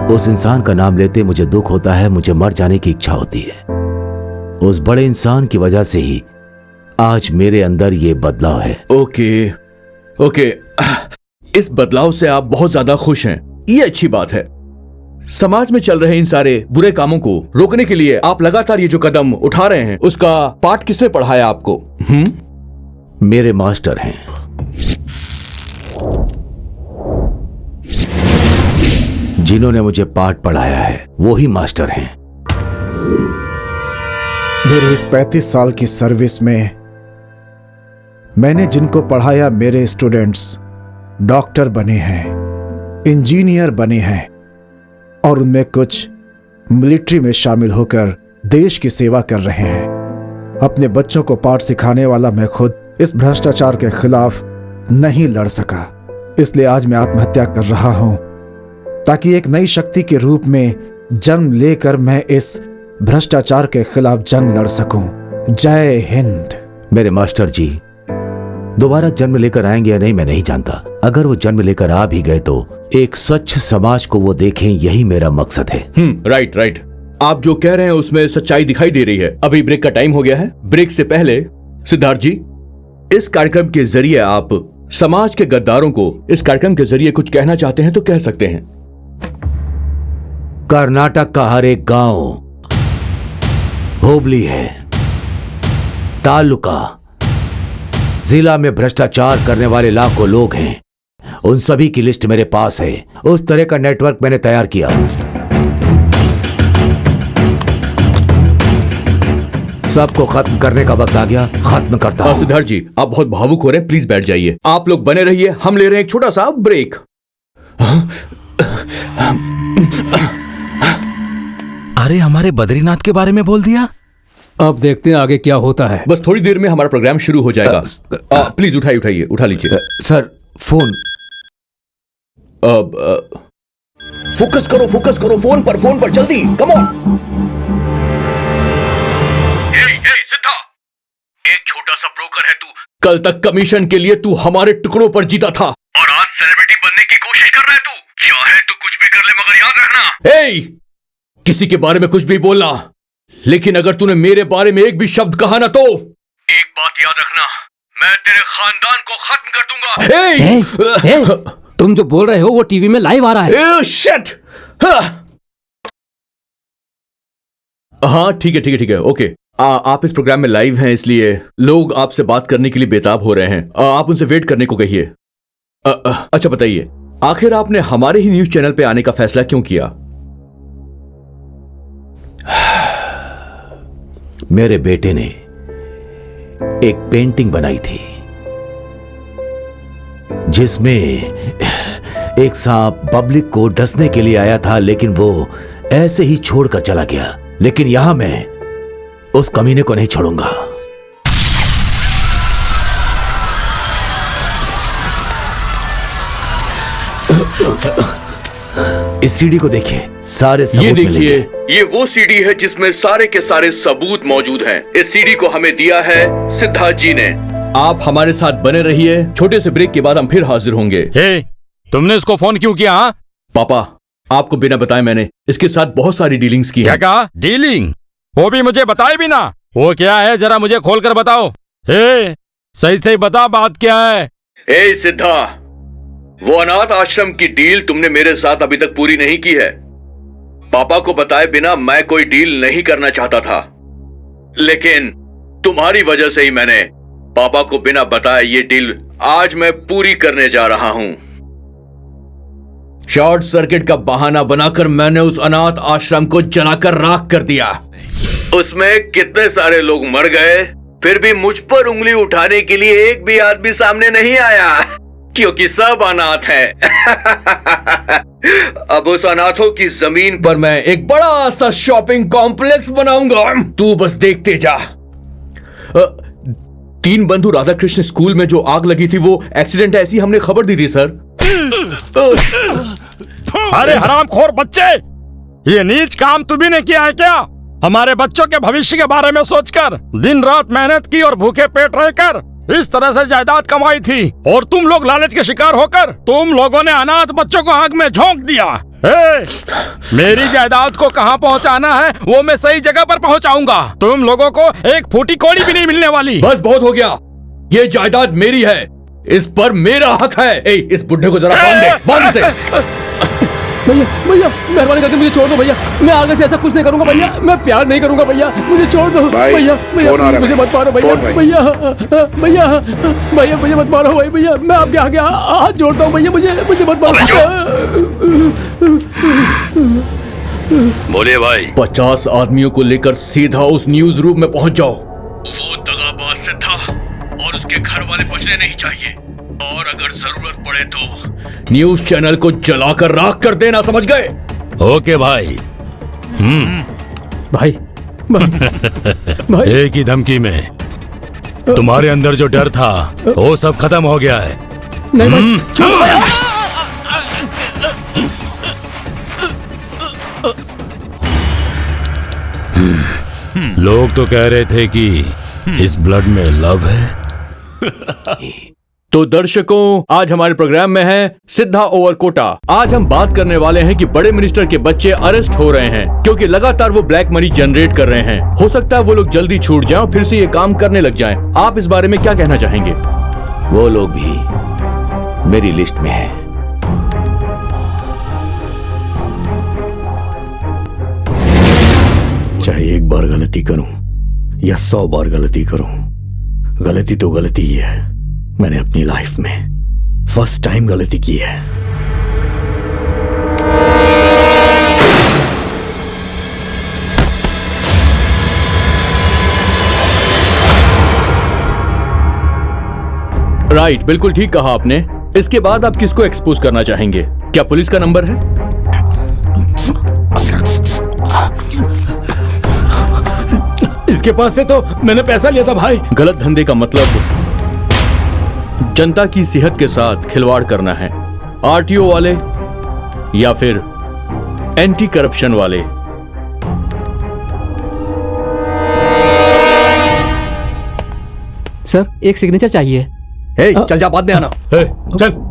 Speaker 2: उस इंसान का नाम लेते मुझे दुख होता है, मुझे मर जाने की इच्छा होती है। उस बड़े इंसान की वजह से ही आज मेरे अंदर ये बदलाव है।
Speaker 1: ओके, इस बदलाव से आप बहुत ज्यादा खुश हैं, ये अच्छी बात है। समाज में चल रहे इन सारे बुरे कामों को रोकने के लिए आप लगातार ये जो कदम उठा रहे हैं, उसका पाठ किसने पढ़ाया आपको?
Speaker 2: मेरे मास्टर हैं। जिन्होंने मुझे पाठ पढ़ाया है वो ही मास्टर हैं।
Speaker 4: मेरे इस 35 साल की सर्विस में मैंने जिनको पढ़ाया, मेरे स्टूडेंट्स डॉक्टर बने हैं, इंजीनियर बने हैं और उनमें कुछ मिलिट्री में शामिल होकर देश की सेवा कर रहे हैं। अपने बच्चों को पाठ सिखाने वाला मैं खुद इस भ्रष्टाचार के खिलाफ नहीं लड़ सका, इसलिए आज मैं आत्महत्या कर रहा हूं ताकि एक नई शक्ति के रूप में जन्म लेकर मैं इस भ्रष्टाचार के खिलाफ जंग लड़ सकूं। जय हिंद।
Speaker 2: मेरे मास्टर जी दोबारा जन्म लेकर आएंगे या नहीं मैं नहीं जानता। अगर वो जन्म लेकर आ भी गए तो एक स्वच्छ समाज को वो देखें, यही मेरा मकसद है।
Speaker 1: Right right. आप जो कह रहे हैं उसमें सच्चाई दिखाई दे रही है। अभी ब्रेक का टाइम हो गया है। ब्रेक से पहले सिद्धार्थ जी, इस कार्यक्रम के जरिए आप समाज के गद्दारों को इस कार्यक्रम के जरिए कुछ कहना चाहते हैं तो कह सकते हैं।
Speaker 2: कर्नाटक का हर एक गांव, होबली है, तालुका, जिला में भ्रष्टाचार करने वाले लाखों लोग हैं। उन सभी की लिस्ट मेरे पास है। उस तरह का नेटवर्क मैंने तैयार किया। सबको खत्म करने का वक्त आ गया, खत्म करता हूं।
Speaker 1: सिद्धार्थ जी, आप बहुत भावुक हो रहे हैं, प्लीज बैठ जाइए। आप लोग बने रहिए, हम ले रहे हैं एक छोटा सा ब्रेक।
Speaker 10: अरे हमारे बद्रीनाथ के बारे में बोल दिया।
Speaker 8: अब देखते हैं आगे क्या होता है।
Speaker 1: बस थोड़ी देर में हमारा प्रोग्राम शुरू हो जाएगा। प्लीज उठाइए, उठा लीजिए।
Speaker 2: Sir phone.
Speaker 1: फोकस करो फोन पर जल्दी, कम ऑन। सिद्धा, एक छोटा सा ब्रोकर है तू। कल तक कमीशन के लिए तू हमारे टुकड़ों पर जीता था और आज सेलिब्रिटी बनने की कोशिश कर रहा है तू। चाहे तो कुछ भी कर ले, मगर याद रखना, किसी के बारे में कुछ भी बोलना, लेकिन अगर तूने मेरे बारे में एक भी शब्द कहा ना तो एक बात याद रखना, मैं तेरे खानदान को खत्म कर दूंगा।
Speaker 8: तुम जो बोल रहे हो वो टीवी में लाइव आ रहा है।
Speaker 1: शिट। हाँ ठीक है, ओके। आप इस प्रोग्राम में लाइव हैं, इसलिए लोग आपसे बात करने के लिए बेताब हो रहे हैं। आप उनसे वेट करने को कहिए। अच्छा बताइए, आखिर आपने हमारे ही न्यूज चैनल पे आने का फैसला क्यों किया?
Speaker 2: मेरे बेटे ने एक पेंटिंग बनाई थी जिसमें एक सांप पब्लिक को डसने के लिए आया था, लेकिन वो ऐसे ही छोड़कर चला गया। लेकिन यहां मैं उस कमीने को नहीं छोड़ूंगा। इस सीडी को देखिए, सारे सबूत
Speaker 1: ये
Speaker 2: मिलेंगे।
Speaker 1: देखिए, ये वो सीडी है जिसमें सारे के सारे सबूत मौजूद हैं। इस सीडी को हमें दिया है सिद्धार्थ जी ने। आप हमारे साथ बने रहिए, छोटे से ब्रेक के बाद हम फिर हाजिर होंगे।
Speaker 9: तुमने इसको फोन क्यों किया?
Speaker 1: पापा, आपको बिना बताए मैंने इसके साथ बहुत सारी डीलिंग्स की
Speaker 9: क्या कहा? डीलिंग? वो भी मुझे बताए भी ना। वो क्या है, जरा मुझे खोलकर बताओ। सही सही बता, बात क्या है?
Speaker 1: सिद्धा, वो अनाथ आश्रम की डील तुमने मेरे साथ अभी तक पूरी नहीं की है। पापा को बताए बिना मैं कोई डील नहीं करना चाहता था, लेकिन तुम्हारी वजह से ही मैंने पापा को बिना बताए ये डील आज मैं पूरी करने जा रहा हूं। शॉर्ट सर्किट का बहाना बनाकर मैंने उस अनाथ आश्रम को जलाकर राख कर दिया। उसमें कितने सारे लोग मर गए, फिर भी मुझ पर उंगली उठाने के लिए एक भी आदमी सामने नहीं आया, क्योंकि सब अनाथ हैं। अब उस अनाथों की जमीन पर मैं एक बड़ा सा शॉपिंग कॉम्प्लेक्स बनाऊंगा, तू बस देखते जा। 3 बंधु राधा कृष्ण स्कूल में जो आग लगी थी वो एक्सीडेंट है, ऐसी हमने खबर दी थी सर।
Speaker 9: अरे हरामखोर बच्चे, ये नीच काम तुम्ही ने किया है क्या? हमारे बच्चों के भविष्य के बारे में सोचकर दिन रात मेहनत की और भूखे पेट रहकर इस तरह से जायदाद कमाई थी, और तुम लोग लालच के शिकार होकर तुम लोगों ने अनाथ बच्चों को आग में झोंक दिया। मेरी जायदाद को कहां पहुंचाना है वो मैं सही जगह पर पहुंचाऊंगा। तुम लोगों को एक फूटी कौड़ी भी नहीं मिलने वाली।
Speaker 1: बस बहुत हो गया, ये जायदाद मेरी है, इस पर मेरा हक है। इस बुढ़े को जरा बांध दे, बांध से।
Speaker 8: भैया भैया मेहरबानी करके मुझे छोड़ दो भैया, मैं आगे से ऐसा कुछ नहीं करूंगा भैया, मैं प्यार नहीं करूंगा भैया, मुझे छोड़ दो भैया भैया, मुझे मत मारो भैया भैया भैया भैया, मुझे मत मारो भाई भैया, मैं आपके आगे हाथ जोड़ता हूँ भैया, मुझे मत मारो।
Speaker 9: बोलिए भाई।
Speaker 1: 50 आदमियों को लेकर सीधा उस न्यूज रूम में पहुंच जाओ। वो दगाबाज से था और उसके घर वाले बचने नहीं चाहिए, और अगर जरूरत पड़े तो न्यूज चैनल को जलाकर राख कर देना, समझ गए?
Speaker 9: ओके भाई।
Speaker 8: भाई भाई
Speaker 9: एक ही धमकी में तुम्हारे अंदर जो डर था वो सब खत्म हो गया है।
Speaker 8: नहीं भाई, छोड़ो भैया।
Speaker 9: लोग तो कह रहे थे कि इस ब्लड में लव है।
Speaker 1: तो दर्शकों, आज हमारे प्रोग्राम में है सिद्धा ओवरकोटा। आज हम बात करने वाले हैं कि बड़े मिनिस्टर के बच्चे अरेस्ट हो रहे हैं क्योंकि लगातार वो ब्लैक मनी जनरेट कर रहे हैं। हो सकता है वो लोग जल्दी छूट जाएं और फिर से ये काम करने लग जाएं। आप इस बारे में क्या कहना चाहेंगे?
Speaker 2: वो लोग भी मेरी लिस्ट में है।
Speaker 7: चाहे एक बार गलती करूं या 100 बार गलती करूं, गलती तो गलती ही है। मैंने अपनी लाइफ में फर्स्ट टाइम गलती की है।
Speaker 1: राइट, बिल्कुल ठीक कहा आपने। इसके बाद आप किसको एक्सपोज करना चाहेंगे? क्या पुलिस का नंबर है?
Speaker 6: इसके पास से तो मैंने पैसा लिया था भाई।
Speaker 1: गलत धंधे का मतलब जनता की सेहत के साथ खिलवाड़ करना है। आरटीओ वाले या फिर एंटी करप्शन वाले।
Speaker 8: सर, एक सिग्नेचर चाहिए।
Speaker 7: चल जा, बाद में आना।
Speaker 1: चल।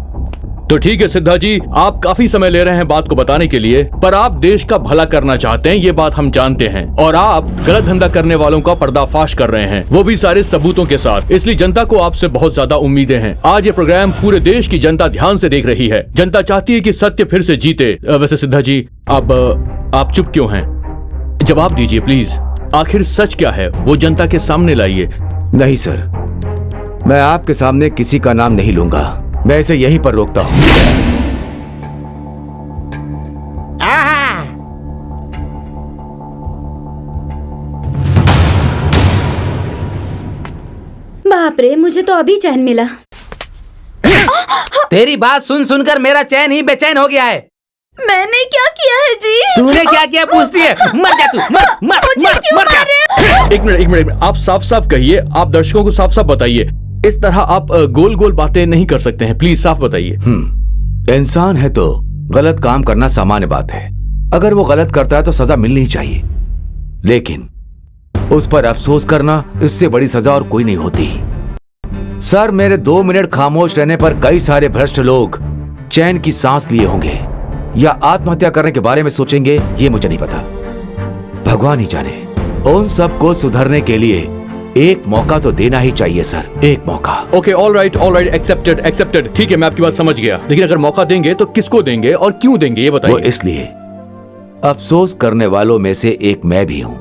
Speaker 1: तो ठीक है सिद्धा जी, आप काफी समय ले रहे हैं बात को बताने के लिए, पर आप देश का भला करना चाहते हैं, ये बात हम जानते हैं, और आप गलत धंधा करने वालों का पर्दाफाश कर रहे हैं, वो भी सारे सबूतों के साथ। इसलिए जनता को आपसे बहुत ज्यादा उम्मीदें हैं। आज ये प्रोग्राम पूरे देश की जनता ध्यान से देख रही है। जनता चाहती है कि सत्य फिर से जीते। वैसे सिद्धा जी, आप चुप क्यों हैं? जवाब दीजिए प्लीज। आखिर सच क्या है वो जनता के सामने लाइए।
Speaker 2: नहीं सर, मैं आपके सामने किसी का नाम नहीं लूंगा। मैं इसे यहीं पर रोकता हूं।
Speaker 3: बाप रे, मुझे तो अभी चैन मिला।
Speaker 10: तेरी बात सुन सुनकर मेरा चैन ही बेचैन हो गया है।
Speaker 3: मैंने क्या किया है जी?
Speaker 10: तूने क्या किया पूछती है? मर जा तू, मर जा।
Speaker 1: एक मिनट, आप साफ साफ कहिए। आप दर्शकों को साफ साफ बताइए। इस तरह आप गोल गोल बातें नहीं कर सकते हैं। प्लीज साफ बताइए।
Speaker 2: इंसान है तो गलत काम करना सामान्य बात है। अगर वो गलत करता है तो सजा मिलनी ही चाहिए, लेकिन उस पर अफसोस करना, इससे बड़ी सजा और कोई नहीं होती। सर, मेरे 2 मिनट खामोश रहने पर कई सारे भ्रष्ट लोग चैन की सांस लिए होंगे या आत्महत्या करने के बारे में सोचेंगे, ये मुझे नहीं पता। भगवान ही जाने। उन सबको सुधरने के लिए एक मौका तो देना ही चाहिए सर, एक मौका।
Speaker 1: Okay, all right, accepted. ठीक है, मैं आपकी बात समझ गया, लेकिन अगर मौका देंगे तो किसको देंगे और क्यों देंगे, ये बताइए।
Speaker 2: वो इसलिए, अफसोस करने वालों में से एक मैं भी हूं।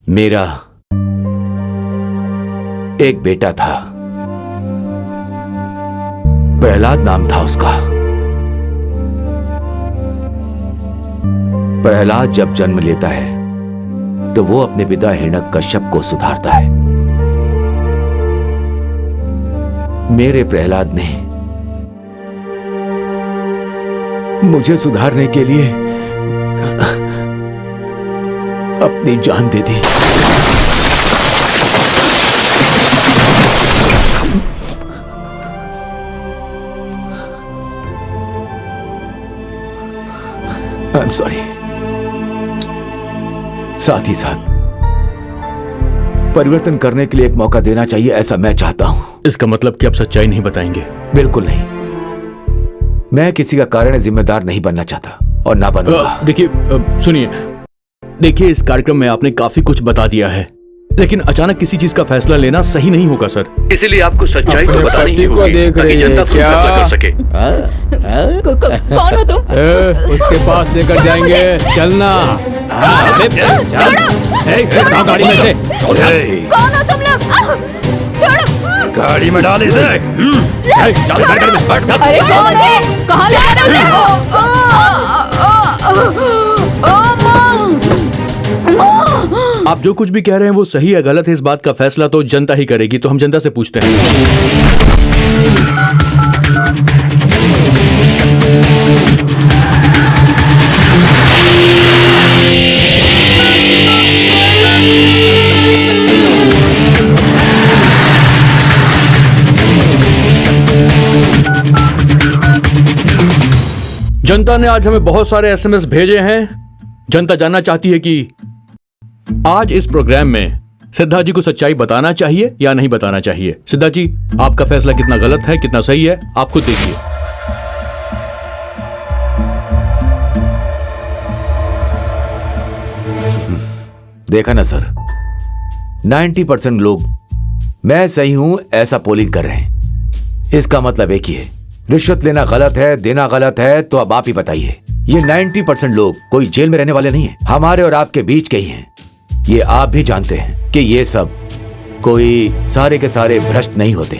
Speaker 2: मेरा एक बेटा था, प्रहलाद नाम था उसका। प्रहलाद जब जन्म लेता है तो वो अपने पिता हिरण्यकश्यप को सुधारता है। मेरे प्रहलाद ने मुझे सुधारने के लिए अपनी जान दे दी। I am sorry. साथ ही साथ परिवर्तन करने के लिए एक मौका देना चाहिए, ऐसा मैं चाहता हूं।
Speaker 1: इसका मतलब कि आप सच्चाई नहीं बताएंगे?
Speaker 2: बिल्कुल नहीं। मैं किसी का कारण जिम्मेदार नहीं बनना चाहता और ना बनूंगा।
Speaker 1: देखिए, सुनिए, देखिए, इस कार्यक्रम में आपने काफी कुछ बता दिया है, लेकिन अचानक किसी चीज का फैसला लेना सही नहीं होगा सर। इसीलिए आपको सच्चाई तो बतानी ही होगी ताकि जनता खुद फैसला कर सके।
Speaker 11: कौन हो तुम?
Speaker 8: उसके पास लेकर जाएंगे, चलना। गाड़ी में से
Speaker 11: कौन हो तुम लोग? छोड़ो।
Speaker 9: गाड़ी में डाल इसे। चल गाड़ी में बैठ।
Speaker 11: अरे कौन है? कहाँ ले आ रहे हो?
Speaker 1: आप जो कुछ भी कह रहे हैं वो सही है गलत है, इस बात का फैसला तो जनता ही करेगी। तो हम जनता से पूछते हैं। जनता ने आज हमें बहुत सारे एसएमएस भेजे हैं। जनता जानना चाहती है कि आज इस प्रोग्राम में सिद्धार्थ जी को सच्चाई बताना चाहिए या नहीं बताना चाहिए। सिद्धार्थ जी, आपका फैसला कितना गलत है कितना सही है आप खुद देखिए।
Speaker 2: देखा ना सर, 90% लोग मैं सही हूं ऐसा पोलिंग कर रहे हैं। इसका मतलब एक ही है, रिश्वत लेना गलत है, देना गलत है। तो अब आप ही बताइए, ये 90% लोग कोई जेल में रहने वाले नहीं है, हमारे और आपके बीच के ही हैं। ये आप भी जानते हैं कि ये सब कोई सारे के सारे भ्रष्ट नहीं होते।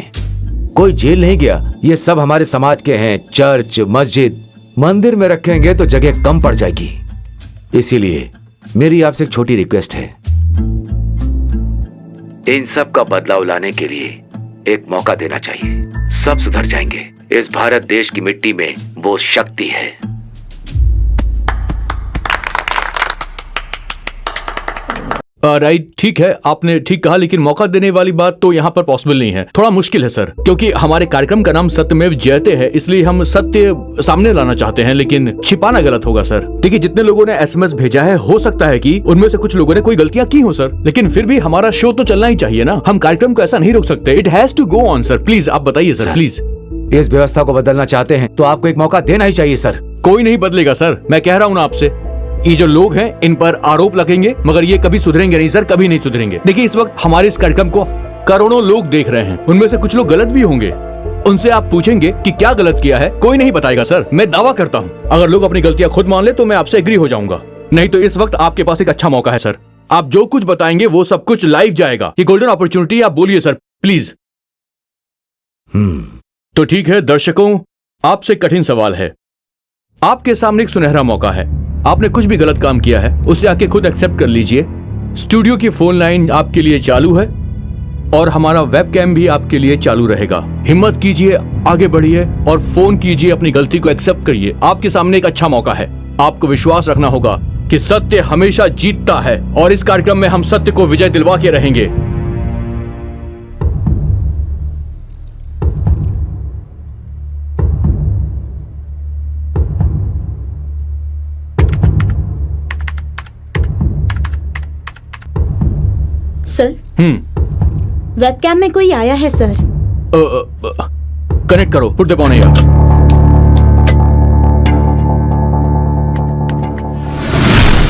Speaker 2: कोई जेल नहीं गया, ये सब हमारे समाज के हैं। चर्च, मस्जिद, मंदिर में रखेंगे तो जगह कम पड़ जाएगी। इसीलिए मेरी आपसे एक छोटी रिक्वेस्ट है, इन सब का बदलाव लाने के लिए एक मौका देना चाहिए। सब सुधर जाएंगे। इस भारत देश की मिट्टी में वो शक्ति है।
Speaker 1: राइट, ठीक है, आपने ठीक कहा, लेकिन मौका देने वाली बात तो यहाँ पर पॉसिबल नहीं है। थोड़ा मुश्किल है सर, क्योंकि हमारे कार्यक्रम का नाम सत्यमेव जयते है, इसलिए हम सत्य सामने लाना चाहते हैं, लेकिन छिपाना गलत होगा सर। देखिए, जितने लोगों ने एसएमएस भेजा है, हो सकता है कि उनमें से कुछ लोगों ने कोई गलतियां की हो सर, लेकिन फिर भी हमारा शो तो चलना ही चाहिए ना। हम कार्यक्रम को ऐसा नहीं रोक सकते। It has to go on sir. Please आप बताइए सर, प्लीज।
Speaker 2: इस व्यवस्था को बदलना चाहते हैं तो आपको एक मौका देना ही चाहिए सर।
Speaker 1: कोई नहीं बदलेगा सर, मैं कह रहा हूँ ना आपसे। ये जो लोग हैं इन पर आरोप लगेंगे, मगर ये कभी सुधरेंगे नहीं सर, कभी नहीं सुधरेंगे। देखिए, इस वक्त हमारे इस कार्यक्रम को करोड़ों लोग देख रहे हैं, उनमें से कुछ लोग गलत भी होंगे। उनसे आप पूछेंगे कि क्या गलत किया है, कोई नहीं बताएगा सर। मैं दावा करता हूँ, अगर लोग अपनी गलतियां खुद मान ले तो मैं आपसे एग्री हो जाऊंगा। नहीं तो इस वक्त आपके पास एक अच्छा मौका है सर। आप जो कुछ बताएंगे वो सब कुछ लाइव जाएगा। ये गोल्डन अपॉर्चुनिटी, आप बोलिए सर, प्लीज। तो ठीक है दर्शकों, आपसे कठिन सवाल है। आपके सामने एक सुनहरा मौका है। आपने कुछ भी गलत काम किया है उसे आके खुद एक्सेप्ट कर लीजिए। स्टूडियो की फोन लाइन आपके लिए चालू है और हमारा वेबकैम भी आपके लिए चालू रहेगा। हिम्मत कीजिए, आगे बढ़िए और फोन कीजिए, अपनी गलती को एक्सेप्ट करिए। आपके सामने एक अच्छा मौका है। आपको विश्वास रखना होगा कि सत्य हमेशा जीतता है और इस कार्यक्रम में हम सत्य को विजय दिलवा के रहेंगे।
Speaker 3: सर, वेबकैम में कोई आया है सर।
Speaker 1: कनेक्ट करो, पुट द फोन हियर।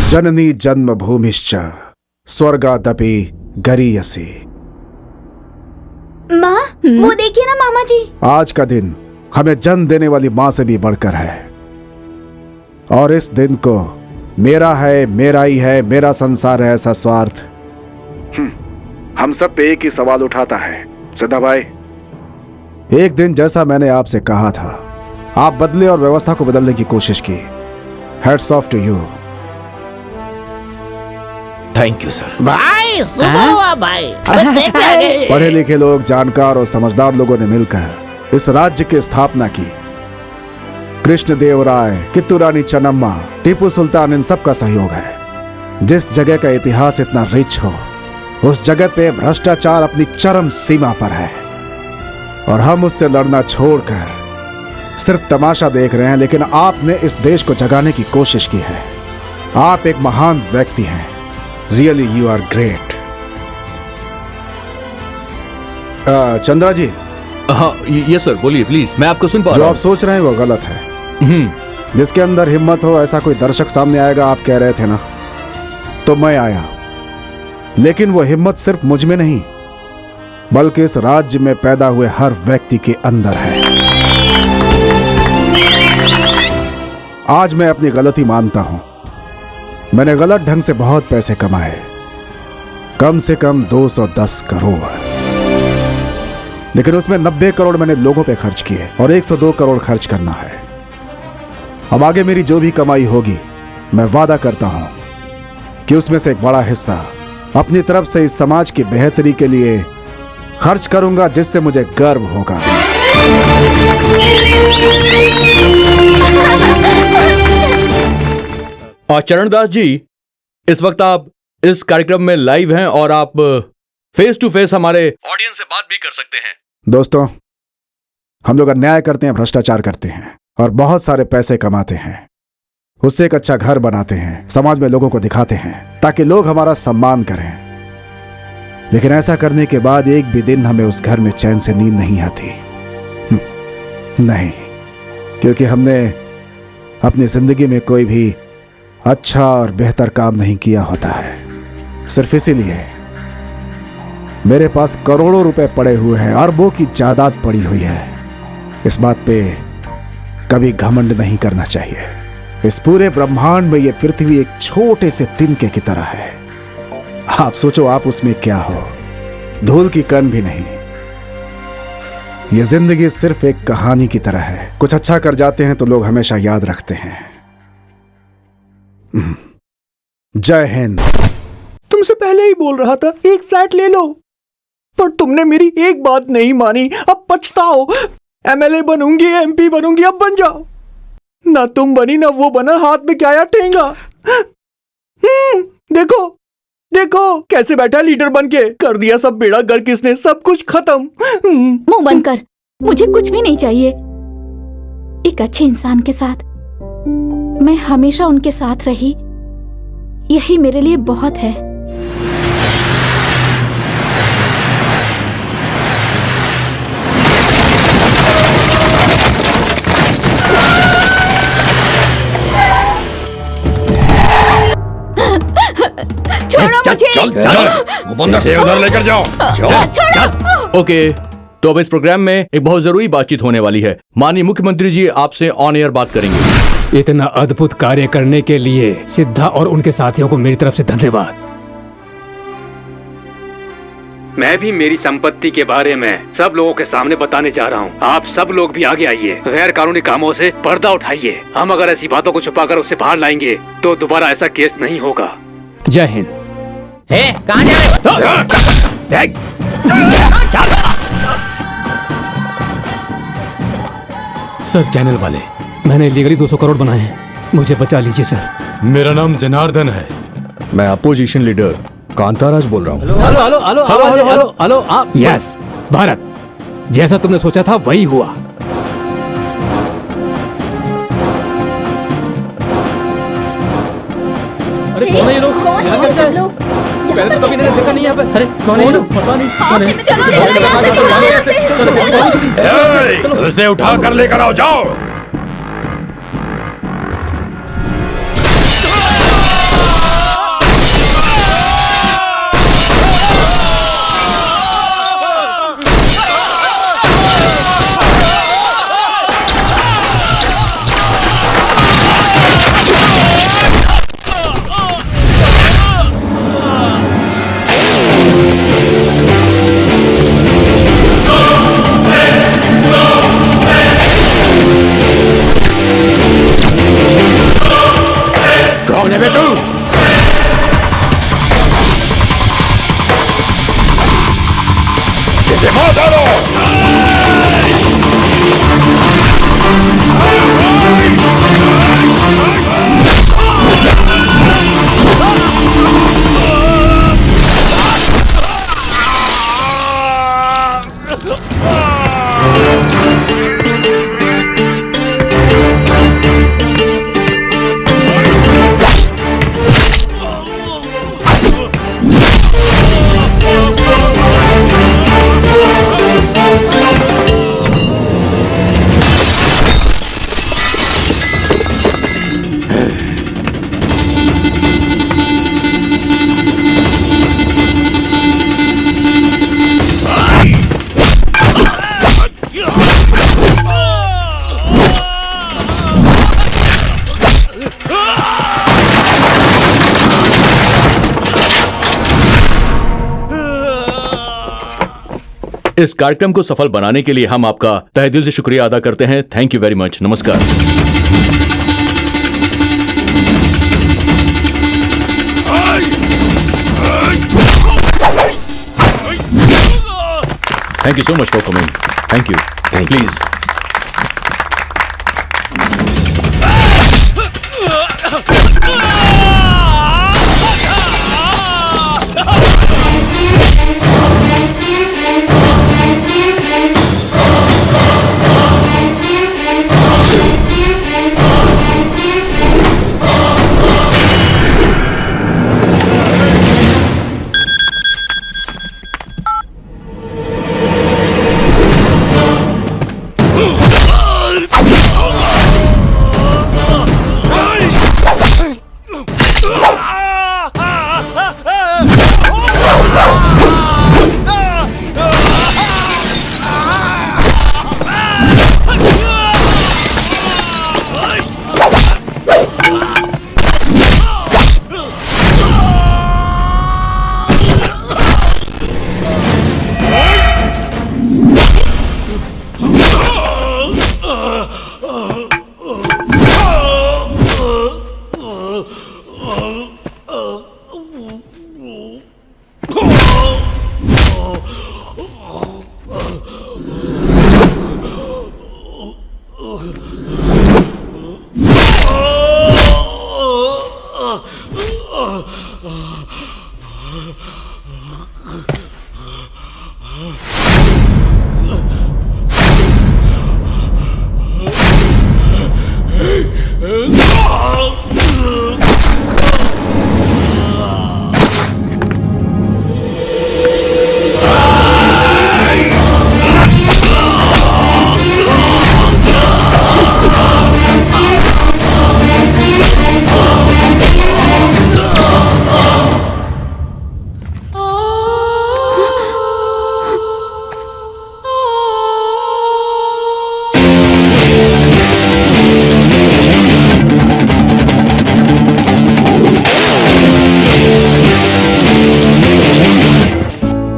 Speaker 4: जननी जन्मभूमिश्च स्वर्गादपि गरीयसी।
Speaker 3: माँ, वो देखिए ना मामा जी।
Speaker 4: आज का दिन हमें जन्म देने वाली माँ से भी बढ़कर है और इस दिन को मेरा है, मेरा ही है, मेरा संसार है ऐसा स्वार्थ हम सब पे एक ही सवाल उठाता है। सिद्धा भाई, एक दिन जैसा मैंने आपसे कहा था, आप बदले और व्यवस्था को बदलने की कोशिश की। Hats off to you.
Speaker 2: Thank you sir.
Speaker 5: भाई सुपर हुआ भाई। अबे देख के आगे।
Speaker 4: पढ़े लिखे लोग, जानकार और समझदार लोगों ने मिलकर इस राज्य की स्थापना की। कृष्ण देव राय, कित्तू रानी चन्नम्मा, टीपू सुल्तान, इन सब का सहयोग है। जिस जगह का इतिहास इतना रिच हो, उस जगह पे भ्रष्टाचार अपनी चरम सीमा पर है और हम उससे लड़ना छोड़कर सिर्फ तमाशा देख रहे हैं। लेकिन आपने इस देश को जगाने की कोशिश की है। आप एक महान व्यक्ति हैं। Really you are great. Chandra ji.
Speaker 1: हाँ ये सर, बोलिए प्लीज, मैं आपको सुन पा रहा हूं।
Speaker 4: जो आप सोच रहे हैं वो गलत है। जिसके अंदर हिम्मत हो ऐसा कोई दर्शक सामने आएगा, आप कह रहे थे ना, तो मैं आया। लेकिन वो हिम्मत सिर्फ मुझ में नहीं बल्कि इस राज्य में पैदा हुए हर व्यक्ति के अंदर है। आज मैं अपनी गलती मानता हूं। मैंने गलत ढंग से बहुत पैसे कमाए, कम से कम 210 करोड़, लेकिन उसमें 90 करोड़ मैंने लोगों पे खर्च किए और 102 करोड़ खर्च करना है। अब आगे मेरी जो भी कमाई होगी, मैं वादा करता हूं कि उसमें से एक बड़ा हिस्सा अपनी तरफ से इस समाज की बेहतरी के लिए खर्च करूंगा, जिससे मुझे गर्व होगा।
Speaker 1: और चरणदास जी, इस वक्त आप इस कार्यक्रम में लाइव हैं और आप फेस टू फेस हमारे ऑडियंस से बात भी कर सकते हैं।
Speaker 4: दोस्तों, हम लोग अन्याय करते हैं, भ्रष्टाचार करते हैं और बहुत सारे पैसे कमाते हैं, उससे एक अच्छा घर बनाते हैं, समाज में लोगों को दिखाते हैं ताकि लोग हमारा सम्मान करें। लेकिन ऐसा करने के बाद एक भी दिन हमें उस घर में चैन से नींद नहीं आती। नहीं, क्योंकि हमने अपनी जिंदगी में कोई भी अच्छा और बेहतर काम नहीं किया होता है। सिर्फ इसीलिए मेरे पास करोड़ों रुपए पड़े हुए हैं, अरबों की जायदाद पड़ी हुई है। इस बात पे कभी घमंड नहीं करना चाहिए। इस पूरे ब्रह्मांड में यह पृथ्वी एक छोटे से तिनके की तरह है। आप सोचो, आप उसमें क्या हो? धूल की कण भी नहीं। यह जिंदगी सिर्फ एक कहानी की तरह है। कुछ अच्छा कर जाते हैं तो लोग हमेशा याद रखते हैं। जय हिंद।
Speaker 12: तुमसे पहले ही बोल रहा था एक फ्लैट ले लो, पर तुमने मेरी एक बात नहीं मानी। अब पछताओ। एमएलए बनूंगी, एमपी बनूंगी, अब बन जाओ। ना तुम बनी ना वो बना, हाथ में क्या यार ठेंगा। देखो देखो कैसे बैठा लीडर बन के। कर दिया सब बेड़ा गर्क किसने, सब कुछ खत्म।
Speaker 11: मुंह बंद कर, मुझे कुछ भी नहीं चाहिए। एक अच्छे इंसान के साथ मैं हमेशा उनके साथ रही, यही मेरे लिए बहुत है। छोड़ो मुझे।
Speaker 9: चल इसे उधर लेकर जाओ।
Speaker 11: छोड़ो।
Speaker 1: ओके, तो अब इस प्रोग्राम में एक बहुत जरूरी बातचीत होने वाली है। माननीय मुख्यमंत्री जी आपसे ऑन एयर बात करेंगे।
Speaker 8: इतना अद्भुत कार्य करने के लिए सिद्धा और उनके साथियों को मेरी तरफ से धन्यवाद।
Speaker 14: मैं भी मेरी संपत्ति के बारे में सब लोगों के सामने बताने जा रहा हूँ। आप सब लोग भी आगे आइए, गैर कानूनी कामों से पर्दा उठाइए। हम अगर ऐसी बातों को छुपाकर उसे बाहर लाएंगे तो दोबारा ऐसा केस नहीं होगा।
Speaker 8: जय हिंद।
Speaker 10: कहाँ जा रहे?
Speaker 8: सर, चैनल वाले, मैंने लीगली 200 करोड़ बनाए हैं, मुझे बचा लीजिए सर।
Speaker 9: मेरा नाम जनार्दन है।
Speaker 7: मैं अपोजिशन लीडर कांताराज बोल रहा हूँ।
Speaker 8: Hello hello hello hello hello hello आप। यस भारत, जैसा तुमने सोचा था वही हुआ।
Speaker 3: अरे कौन है ये लोग? यहाँ कैसे सब लोग?
Speaker 10: पहले तो कभी मैंने देखा नहीं यहाँ पे। अरे कौन है ये लोग? पता नहीं कौन है।
Speaker 9: चलो उसे उठा कर लेकर आओ, जाओ।
Speaker 1: इस कार्यक्रम को सफल बनाने के लिए हम आपका तहे दिल से शुक्रिया अदा करते हैं। Thank you very much. नमस्कार। Thank you so much for coming. Thank you. Please.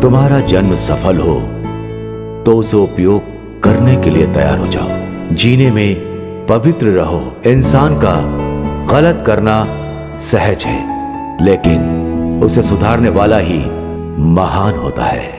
Speaker 2: तुम्हारा जन्म सफल हो तो उसे उपयोग करने के लिए तैयार हो जाओ। जीने में पवित्र रहो। इंसान का गलत करना सहज है, लेकिन उसे सुधारने वाला ही महान होता है।